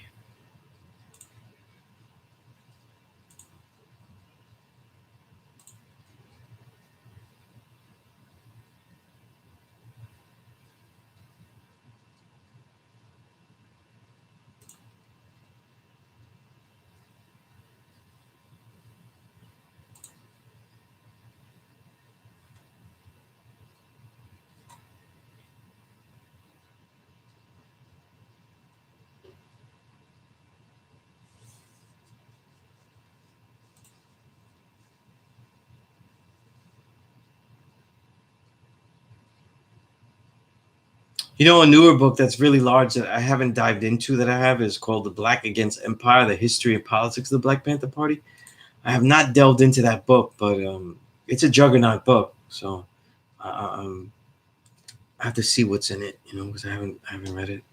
You know, a newer book that's really large that I haven't dived into that I have is called The Black Against Empire, The History and Politics of the Black Panther Party. I have not delved into that book, but it's a juggernaut book. So I have to see what's in it, you know, because I haven't read it.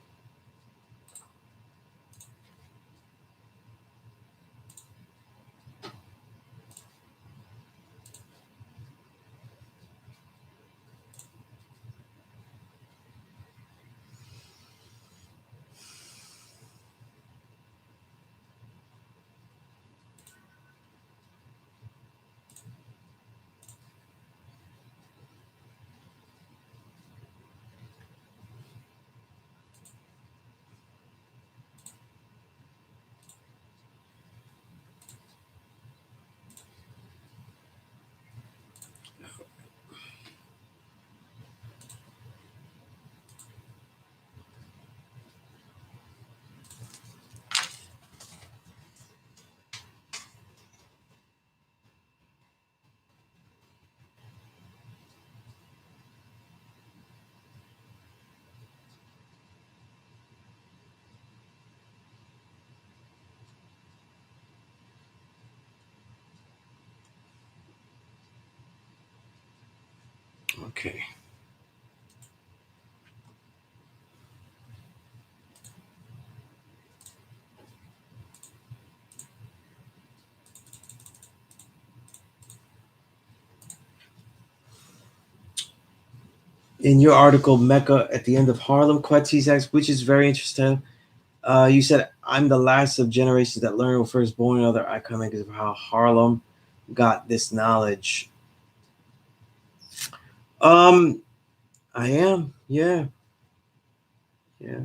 Okay. In your article, Mecca at the End of Harlem, Quetzes asks, which is very interesting. You said, I'm the last of generations that learned with firstborn and other icon makers of how Harlem got this knowledge. Um, I am, yeah, yeah.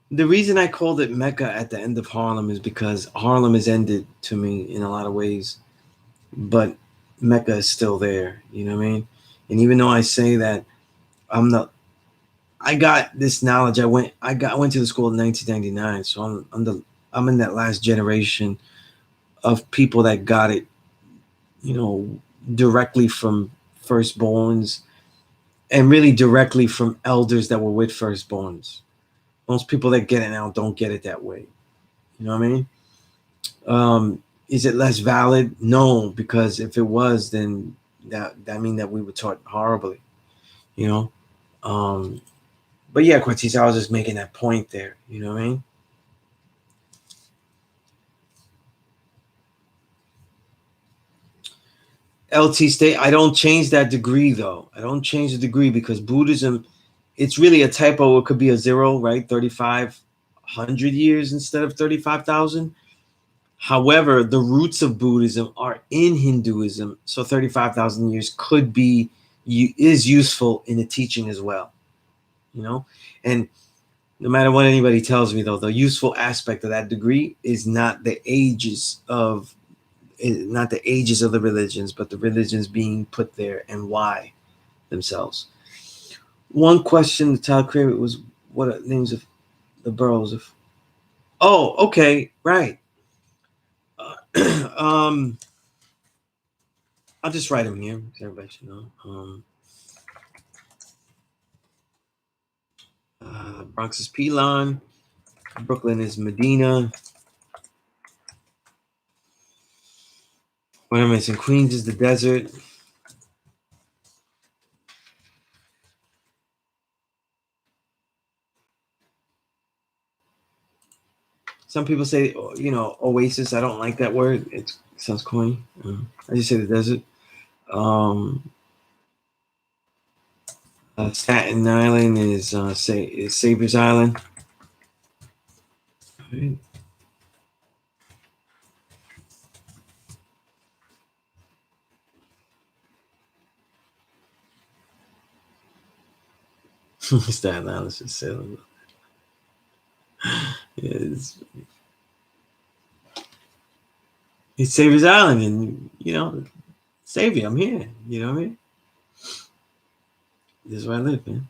The reason I called it Mecca at the end of Harlem is because Harlem has ended to me in a lot of ways, but Mecca is still there. You know what I mean? And even though I say that I'm the, I got this knowledge. I went to the school in 1999, so I'm in that last generation of people that got it, you know, directly from firstborns and really directly from elders that were with firstborns. Most people that get it now don't get it that way. You know what I mean? Is it less valid? No, because if it was, then that mean that we were taught horribly. You know. But yeah, Quincy, I was just making that point there. You know what I mean? LT state. I don't change that degree though. I don't change the degree because Buddhism, it's really a typo. It could be a zero, right? 3,500 years instead of 35,000. However, the roots of Buddhism are in Hinduism, so 35,000 years could be is useful in the teaching as well. You know, and no matter what anybody tells me, though, the useful aspect of that degree is not the ages of the religions, but the religions being put there and why themselves. One question the child created was, what are names of the boroughs of? Oh, okay, right. Um, I'll just write them here so everybody should know. Bronx is Pelon, Brooklyn is Medina, what am I missing? Queens is the desert. Some people say, you know, oasis. I don't like that word. It sounds corny. I just say the desert. Um, Staten Island is Savior's Island. Right. Staten Island is just Salem. It's Savior's Island, and Savior, I'm here. You know what I mean? This is where I live, man.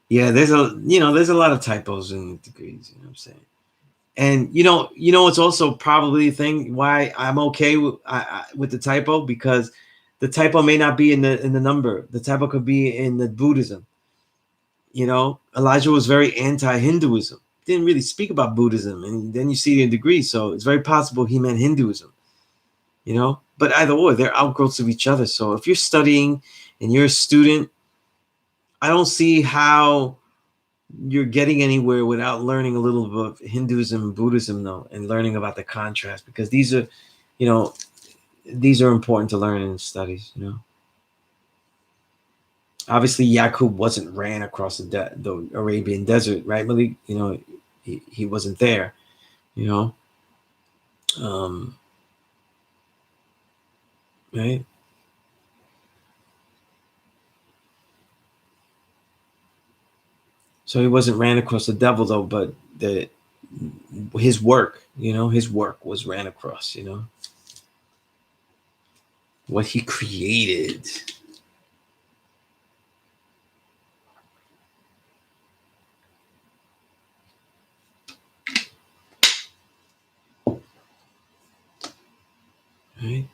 Yeah, there's a lot of typos in degrees. You know what I'm saying? And it's also probably a thing why I'm okay with the typo, because the typo may not be in the number. The typo could be in the Buddhism. Elijah was very anti-Hinduism. Didn't really speak about Buddhism, and then you see it in degrees. So it's very possible he meant Hinduism. But either or, they're outgrowths of each other. So if you're studying and you're a student, I don't see how you're getting anywhere without learning a little bit of Hinduism and Buddhism, though, and learning about the contrast, because you know, these are important to learn in studies. Obviously, Yaqub wasn't ran across the Arabian desert, right, Malik? He wasn't there, you know, um, right? So he wasn't ran across the devil, though, but his work was ran across, what he created. Right?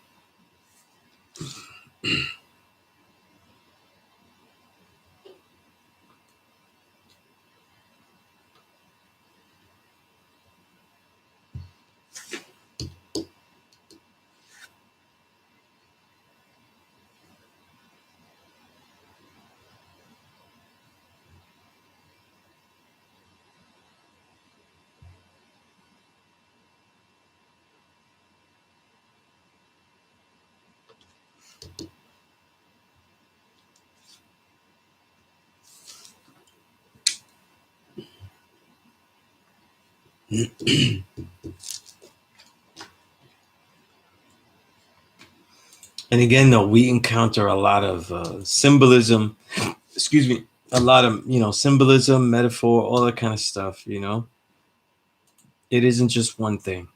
And again, though, we encounter a lot of symbolism. Excuse me, a lot of symbolism, metaphor, all that kind of stuff. It isn't just one thing.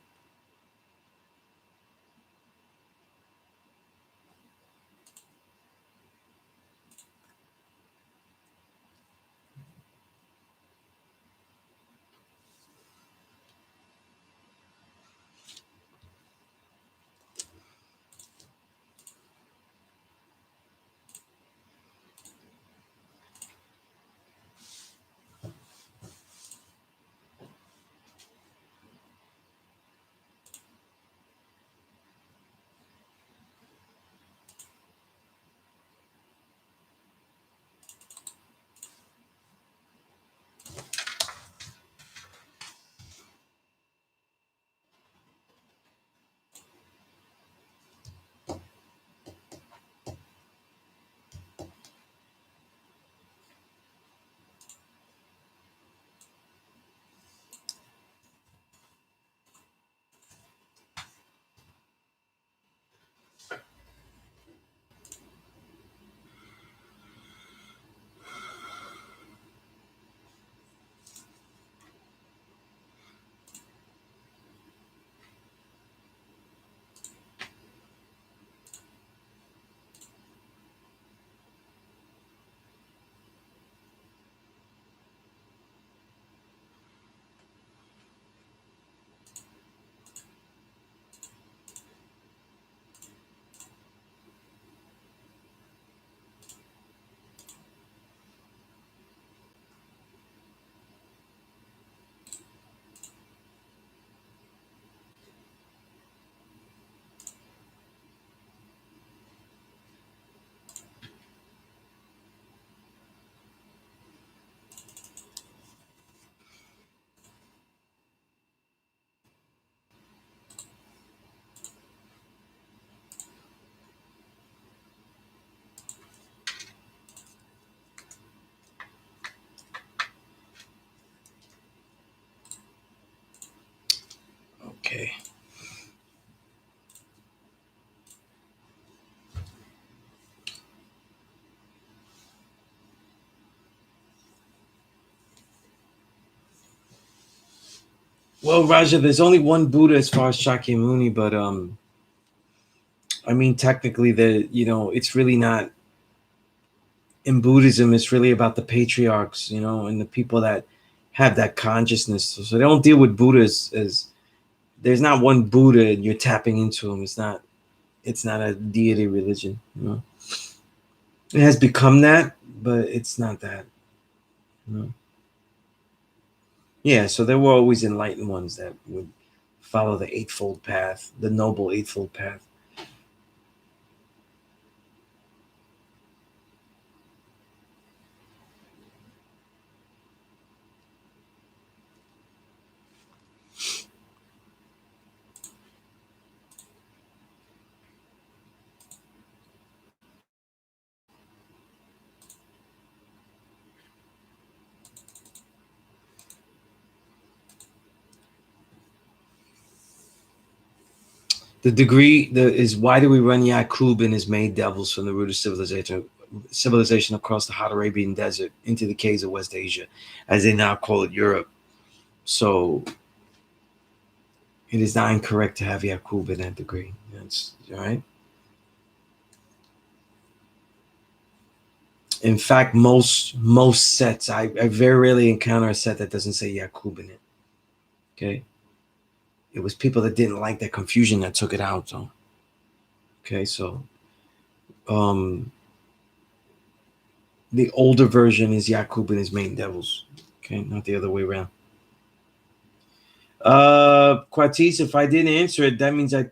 Well, Raja, there's only one Buddha as far as Shakyamuni, but I mean, technically, it's really not in Buddhism. It's really about the patriarchs, and the people that have that consciousness. So they don't deal with Buddhas as there's not one Buddha and you're tapping into him. It's not a deity religion. It has become that, but it's not that. Yeah, so there were always enlightened ones that would follow the Eightfold Path, the Noble Eightfold Path. The degree is why do we run Yaqub and his maid devils from the root of civilization across the hot Arabian desert into the caves of West Asia, as they now call it Europe. So it is not incorrect to have Yaqub in that degree. That's all right. In fact, most sets, I very rarely encounter a set that doesn't say Yaqub in it. Okay. It was people that didn't like that confusion that took it out, though. Okay, so the older version is Yaqub and his main devils. Okay, not the other way around. Quartis, if I didn't answer it, that means I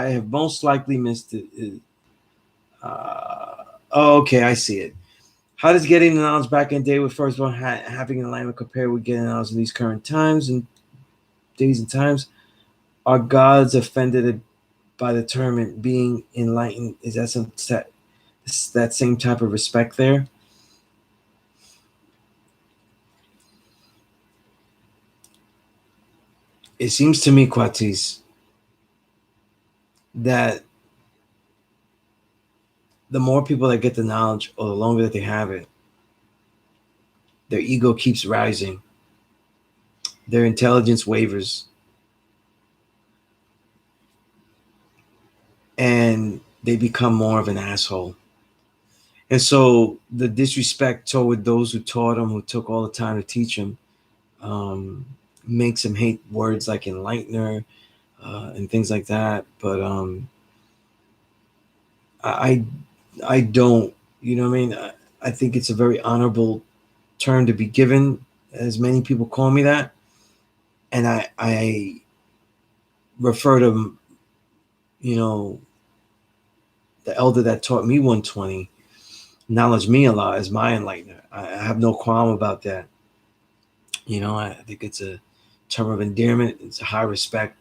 have most likely missed it. Okay, I see it. How does getting the knowledge back in day with first one having an alignment compared with getting knowledge in these current times and days and times? Are gods offended by the term and being enlightened? Is that same type of respect there? It seems to me, Quartis, that the more people that get the knowledge or the longer that they have it, their ego keeps rising. Their intelligence wavers. And they become more of an asshole. And so the disrespect toward those who taught them, who took all the time to teach them, makes them hate words like enlightener and things like that. But I don't, you know what I mean? I think it's a very honorable term to be given, as many people call me that. And I refer to, the elder that taught me 120, acknowledge me a lot as my enlightener. I have no qualm about that. I think it's a term of endearment. It's a high respect,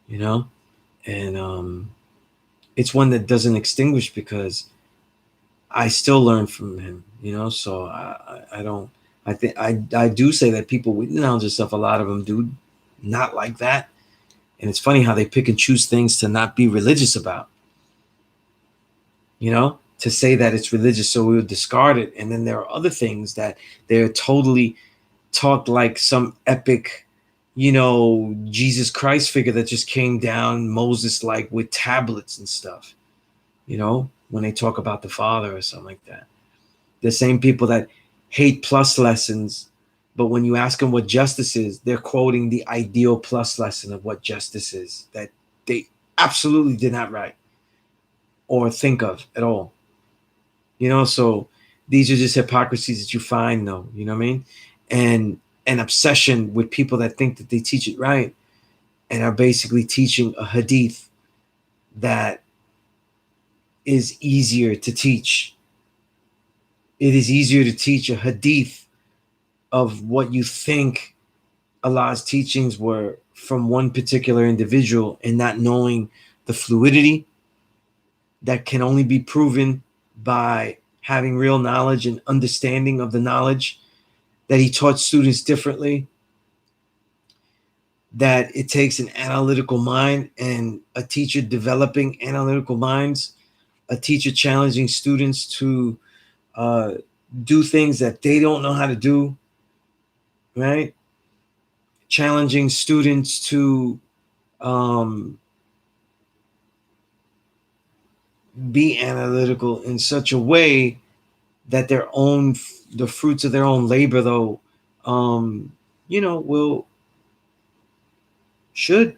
and it's one that doesn't extinguish because I still learn from him, so I don't, I think I do say that people with knowledge of stuff, a lot of them do not like that. And it's funny how they pick and choose things to not be religious about, to say that it's religious, so we'll discard it. And then there are other things that they're totally talked like some epic, Jesus Christ figure that just came down, Moses, like with tablets and stuff, when they talk about the Father or something like that. The same people that hate plus lessons, but when you ask them what justice is, they're quoting the ideal plus lesson of what justice is that they absolutely did not write or think of at all. So these are just hypocrisies that you find, though, you know what I mean? And an obsession with people that think that they teach it right and are basically teaching a hadith that is easier to teach. It is easier to teach a hadith of what you think Allah's teachings were from one particular individual and not knowing the fluidity that can only be proven by having real knowledge and understanding of the knowledge, that he taught students differently, that it takes an analytical mind and a teacher developing analytical minds, a teacher challenging students to do things that they don't know how to do, right? challenging students to be analytical in such a way that the fruits of their own labor, though, will should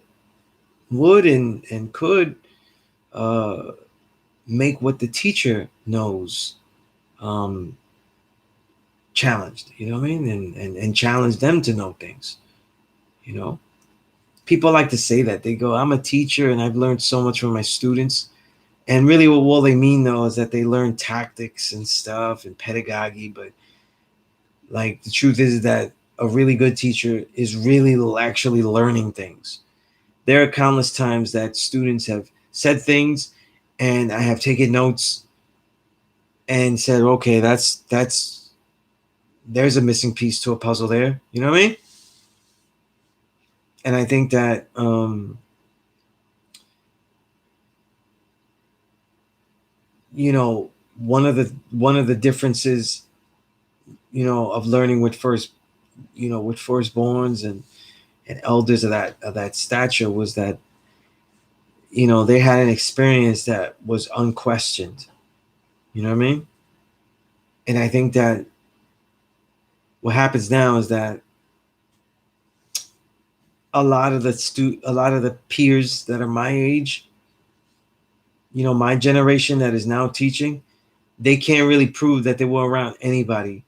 would and could uh, make what the teacher knows challenged. You know what I mean? And challenge them to know things. You know, people like to say that they go, "I'm a teacher and I've learned so much from my students." And really, what all they mean though is that they learn tactics and stuff and pedagogy. But like the truth is that a really good teacher is really actually learning things. There are countless times that students have said things, and I have taken notes and said, "Okay, that's there's a missing piece to a puzzle there." You know what I mean? And I think that one of the differences, of learning with firstborns and elders of that stature was that they had an experience that was unquestioned. You know what I mean? And I think that what happens now is that a lot of the peers that are my age, my generation that is now teaching, they can't really prove that they were around anybody.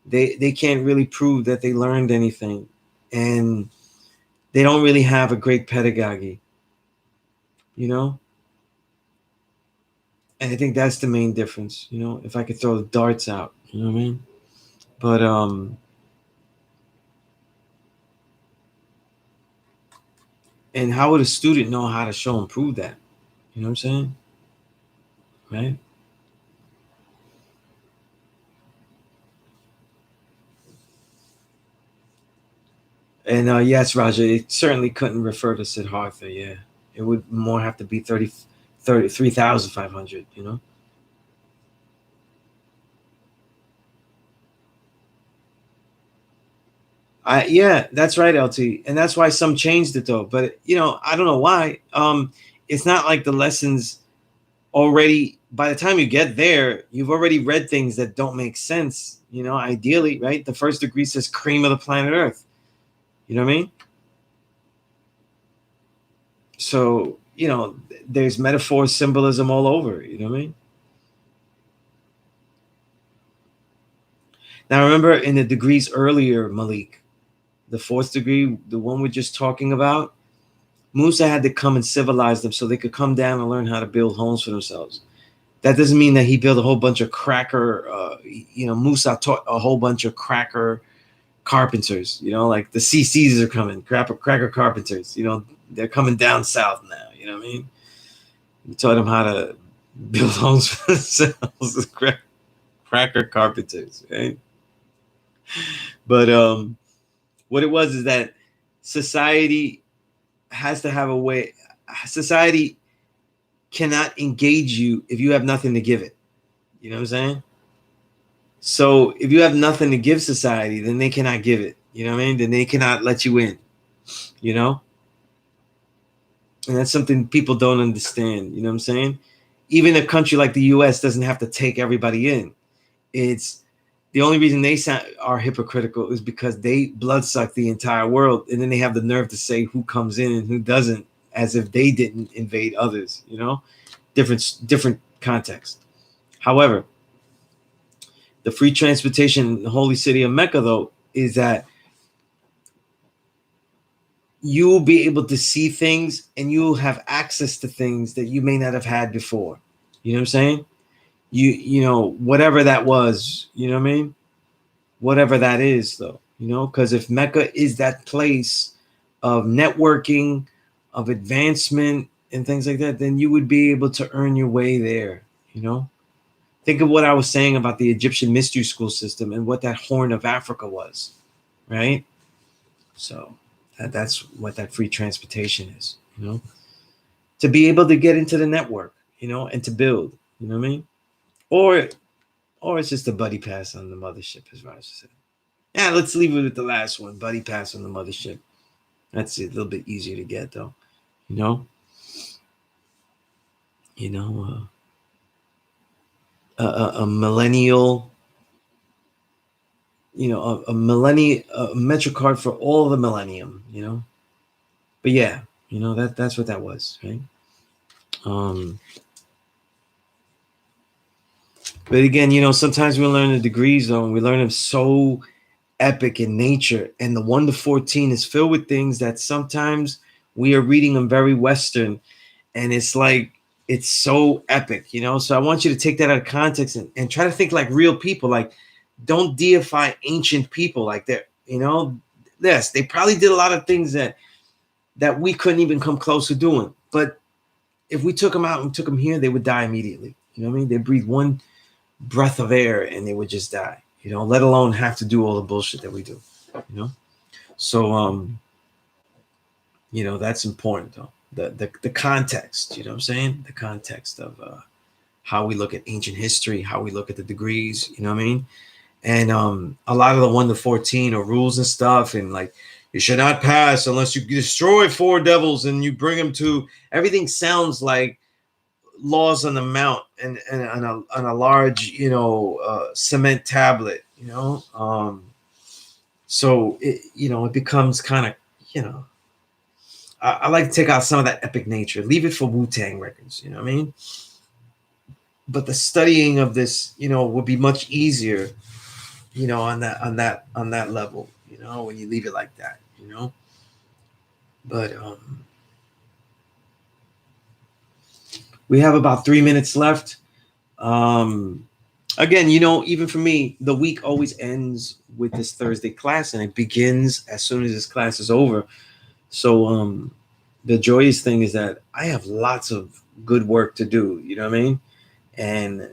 They can't really prove that they learned anything, and they don't really have a great pedagogy. You know, and I think that's the main difference. If I could throw the darts out, you know what I mean? But and how would a student know how to show and prove that? You know what I'm saying? Right? And yes, Raja, it certainly couldn't refer to Siddhartha. Yeah, it would more have to be 33,500. Yeah, that's right, LT, and that's why some changed it though. But I don't know why. It's not like the lessons already. By the time you get there, you've already read things that don't make sense. Ideally, right? The first degree says cream of the planet Earth. You know what I mean? So there's metaphor, symbolism all over. You know what I mean? Now remember in the degrees earlier, Malik, the fourth degree, the one we're just talking about, Musa had to come and civilize them so they could come down and learn how to build homes for themselves. That doesn't mean that he built a whole bunch of cracker, Musa taught a whole bunch of cracker carpenters, like the CCs are coming, cracker carpenters, they're coming down south now, you know what I mean? He taught them how to build homes for themselves, cracker carpenters, right? But what it was is that society has to have a way, society cannot engage you if you have nothing to give it. You know what I'm saying? So if you have nothing to give society, then they cannot give it. You know what I mean? Then they cannot let you in, you know? And that's something people don't understand. You know what I'm saying? Even a country like the US doesn't have to take everybody in. It's the only reason they are hypocritical is because they bloodsuck the entire world. And then they have the nerve to say who comes in and who doesn't, as if they didn't invade others, different context. However, the free transportation in the holy city of Mecca, though, is that you will be able to see things and you'll have access to things that you may not have had before. You know what I'm saying? Whatever that was, you know what I mean? Whatever that is, though, because if Mecca is that place of networking, of advancement, and things like that, then you would be able to earn your way there, Think of what I was saying about the Egyptian mystery school system and what that Horn of Africa was, right? So that's what that free transportation is, to be able to get into the network, and to build, you know what I mean? Or it's just a buddy pass on the mothership, as Raj said. Yeah, let's leave it with the last one, buddy pass on the mothership. That's a little bit easier to get, though. You know, you know, a millennial, a millennial, a metro card for all the millennium. But yeah, that's what that was, right? Um, but again, sometimes we learn the degrees, though, and we learn them so epic in nature, and the 1 to 14 is filled with things that sometimes we are reading them very Western, and it's like it's so epic, so I want you to take that out of context and try to think like real people. Like, don't deify ancient people like they're, yes, they probably did a lot of things that we couldn't even come close to doing, but if we took them out and took them here, they would die immediately. You know what I mean? They breathe one breath of air and they would just die, let alone have to do all the bullshit that we do, so that's important, though. The context, what I'm saying? The context of how we look at ancient history, how we look at the degrees, what I mean? And a lot of the 1 to 14 are rules and stuff, and like, you should not pass unless you destroy 4 devils and you bring them to, everything sounds like laws on the mount and on a large, cement tablet, so it becomes kind of, I like to take out some of that epic nature, leave it for Wu-Tang records, what I mean? But the studying of this, would be much easier, on that level, when you leave it like that, But we have about 3 minutes left. Again, even for me, the week always ends with this Thursday class, and it begins as soon as this class is over. So the joyous thing is that I have lots of good work to do, you know what I mean? And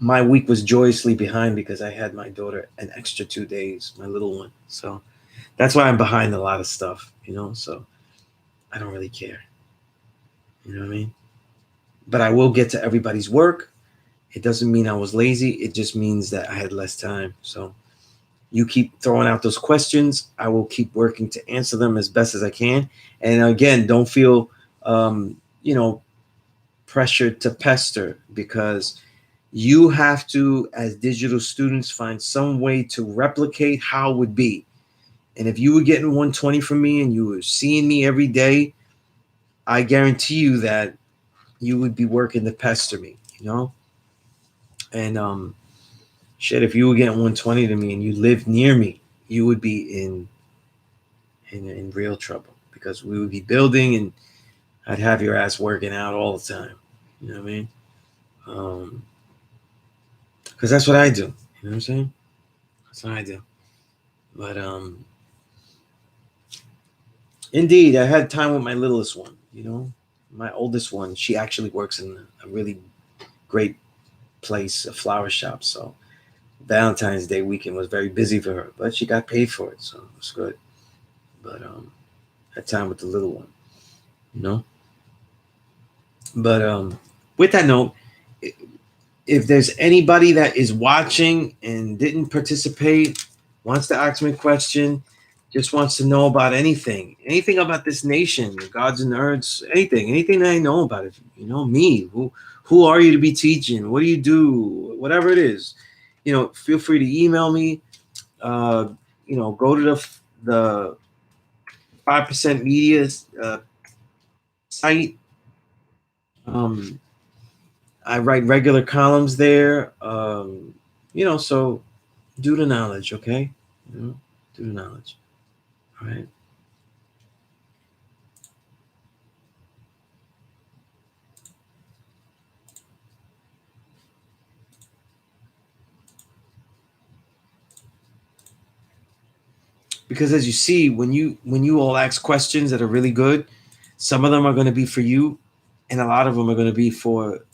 my week was joyously behind because I had my daughter an extra 2 days, my little one. So that's why I'm behind a lot of stuff, so I don't really care. You know what I mean? But I will get to everybody's work. It doesn't mean I was lazy. It just means that I had less time. So you keep throwing out those questions. I will keep working to answer them as best as I can. And again, don't feel, pressured to pester, because you have to, as digital students, find some way to replicate how it would be. And if you were getting 120 from me and you were seeing me every day, I guarantee you that you would be working to pester me, And shit, if you were getting 120 to me and you lived near me, you would be in real trouble, because we would be building and I'd have your ass working out all the time. You know what I mean? Because that's what I do. You know what I'm saying? That's what I do. But indeed, I had time with my littlest one. My oldest one, she actually works in a really great place, a flower shop. So Valentine's Day weekend was very busy for her, but she got paid for it, so it was good. But had time with the little one, you know. But with that note, if there's anybody that is watching and didn't participate, wants to ask me a question, just wants to know about anything about this nation, the gods and earths, anything that I know about it, me, who are you to be teaching? What do you do? Whatever it is, feel free to email me. Go to the 5% Media site. I write regular columns there. So do the knowledge, okay? Do the knowledge. All right. Because as you see, when you all ask questions that are really good, some of them are going to be for you, and a lot of them are going to be for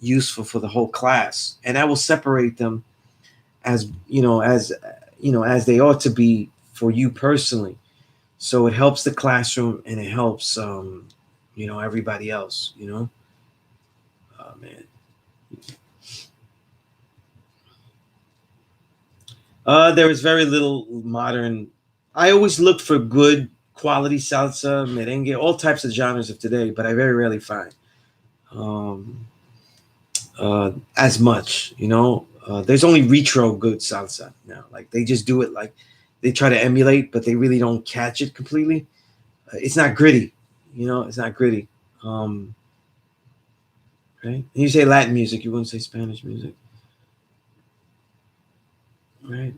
useful for the whole class. And I will separate them as they ought to be for you personally. So it helps the classroom and it helps everybody else. Oh man. There is very little modern I always look for good quality salsa, merengue, all types of genres of today, but I very rarely find um, as much. There's only retro good salsa now. Like they just do it like they try to emulate, but they really don't catch it completely. It's not gritty. It's not gritty. Right? And you say Latin music, you wouldn't say Spanish music, right?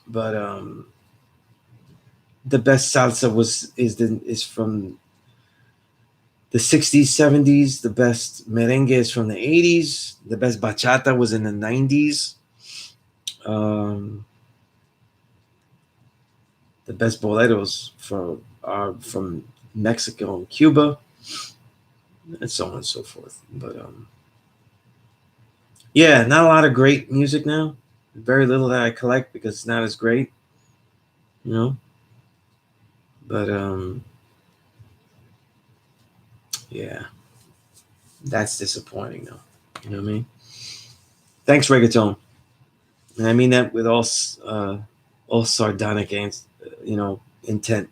But the best salsa is from the 60s, 70s. The best merengue is from the 80s. The best bachata was in the 90s. The best boleros are from Mexico and Cuba, and so on and so forth. But yeah, not a lot of great music now. Very little that I collect because it's not as great, you know. But yeah, that's disappointing though. You know what I mean? Thanks, reggaeton, and I mean that with all sardonic and intent.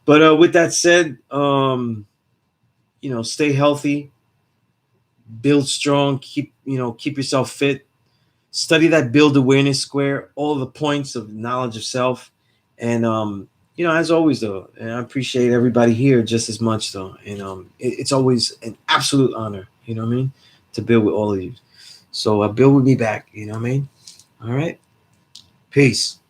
But with that said, stay healthy, build strong, keep yourself fit, study that build awareness square, all the points of knowledge of self, and as always though, and I appreciate everybody here just as much though, and it's always an absolute honor, you know what I mean, to build with all of you. So build with me back, you know what I mean. All right, peace.